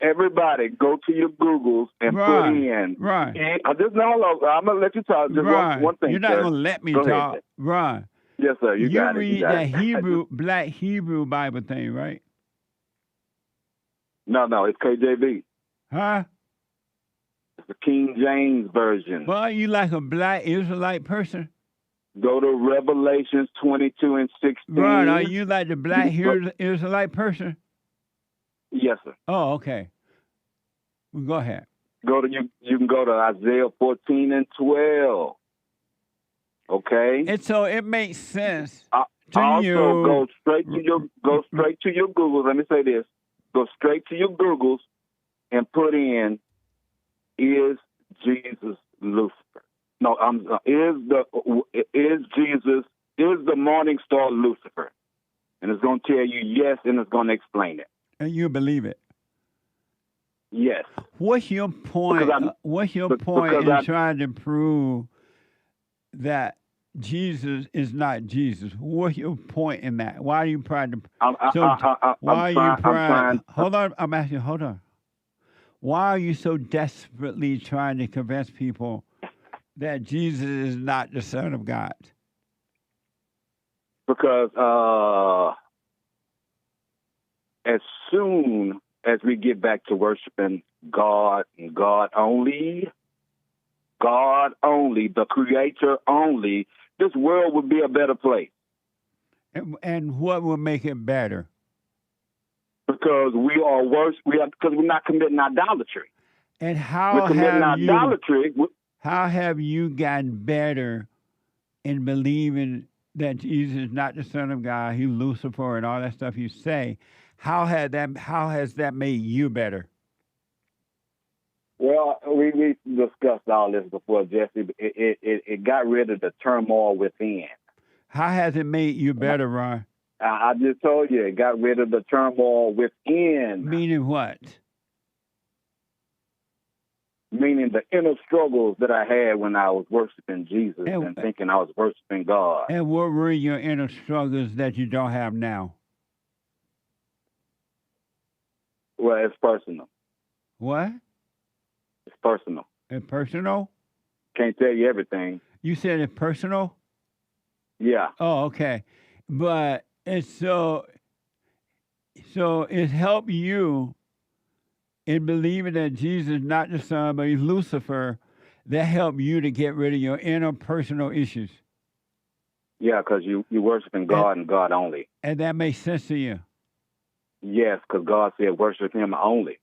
Everybody, go to your Googles and put in. Right. I'm going to let you talk. Just one thing, You're not going to let me Go talk. ahead. Right. Yes, sir. You got it. read that black Hebrew Bible thing, right? No, it's KJV. Huh? It's the King James Version. Well, you like a black Israelite person? Go to Revelations 22 and 16. Right. Are you like the black Israelite person? Yes, sir. Oh, okay. Well, go ahead. You can go to Isaiah 14 and 12. Okay. And so it makes sense to also you. Go straight to your Googles. Let me say this. Go straight to your Googles and put in, is Jesus Lucifer? No, is the morning star Lucifer? and it's going to tell you yes, and it's going to explain it. And you believe it. Yes. What's your point? What's your point in trying to prove that Jesus is not Jesus? What's your point in that? Why are you trying to? Hold on, I'm asking. Hold on. Why are you so desperately trying to convince people that Jesus is not the Son of God? Because as soon as we get back to worshiping God and God only, the Creator only, this world would be a better place. And what will make it better? Because we are worse. Because we're not committing idolatry. And how have you gotten better in believing that Jesus is not the Son of God, he's Lucifer, and all that stuff you say? How has that made you better? Well, we discussed all this before, Jesse. It got rid of the turmoil within. How has it made you better, Ron? I just told you, it got rid of the turmoil within. Meaning what? Meaning the inner struggles that I had when I was worshiping Jesus and thinking I was worshiping God. And what were your inner struggles that you don't have now? Well, it's personal. What? It's personal. It's personal? Can't tell you everything. You said it's personal? Yeah. Oh, okay. But it's so it helped you in believing that Jesus is not the Son, but he's Lucifer. That helped you to get rid of your inner personal issues. Yeah, because you're worshiping God and God only. And that makes sense to you? Yes, because God said worship him only.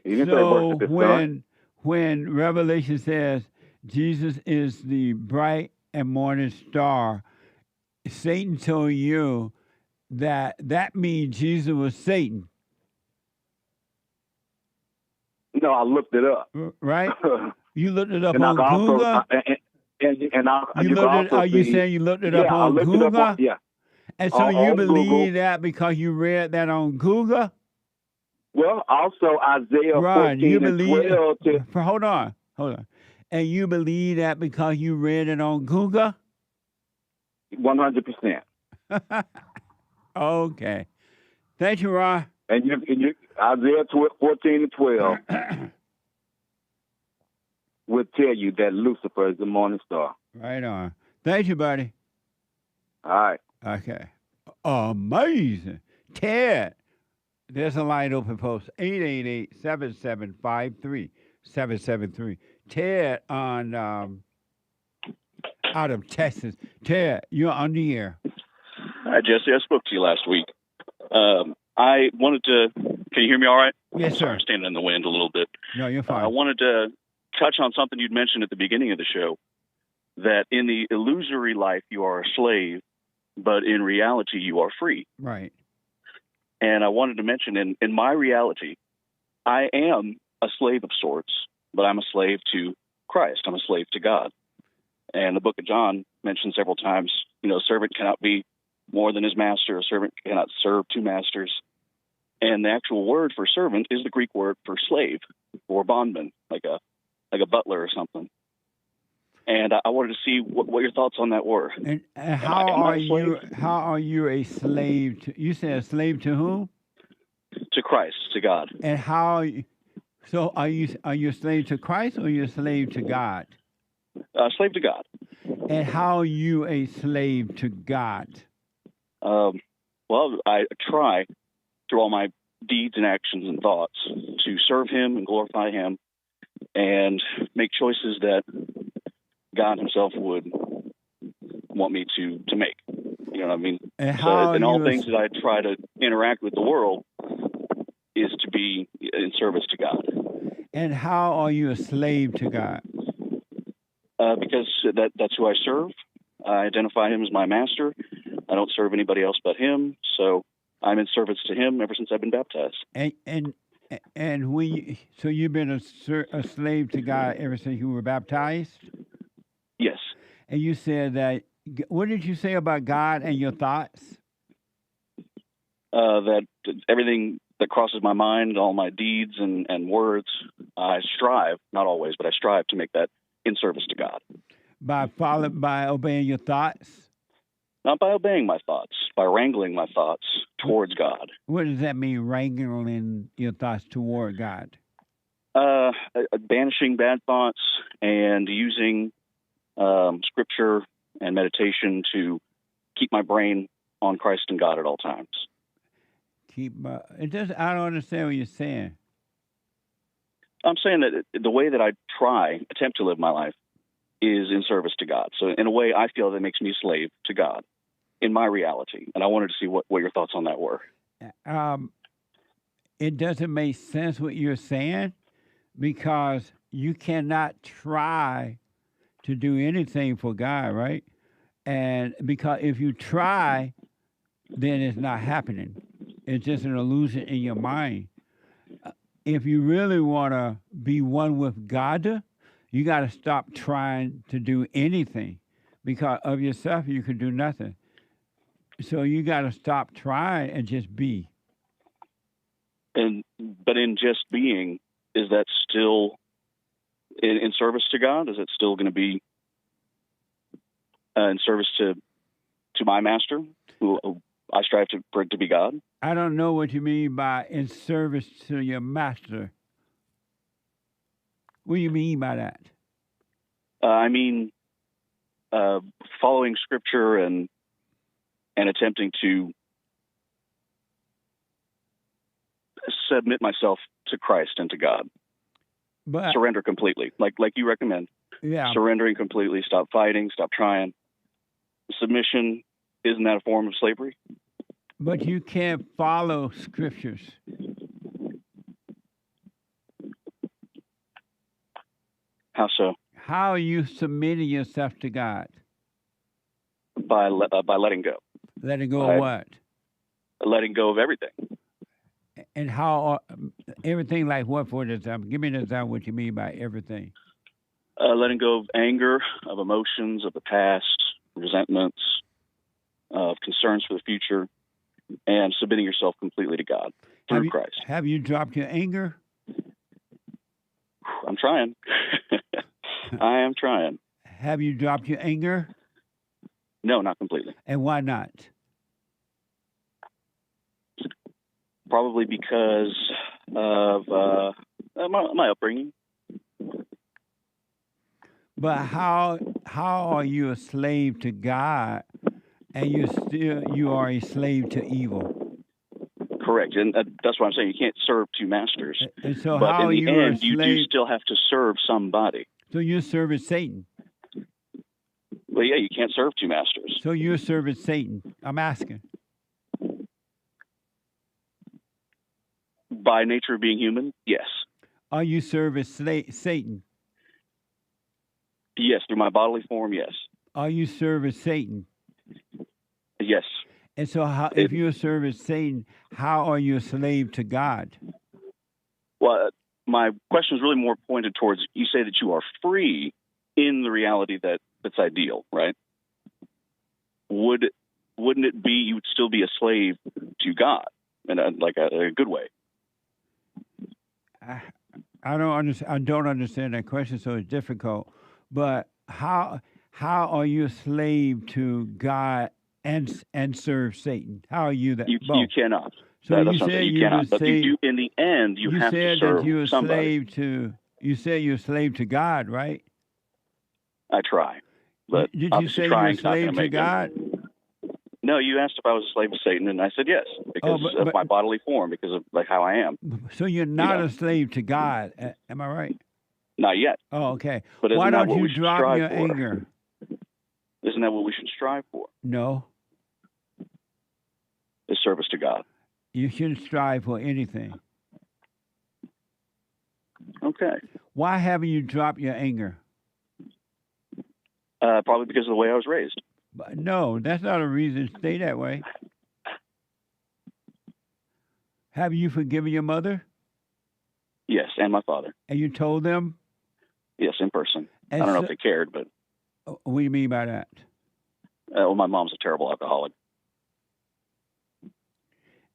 He didn't say So worship his Son. when Revelation says Jesus is the bright and morning star, Satan told you that means Jesus was Satan. No, I looked it up. Right? You looked it up and on Google? Are you saying you looked it up on Google? Yeah. And so you on believe Google. that because you read that on Google? Well, also Isaiah 14 and 12. Hold on. And you believe that because you read it on Google? 100%. Okay. Thank you, Ron. And you Isaiah 14 and 12 will tell you that Lucifer is the morning star. Right on. Thank you, buddy. All right. Okay. Amazing. Ted, there's a line open post, 888-7753-773. Ted on out of Texas. Ted, you're on the air. Hi, Jesse. I spoke to you last week. I wanted to... Can you hear me all right? Yes, sir. I'm standing in the wind a little bit. No, you're fine. I wanted to touch on something you'd mentioned at the beginning of the show, that in the illusory life you are a slave, but in reality you are free. Right. And I wanted to mention, in my reality, I am a slave of sorts, but I'm a slave to Christ. I'm a slave to God. And the book of John mentions several times, a servant cannot be more than his master. A servant cannot serve two masters. And the actual word for servant is the Greek word for slave or bondman, like a butler or something. And I wanted to see what your thoughts on that were. And how are you a slave to? You said a slave to whom? To Christ, to God. And how? So are you a slave to Christ or are you a slave to God? Slave to God. And how are you a slave to God? Well, I try through all my deeds and actions and thoughts to serve him and glorify him and make choices that God himself would want me to make. You know what I mean? And so in all things that I try to interact with the world is to be in service to God. And how are you a slave to God? Because that's who I serve. I identify him as my master. I don't serve anybody else but him. So I'm in service to him ever since I've been baptized. And so you've been a slave to God ever since you were baptized? Yes. And you said that What did you say about God and your thoughts? That everything that crosses my mind, all my deeds and words, I strive, not always, but I strive to make that in service to God. By obeying your thoughts? Not by obeying my thoughts, by wrangling my thoughts towards God. What does that mean, wrangling your thoughts toward God? Banishing bad thoughts and using scripture and meditation to keep my brain on Christ and God at all times. I don't understand what you're saying. I'm saying that the way that I attempt to live my life is in service to God. So in a way, I feel that makes me a slave to God in my reality. And I wanted to see what your thoughts on that were. It doesn't make sense what you're saying, because you cannot try to do anything for God, right? And because if you try, then it's not happening. It's just an illusion in your mind. If you really want to be one with God, you got to stop trying to do anything, because of yourself you can do nothing. So you got to stop trying and just be. But in just being, is that still in service to God? Is it still going to be in service to my master, who I strive for it to be God? I don't know what you mean by in service to your master. What do you mean by that? I mean, following scripture and attempting to submit myself to Christ and to God. But surrender completely, like you recommend. Yeah. Surrendering completely, stop fighting, stop trying. Submission, isn't that a form of slavery? But you can't follow scriptures. How so? How are you submitting yourself to God? By letting go. Letting go of what? Letting go of everything. And how everything, like what, for example? Give me an example what you mean by everything. Letting go of anger, of emotions, of the past, resentments, of concerns for the future, and submitting yourself completely to God through Christ. Have you dropped your anger? I'm trying. I am trying. Have you dropped your anger? No, not completely. And why not? Probably because of my upbringing. But how are you a slave to God, and you are a slave to evil? Correct, and that's what I'm saying. You can't serve two masters. And so but how in the you end, you do still have to serve somebody. So you're serving Satan. Well, yeah, you can't serve two masters. So you're serving Satan. I'm asking. By nature of being human, yes. Are you serving Satan? Yes, through my bodily form, yes. Are you serving Satan? Yes. And so if you're serving Satan, how are you a slave to God? Well, my question is really more pointed towards, you say that you are free in the reality that's ideal, right? Wouldn't it be you would still be a slave to God in a good way? I don't understand that question, so it's difficult. But how are you a slave to God and serve Satan? How are you that? You cannot. So that's you said you cannot. But you do, in the end, you have to serve you're somebody. You said you're a slave to God, right? I try. But did you say you're a slave to God? No, you asked if I was a slave to Satan, and I said yes, because of my bodily form, because of how I am. So you're not a slave to God, am I right? Not yet. Oh, okay. But why don't you drop your anger? Isn't that what we should strive for? No. Is service to God. You shouldn't strive for anything. Okay. Why haven't you dropped your anger? Probably because of the way I was raised. But no, that's not a reason to stay that way. Have you forgiven your mother? Yes, and my father. And you told them? Yes, in person. And I don't know if they cared, but... What do you mean by that? Well, my mom's a terrible alcoholic.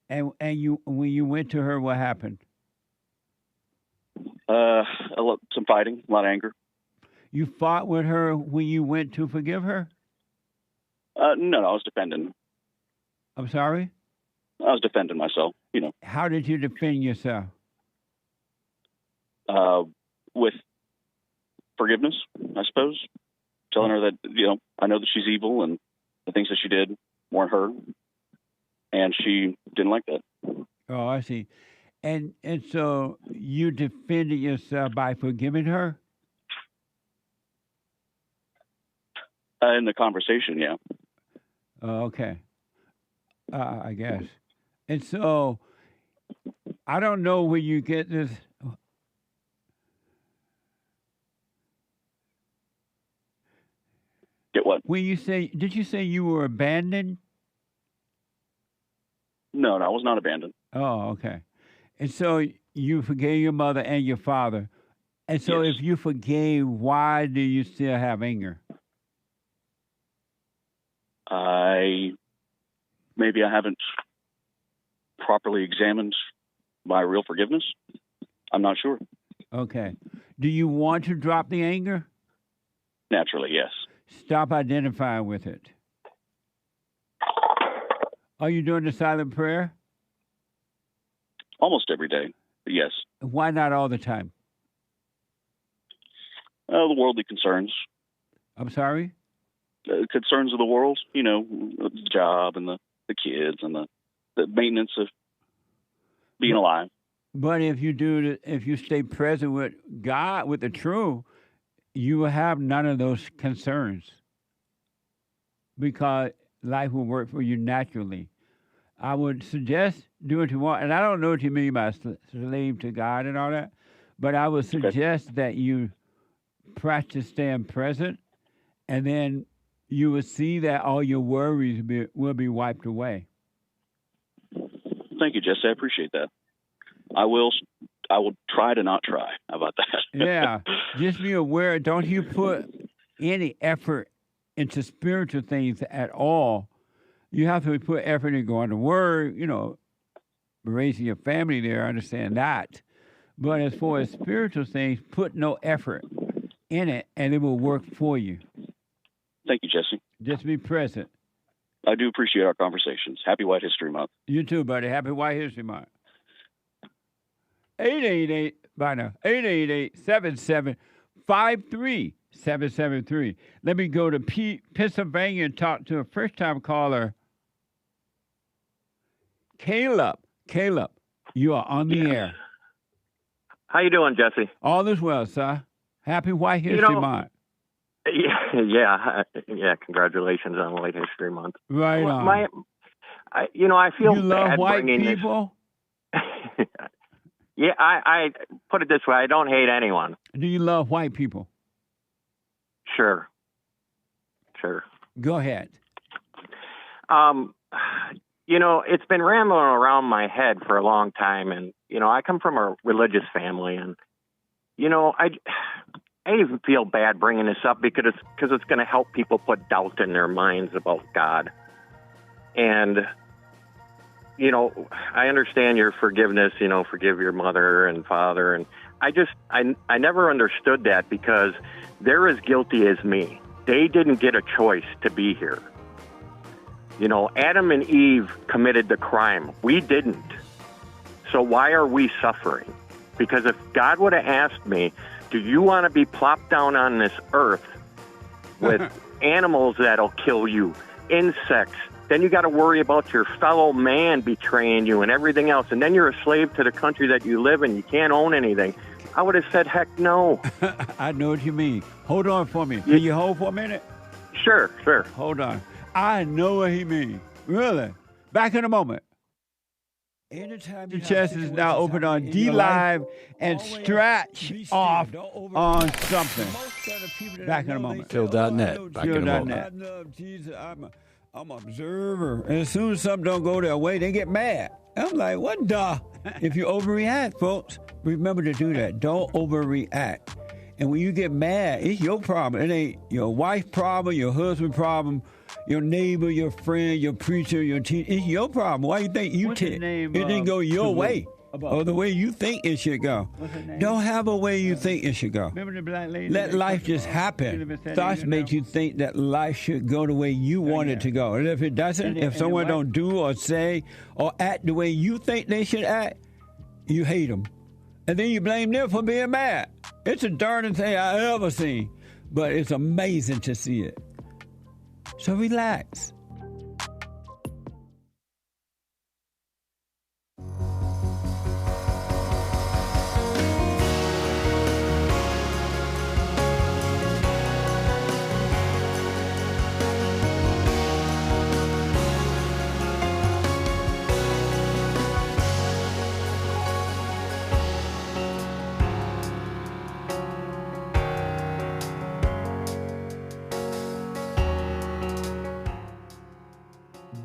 And you, when you went to her, what happened? Some fighting, a lot of anger. You fought with her when you went to forgive her? No, I was defending. I'm sorry? I was defending myself, you know. How did you defend yourself? With forgiveness, I suppose. Telling her that, you know, I know that she's evil and the things that she did weren't her. And she didn't like that. Oh, I see. And so you defended yourself by forgiving her? In the conversation, yeah. Oh, okay. I guess. And so I don't know where you get this. Get what? When you say, did you say you were abandoned? No, I was not abandoned. Oh, okay. And so you forgave your mother and your father. And so Yes. if you forgave, why do you still have anger? Maybe I haven't properly examined my real forgiveness. I'm not sure. Okay. Do you want to drop the anger? Naturally, yes. Stop identifying with it. Are you doing the silent prayer? Almost every day, yes. Why not all the time? The worldly concerns. I'm sorry? Concerns of the world, you know, the job and the kids and the maintenance of being alive. But if you stay present with God, with the truth, you will have none of those concerns because life will work for you naturally. I would suggest doing what you want, and I don't know what you mean by slave to God and all that, but I would suggest that you practice staying present, and then you will see that all your worries will be wiped away. Thank you, Jesse. I appreciate that. I will try to not try. How about that? Yeah. Just be aware. Don't you put any effort into spiritual things at all. You have to put effort in going to work, you know, raising your family there. I understand that. But as far as spiritual things, put no effort in it, and it will work for you. Thank you, Jesse. Just be present. I do appreciate our conversations. Happy White History Month. You too, buddy. Happy White History Month. 888, by now, 888-77-53773. Let me go to Pennsylvania and talk to a first-time caller, KAYLA. KAYLA, you are on the air. How you doing, Jesse? All is well, sir. Happy White History Month. Yeah. Congratulations on White History Month. Right on. I feel you love bad white bringing people? Yeah, I put it this way: I don't hate anyone. Do you love white people? Sure. Go ahead. It's been rambling around my head for a long time, and I come from a religious family, and I even feel bad bringing this up because it's going to help people put doubt in their minds about God. And I understand your forgiveness, forgive your mother and father. And I never understood that because they're as guilty as me. They didn't get a choice to be here. Adam and Eve committed the crime. We didn't. So why are we suffering? Because if God would have asked me, do you want to be plopped down on this earth with animals that'll kill you, insects, then you got to worry about your fellow man betraying you and everything else. And then you're a slave to the country that you live in. You can't own anything. I would have said, heck no. I know what you mean. Hold on for me. Can you hold for a minute? Sure. Hold on. I know what he means. Really. Back in a moment. Anytime the chest is now open on D Live and stretch off on something. Back in a moment. Phil.net. Back in a moment. I love Jesus. I'm an observer. And as soon as something don't go their way, they get mad. I'm like, what the? If you overreact, folks, remember to do that. Don't overreact. And when you get mad, it's your problem. It ain't your wife's problem, your husband's problem. your neighbor, your friend, your preacher, your teacher. It's your problem. Why you think it didn't go your way or the way you think it should go? Don't have a way you think it should go. Remember the black lady? Let life just happen. Thoughts make you think that life should go the way you want it to go. And if it doesn't, if someone don't do or say or act the way you think they should act, you hate them. And then you blame them for being mad. It's the darndest thing I ever seen. But it's amazing to see it. So relax.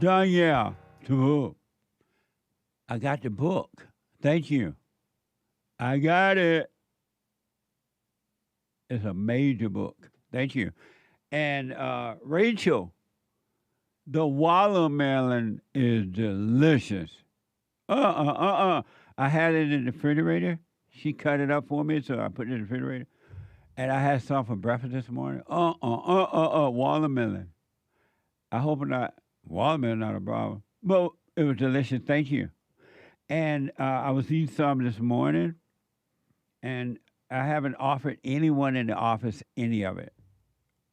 Danielle, I got the book. Thank you. I got it. It's a major book. Thank you. And Rachel, the watermelon is delicious. I had it in the refrigerator. She cut it up for me, so I put it in the refrigerator. And I had some for breakfast this morning. Watermelon. I hope not. Watermelon not a problem. But it was delicious. Thank you. And I was eating some this morning, and I haven't offered anyone in the office any of it,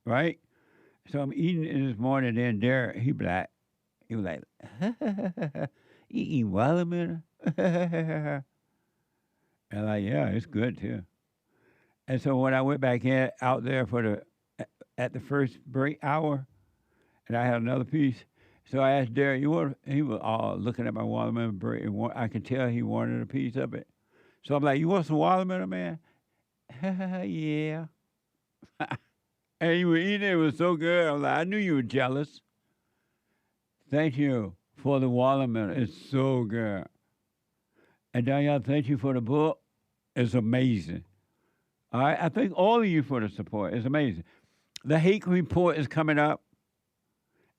right? So I'm eating it this morning, and Derrick, he black. He was like, you eating watermelon? And like, yeah, it's good too. And so when I went back out there at the first break hour, and I had another piece, so I asked Derrick, he was all looking at my watermelon bread, and I could tell he wanted a piece of it. So I'm like, you want some watermelon, man? Yeah. And he was eating it. It was so good. I was like, I knew you were jealous. Thank you for the watermelon. It's so good. And Danielle, thank you for the book. It's amazing. All right? I thank all of you for the support. It's amazing. The Hake Report is coming up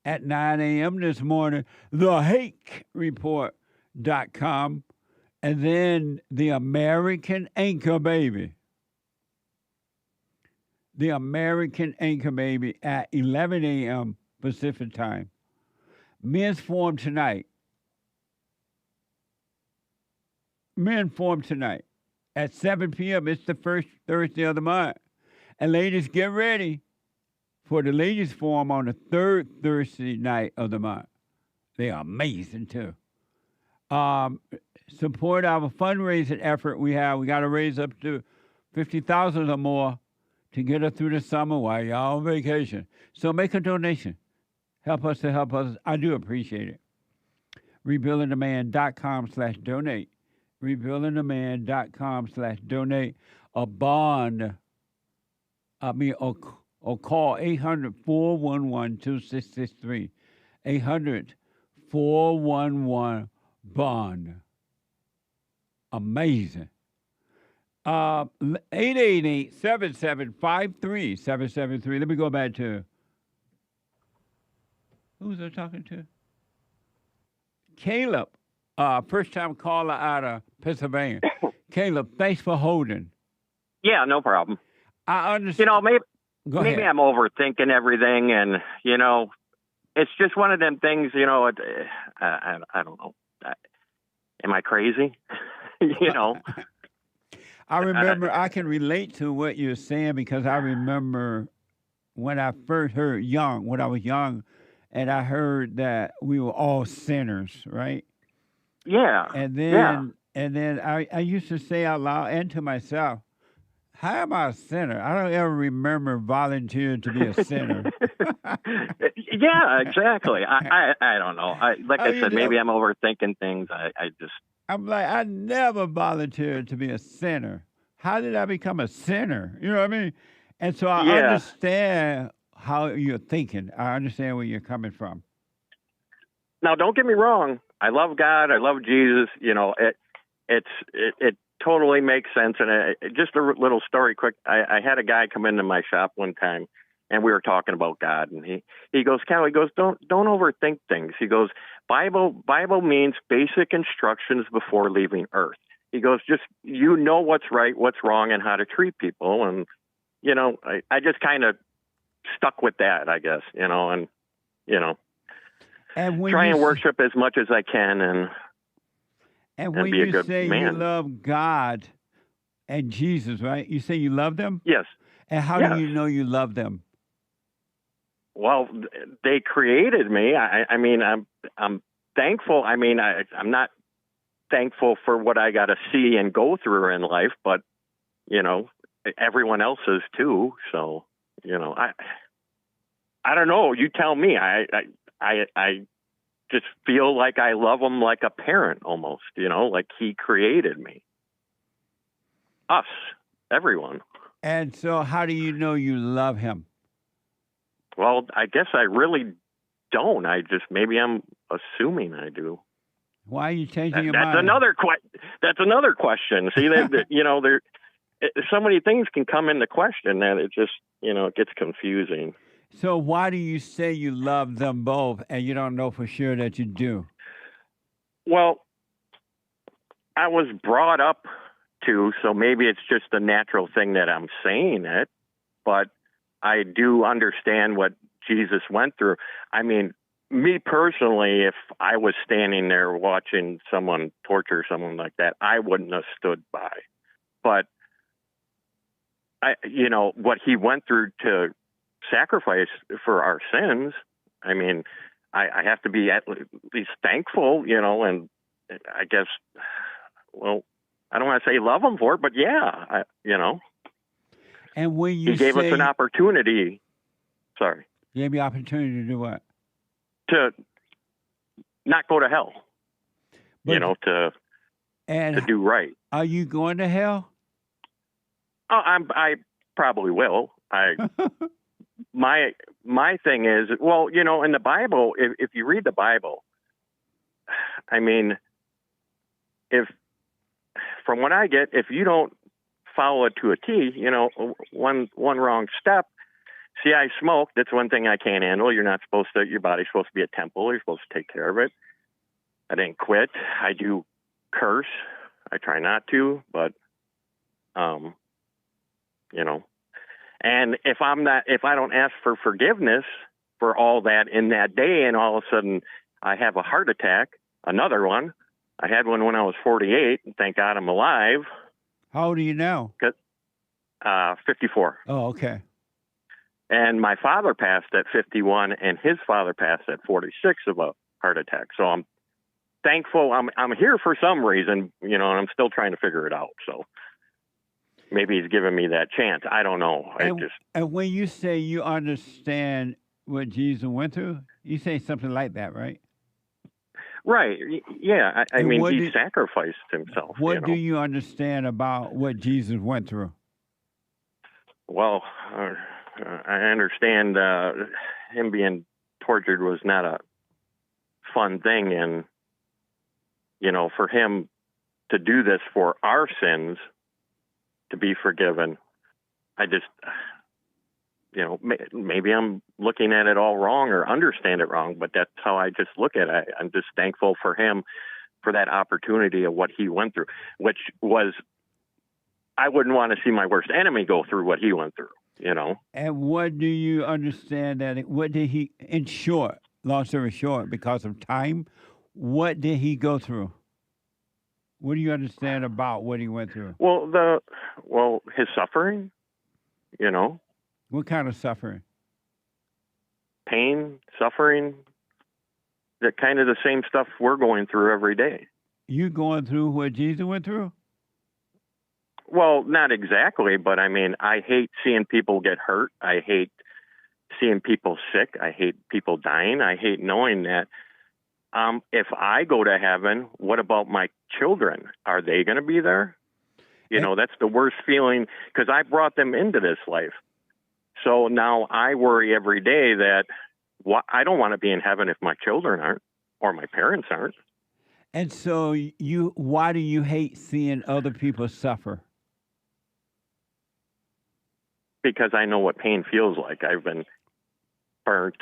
at 9 a.m. this morning, thehakereport.com, and then the American Anchor Baby. The American Anchor Baby at 11 a.m. Pacific time. Men's Forum tonight. Men's Forum tonight at 7 p.m. It's the first Thursday of the month. And ladies, get ready for the Ladies Forum on the third Thursday night of the month. They are amazing, too. Support our fundraising effort we have. We got to raise up to $50,000 or more to get us through the summer while y'all on vacation. So make a donation. Help us to help us. I do appreciate it. RebuildingTheMan.com/donate. RebuildingTheMan.com/donate. A bond. Or call 800-411-2663. 800-411-BOND. Amazing. 888-775-3773. Let me go back to, who was I talking to? Caleb, first-time caller out of Pennsylvania. Caleb, thanks for holding. Yeah, no problem. I understand. You know, maybe ahead. I'm overthinking everything, and, you know, it's just one of them things, you know, I don't know. Am I crazy? You know. I remember, I can relate to what you're saying because I remember when I first heard when I was young, and I heard that we were all sinners, right? Yeah. And then I used to say out loud and to myself, how am I a sinner? I don't ever remember volunteering to be a sinner. Yeah, exactly. I don't know. Like I said, maybe I'm overthinking things. I'm like, I never volunteered to be a sinner. How did I become a sinner? You know what I mean? And so I understand how you're thinking. I understand where you're coming from. Now, don't get me wrong. I love God. I love Jesus. You know, it totally makes sense. And just a little story quick. I had a guy come into my shop one time, and we were talking about God, and he goes, Cal, he goes, don't overthink things. He goes, Bible means basic instructions before leaving Earth. He goes, just what's right, what's wrong, and how to treat people. And I just kind of stuck with that, I guess, and try and worship as much as I can, and when be a you good say man. You love God and Jesus, right? You say you love them? Yes. And how do you know you love them? Well, they created me. I mean, I'm thankful. I mean, I'm not thankful for what I got to see and go through in life, but everyone else is too. So, I don't know. You tell me. I just feel like I love him like a parent almost. Like he created me, us, everyone. And so, how do you know you love him? Well, I guess I really don't. Maybe I'm assuming I do. Why are you changing your mind? That's another question. See, there so many things can come into question that it just, it gets confusing. So why do you say you love them both and you don't know for sure that you do? Well, I was brought up to, so maybe it's just a natural thing that I'm saying it, but I do understand what Jesus went through. I mean, me personally, if I was standing there watching someone torture someone like that, I wouldn't have stood by. But what he went through to sacrifice for our sins, I mean, I have to be at least thankful, and I guess, well, I don't want to say love him for it, but yeah, And when you he gave us an opportunity. Sorry. He gave you opportunity to do what? To not go to hell. To do right. Are you going to hell? Oh, I probably will. My thing is, well, in the Bible, if you read the Bible, I mean, from what I get, if you don't follow it to a T, one wrong step. See, I smoke. That's one thing I can't handle. You're not supposed to. Your body's supposed to be a temple. You're supposed to take care of it. I didn't quit. I do curse. I try not to, but and if I don't ask for forgiveness for all that in that day, and all of a sudden I have a heart attack, another one. I had one when I was 48, and thank God I'm alive. How old are you now? 54. Oh, okay. And my father passed at 51, and his father passed at 46 of a heart attack. So I'm thankful. I'm here for some reason, and I'm still trying to figure it out. So maybe he's giving me that chance. I don't know. And when you say you understand what Jesus went through, you say something like that, right? Right. Yeah. I mean, he sacrificed himself. What do you understand about what Jesus went through? Well, I understand him being tortured was not a fun thing. And, for him to do this for our sins, to be forgiven, I just, maybe I'm looking at it all wrong or understand it wrong, but that's how I just look at it. I'm just thankful for him for that opportunity of what he went through, which was, I wouldn't want to see my worst enemy go through what he went through, And what do you understand what did he, in short, long story short, because of time, what did he go through? What do you understand about what he went through? Well, his suffering, What kind of suffering? Pain, suffering, that kind of the same stuff we're going through every day. You going through what Jesus went through? Well, not exactly, but I mean, I hate seeing people get hurt. I hate seeing people sick. I hate people dying. I hate knowing that if I go to heaven, what about my children? Are they going to be there? That's the worst feeling, because I brought them into this life. So now I worry every day that I don't want to be in heaven if my children aren't or my parents aren't. And so why do you hate seeing other people suffer? because I know what pain feels like. I've been burnt,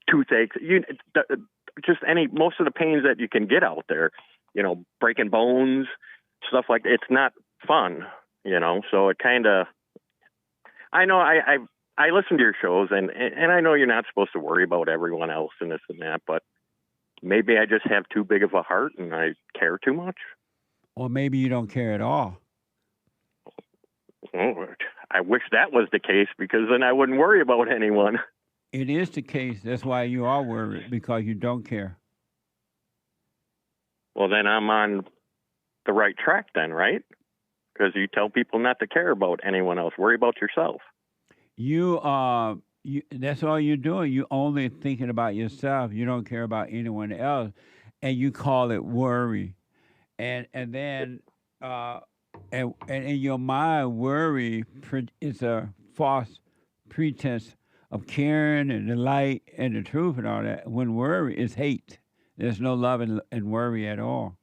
toothaches, most of the pains that you can get out there, breaking bones, stuff like that. It's not fun, so it kind of, I know I listen to your shows and I know you're not supposed to worry about everyone else and this and that, but maybe I just have too big of a heart and I care too much. Or maybe you don't care at all. Oh, I wish that was the case, because then I wouldn't worry about anyone. It is the case. That's why you are worried, because you don't care. Well, then I'm on the right track then, right? Because you tell people not to care about anyone else. Worry about yourself. That's all you're doing. You're only thinking about yourself. You don't care about anyone else, and you call it worry. And then and in your mind, worry is a false pretense of caring and the light and the truth and all that. When worry is hate, there's no love and worry at all.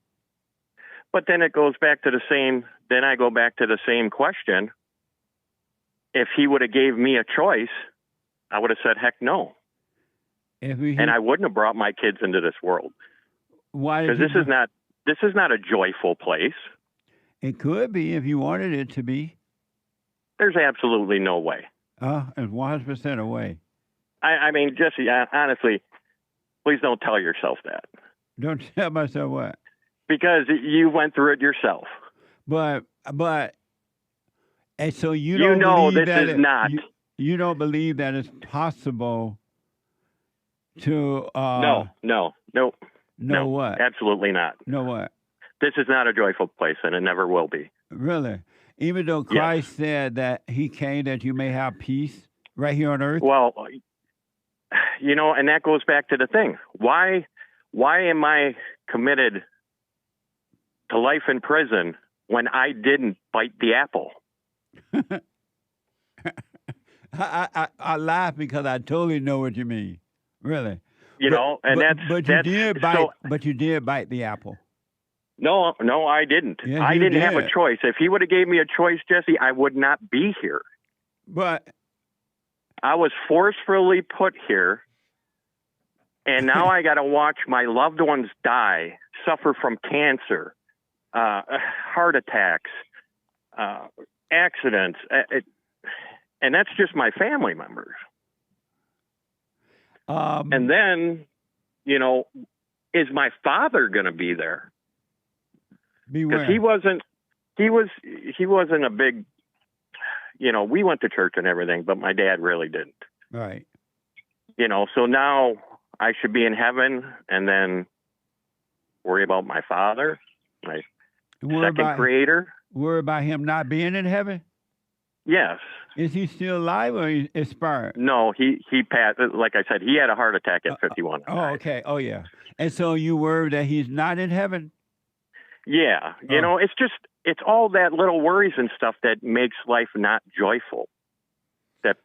But then it goes back to the same. Then I go back to the same question. If he would have gave me a choice, I would have said, heck no. And I wouldn't have brought my kids into this world. Why? Because this is not a joyful place. It could be if you wanted it to be. There's absolutely no way. And 100% away. I mean, Jesse, honestly, please don't tell yourself that. Don't tell myself what? Because you went through it yourself. But, and so you don't believe this that is not. You don't believe that it's possible to. No. No, what? Absolutely not. No, what? This is not a joyful place, and it never will be. Really? Even though Christ said that he came that you may have peace right here on earth? Well, and that goes back to the thing. Why am I committed to life in prison when I didn't bite the apple? I laugh because I totally know what you mean. Really. But you did bite the apple. No, I didn't. Yes, I didn't have a did. choice. If he would have gave me a choice, Jesse, I would not be here. But I was forcefully put here, and now I got to watch my loved ones die, suffer from cancer, heart attacks, accidents, and that's just my family members. And then, is my father going to be there? Because he wasn't a big, we went to church and everything, but my dad really didn't. Right. So now I should be in heaven and then worry about my father, my second creator. Worry about him not being in heaven? Yes. Is he still alive or he expired? No, he passed. Like I said, he had a heart attack at 51. Oh, okay. Oh, yeah. And so you worry that he's not in heaven? Yeah. It's all that little worries and stuff that makes life not joyful. That,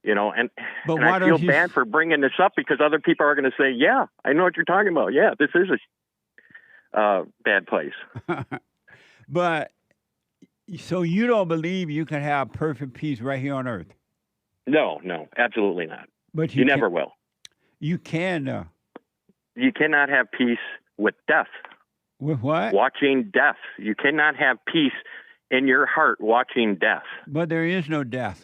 and I feel bad for bringing this up because other people are going to say, yeah, I know what you're talking about. Yeah, this is a bad place. But so you don't believe you can have perfect peace right here on earth? No, absolutely not. But you never will. You can. You cannot have peace with death. With what? Watching death. You cannot have peace in your heart watching death. But there is no death.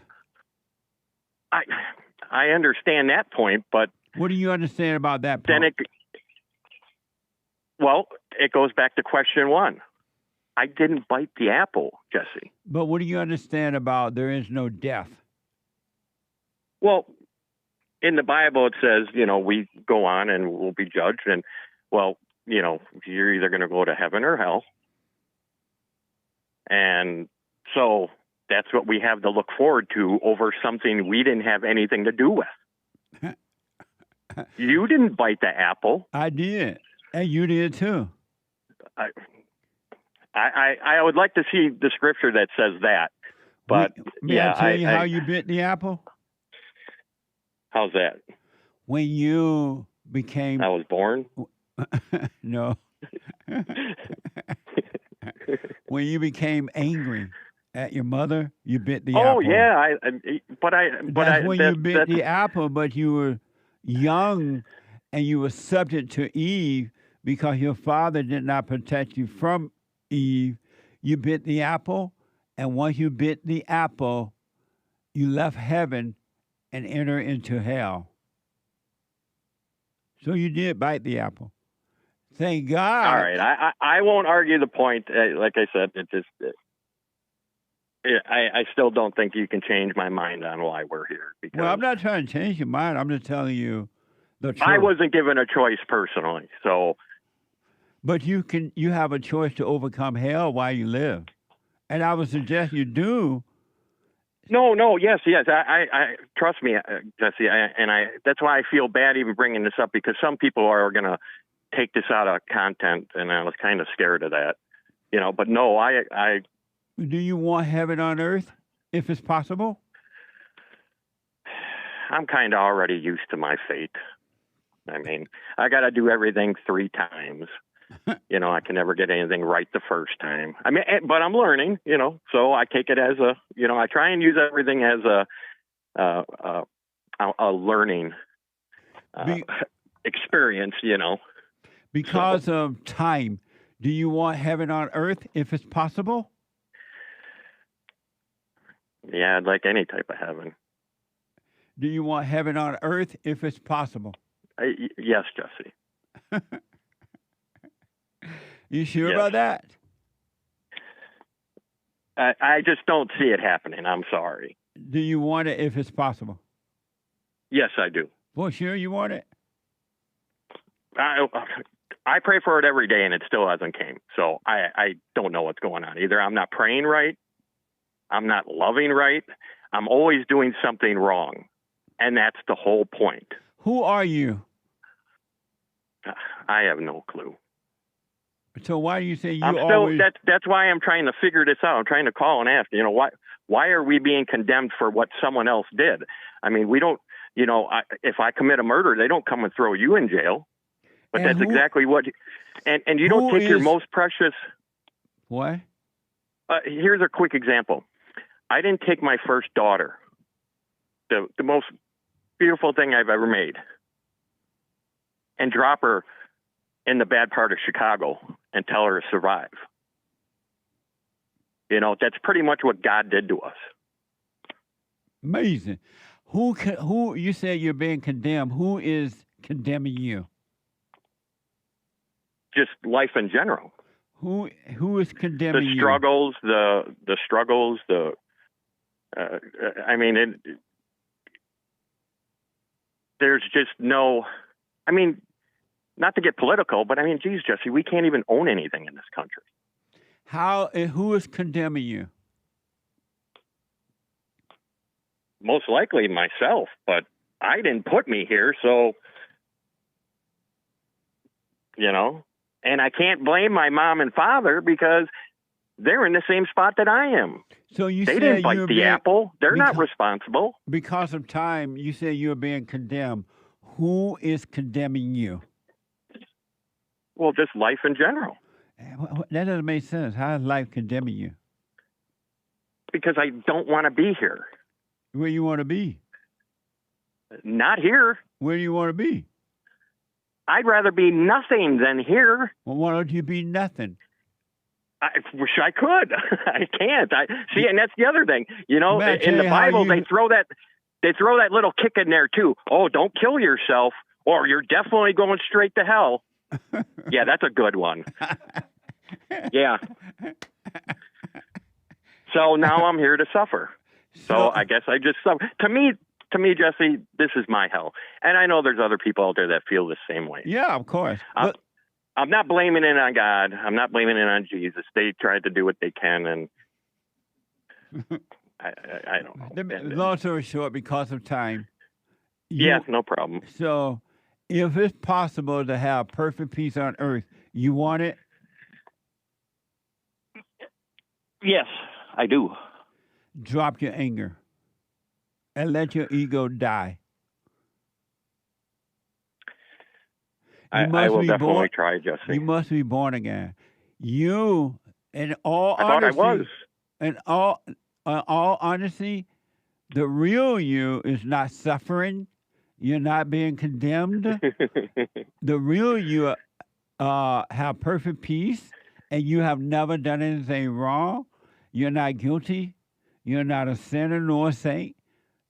I understand that point, but what do you understand about that point? Then it goes back to question one. I didn't bite the apple, Jesse. But what do you understand about there is no death? Well, in the Bible it says, we go on and we'll be judged, and you're either going to go to heaven or hell. And so that's what we have to look forward to over something we didn't have anything to do with. You didn't bite the apple. I did. And you did too. I would like to see the scripture that says that. But May I tell you how you bit the apple? How's that? When you became... I was born? No. When you became angry At your mother, you bit the Oh apple. yeah, That's when you bit the apple, but you were young and you were subject to Eve because your father did not protect you from Eve. You bit the apple, and once you bit the apple, you left heaven and enter into hell. So you did bite the apple. Thank God. All right, I won't argue the point. Like I said, I still don't think you can change my mind on why we're here. Because Well, I'm not trying to change your mind. I'm just telling you the truth. I wasn't given a choice personally, so. But you have a choice to overcome hell while you live, and I would suggest you do. No, yes. I trust me, Jesse, that's why I feel bad even bringing this up, because some people are going to take this out of content, and I was kind of scared of that, But no, I. Do you want heaven on earth, if it's possible? I'm kind of already used to my fate. I mean, I got to do everything 3 times. I can never get anything right the first time. I mean, but I'm learning, so I take it as I try and use everything as a learning experience, Because of time, do you want heaven on earth if it's possible? Yeah, I'd like any type of heaven. Do you want heaven on earth if it's possible? Yes, Jesse. You sure about that? I just don't see it happening. I'm sorry. Do you want it if it's possible? Yes, I do. For sure you want it? I pray for it every day, and it still hasn't came. So I don't know what's going on. Either I'm not praying right, I'm not loving right, I'm always doing something wrong. And that's the whole point. Who are you? I have no clue. So why do you say you I'm still, always... That's why I'm trying to figure this out. I'm trying to call and ask, why are we being condemned for what someone else did? I mean, we don't, if I commit a murder, they don't come and throw you in jail. But And that's who- exactly what, and you don't who take your is- most precious. What? Here's a quick example. I didn't take my first daughter, the most beautiful thing I've ever made, and drop her in the bad part of Chicago and tell her to survive. That's pretty much what God did to us. Amazing. Who you said you're being condemned. Who is condemning you? Just life in general. Who is condemning The struggles, the struggles, I mean, there's just no, I mean, not to get political, but I mean, geez, Jesse, we can't even own anything in this country. Who is condemning you? Most likely myself, but I didn't put me here, so, and I can't blame my mom and father because they're in the same spot that I am. So you they said didn't bite you're the being- apple. They're not responsible. Because of time, you say you're being condemned. Who is condemning you? Well, just life in general. That doesn't make sense. How is life condemning you? Because I don't want to be here. Where you want to be? Not here. Where do you want to be? I'd rather be nothing than here. Well, why don't you be nothing? I wish I could. I can't. See, and that's the other thing. Man, I tell in the you how Bible, you- they throw that little kick in there too. Oh, don't kill yourself, or you're definitely going straight to hell. Yeah, that's a good one. Yeah. So now I'm here to suffer. So I guess I just suffer. To me, Jesse, this is my hell. And I know there's other people out there that feel the same way. Yeah, of course. I'm not blaming it on God. I'm not blaming it on Jesus. They tried to do what they can, and I don't know. Long story short, because of time. Yeah, no problem. So if it's possible to have perfect peace on earth, you want it? Yes, I do. Drop your anger and let your ego die. I will definitely try, Jesse. You must be born again. You, in all I thought I honesty, was. in all honesty, the real you is not suffering. You're not being condemned. The real you have perfect peace, and you have never done anything wrong. You're not guilty. You're not a sinner nor a saint.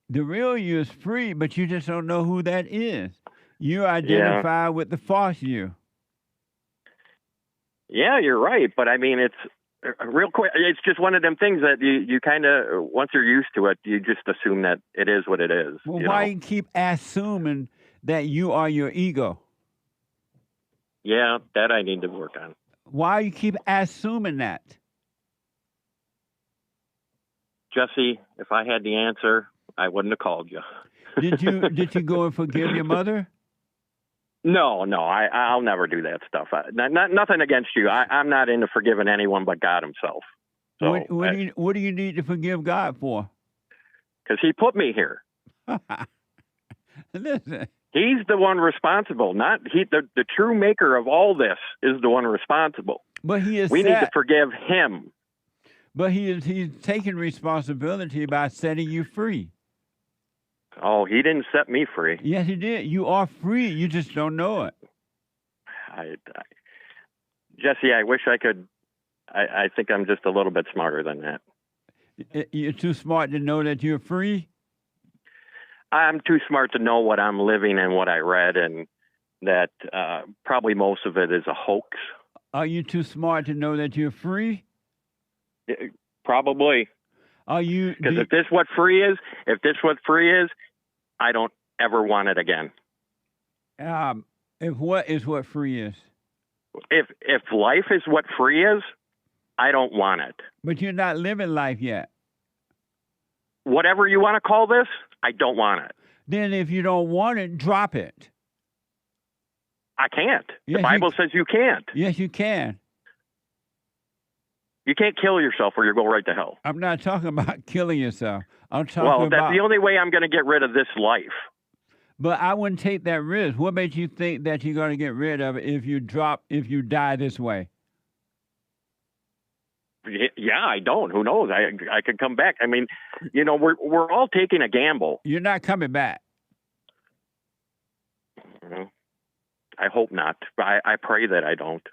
The real you is free, but you just don't know who that is. You identify with the false you. Yeah, you're right. But I mean, it's real quick. It's just one of them things that you kind of, once you're used to it, you just assume that it is what it is. Well, why you keep assuming that you are your ego? Yeah, that I need to work on. Why you keep assuming that? Jesse, if I had the answer, I wouldn't have called you. Did you go and forgive your mother? No, I'll never do that stuff. Nothing against you. I'm not into forgiving anyone but God himself. So what do you need to forgive God for? Because he put me here. Listen. He's the one responsible. Not he. The true maker of all this is the one responsible. But he is. We need to forgive him. But he's taking responsibility by setting you free. Oh, he didn't set me free. Yes, he did. You are free. You just don't know it. Jesse, I wish I could. I think I'm just a little bit smarter than that. You're too smart to know that you're free? I'm too smart to know what I'm living and what I read, and that probably most of it is a hoax. Are you too smart to know that you're free? Probably. Are you? Because if this what free is, I don't ever want it again. If what is what free is? If life is what free is, I don't want it. But you're not living life yet. Whatever you want to call this, I don't want it. Then if you don't want it, drop it. I can't. Yes, the Bible says you can't. Yes, you can. You can't kill yourself or you'll go right to hell. I'm not talking about killing yourself. I'm talking about... Well, that's the only way I'm going to get rid of this life. But I wouldn't take that risk. What makes you think that you're going to get rid of it if you die this way? Yeah, I don't. Who knows? I could come back. I mean, we're all taking a gamble. You're not coming back. I hope not. I pray that I don't.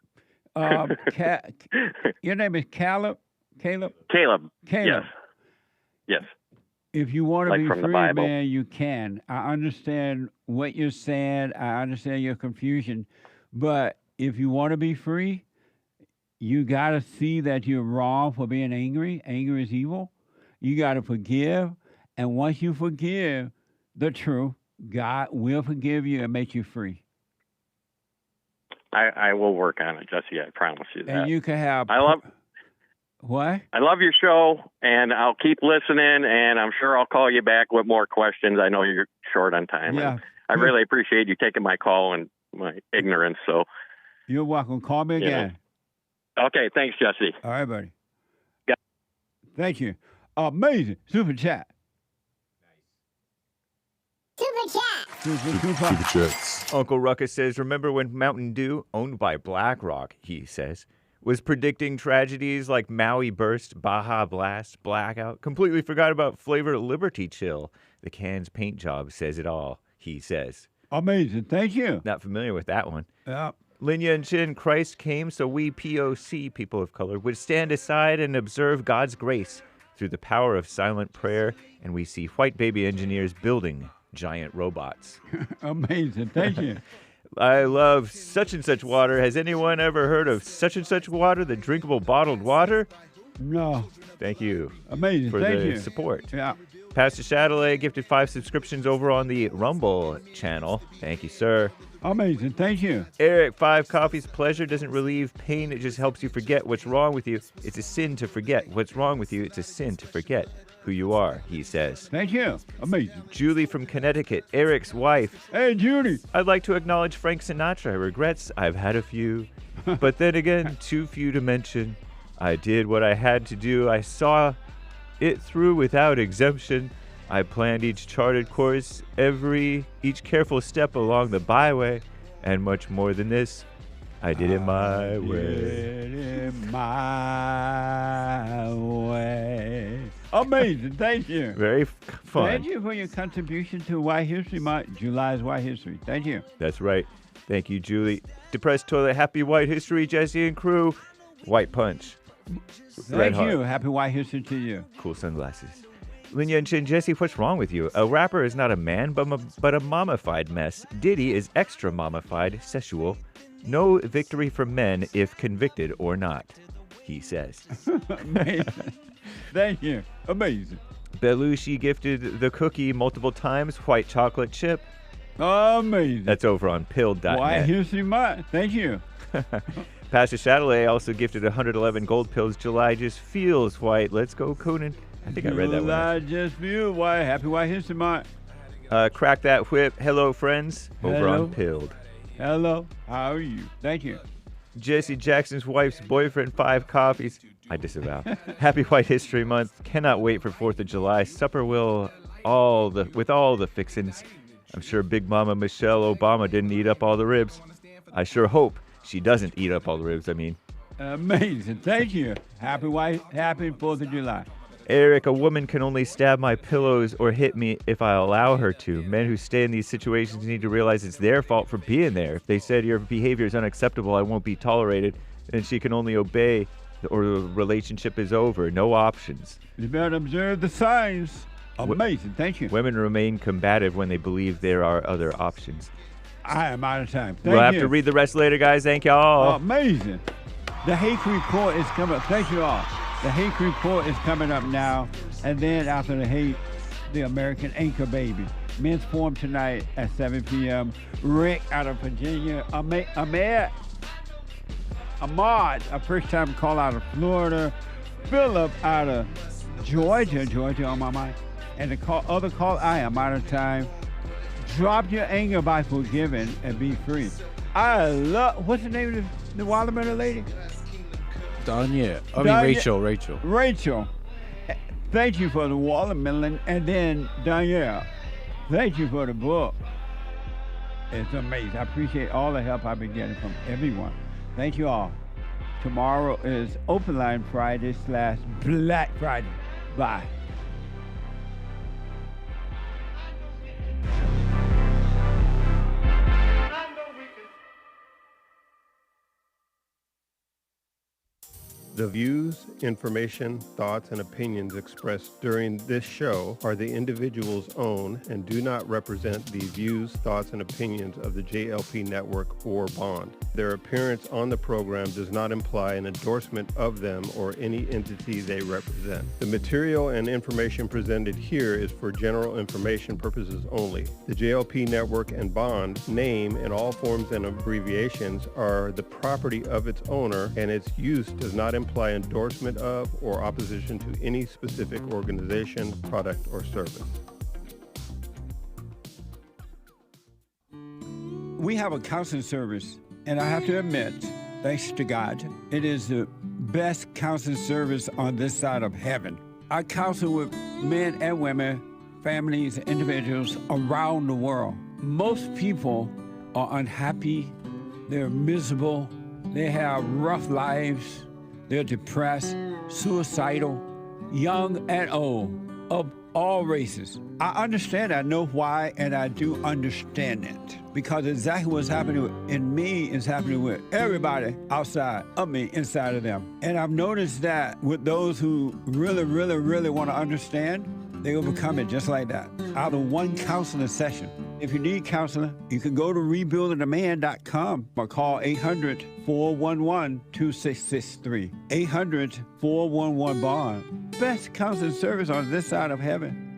Your name is Caleb? Caleb? Caleb. Caleb. Yes. If you want to be from the free, Bible. man, you can. I understand what you're saying. I understand your confusion. But if you want to be free, you got to see that you're wrong for being angry. Anger is evil. You got to forgive. And once you forgive the truth, God will forgive you and make you free. I will work on it, Jesse. I promise you that. And you can have... What? I love your show, and I'll keep listening, and I'm sure I'll call you back with more questions. I know you're short on time. Yeah. I really appreciate you taking my call and my ignorance. So you're welcome. Call me again. Okay, thanks, Jesse. All right, buddy. Yeah. Thank you. Amazing. Super chat. Super chats. Uncle Ruckus says, remember when Mountain Dew, owned by BlackRock, he says, was predicting tragedies like Maui Burst, Baja Blast, Blackout? Completely forgot about Flavor Liberty Chill. The can's paint job says it all, he says. Amazing. Thank you. Not familiar with that one. Yeah. Linya and Chin, Christ came so we POC, people of color, would stand aside and observe God's grace through the power of silent prayer, and we see white baby engineers building giant robots. Amazing. Thank you. I love such and such water. Has anyone ever heard of such and such water, the drinkable bottled water? No. Thank you. Amazing. For Thank the you. support. Yeah. Pastor Chatelet gifted 5 subscriptions over on the Rumble channel. Thank you, sir. Amazing. Thank you. Eric, 5 coffees. Pleasure doesn't relieve pain. It just helps you forget what's wrong with you. It's a sin to forget what's wrong with you. It's a sin to forget who you are, he says. Thank you. Amazing. Julie from Connecticut, Eric's wife. Hey, Judy. I'd like to acknowledge Frank Sinatra. Regrets, I've had a few. But then again, too few to mention. I did what I had to do. I saw it through without exemption. I planned each charted course, each careful step along the byway, and much more than this. I did it my way. Did it my way. Amazing. Thank you. Very fun. Thank you for your contribution to White History Month. July's White History. Thank you. That's right. Thank you, Julie. Depressed Toilet, happy White History, Jesse and crew. White Punch. Thank you. Happy White History to you. Cool sunglasses. Linya and Chin, Jesse, what's wrong with you? A rapper is not a man, but a mummified mess. Diddy is extra mummified, sexual. No victory for men if convicted or not, he says. Amazing. Thank you. Amazing. Belushi gifted the Kooky multiple times, white chocolate chip. Amazing. That's over on pill.net. White History Month. Thank you. Pastor Chatelet also gifted 111 gold pills. July just feels white. Let's go, Conan. I think I read that one. July just feels white. Happy White History Month. Crack that whip. Hello, friends. Over Hello. on Pilled. Hello. How are you? Thank you. Jesse Jackson's wife's boyfriend, 5 coffees. I disavow. Happy White History Month. Cannot wait for 4th of July. Supper with all the fixins. I'm sure Big Mama Michelle Obama didn't eat up all the ribs. I sure hope she doesn't eat up all the ribs, Amazing. Thank you. Happy 4th of July. Eric, a woman can only stab my pillows or hit me if I allow her to. Men who stay in these situations need to realize it's their fault for being there. If they said your behavior is unacceptable, I won't be tolerated, then she can only obey or the relationship is over. No options. You better observe the signs. Amazing. Thank you. Women remain combative when they believe there are other options. I am out of time. We'll have to read the rest later, guys. Thank y'all. Amazing. The Hake Report is coming up. Thank you all. The Hake Report is coming up now. And then after the Hake, the American Anchor Baby. Men's Forum tonight at 7 p.m. Rick out of Virginia. Ahmad, a first-time call out of Florida. Philip out of Georgia on my mind. And the other call, I am out of time. Drop your anger by forgiving and be free. I love, what's the name of the watermelon lady? Rachel. Rachel. Thank you for the watermelon. And then Danielle, thank you for the book. It's amazing. I appreciate all the help I've been getting from everyone. Thank you all. Tomorrow is Open Line Friday / Black Friday. Bye. The views, information, thoughts, and opinions expressed during this show are the individual's own and do not represent the views, thoughts, and opinions of the JLP Network or Bond. Their appearance on the program does not imply an endorsement of them or any entity they represent. The material and information presented here is for general information purposes only. The JLP Network and Bond name and all forms and abbreviations are the property of its owner, and its use does not imply endorsement of or opposition to any specific organization, product, or service. We have a counseling service, and I have to admit, thanks to God, it is the best counseling service on this side of heaven. I counsel with men and women, families, and individuals around the world. Most people are unhappy, they're miserable, they have rough lives, they're depressed, suicidal, young and old, of all races. I understand, I know why, and I do understand it. Because exactly what's happening in me is happening with everybody outside of me, inside of them. And I've noticed that with those who really, really, really want to understand, they overcome it just like that, out of one counseling session. If you need counseling, you can go to rebuildingaman.com or call 800-411-2663. 800-411-BOND. Best counseling service on this side of heaven.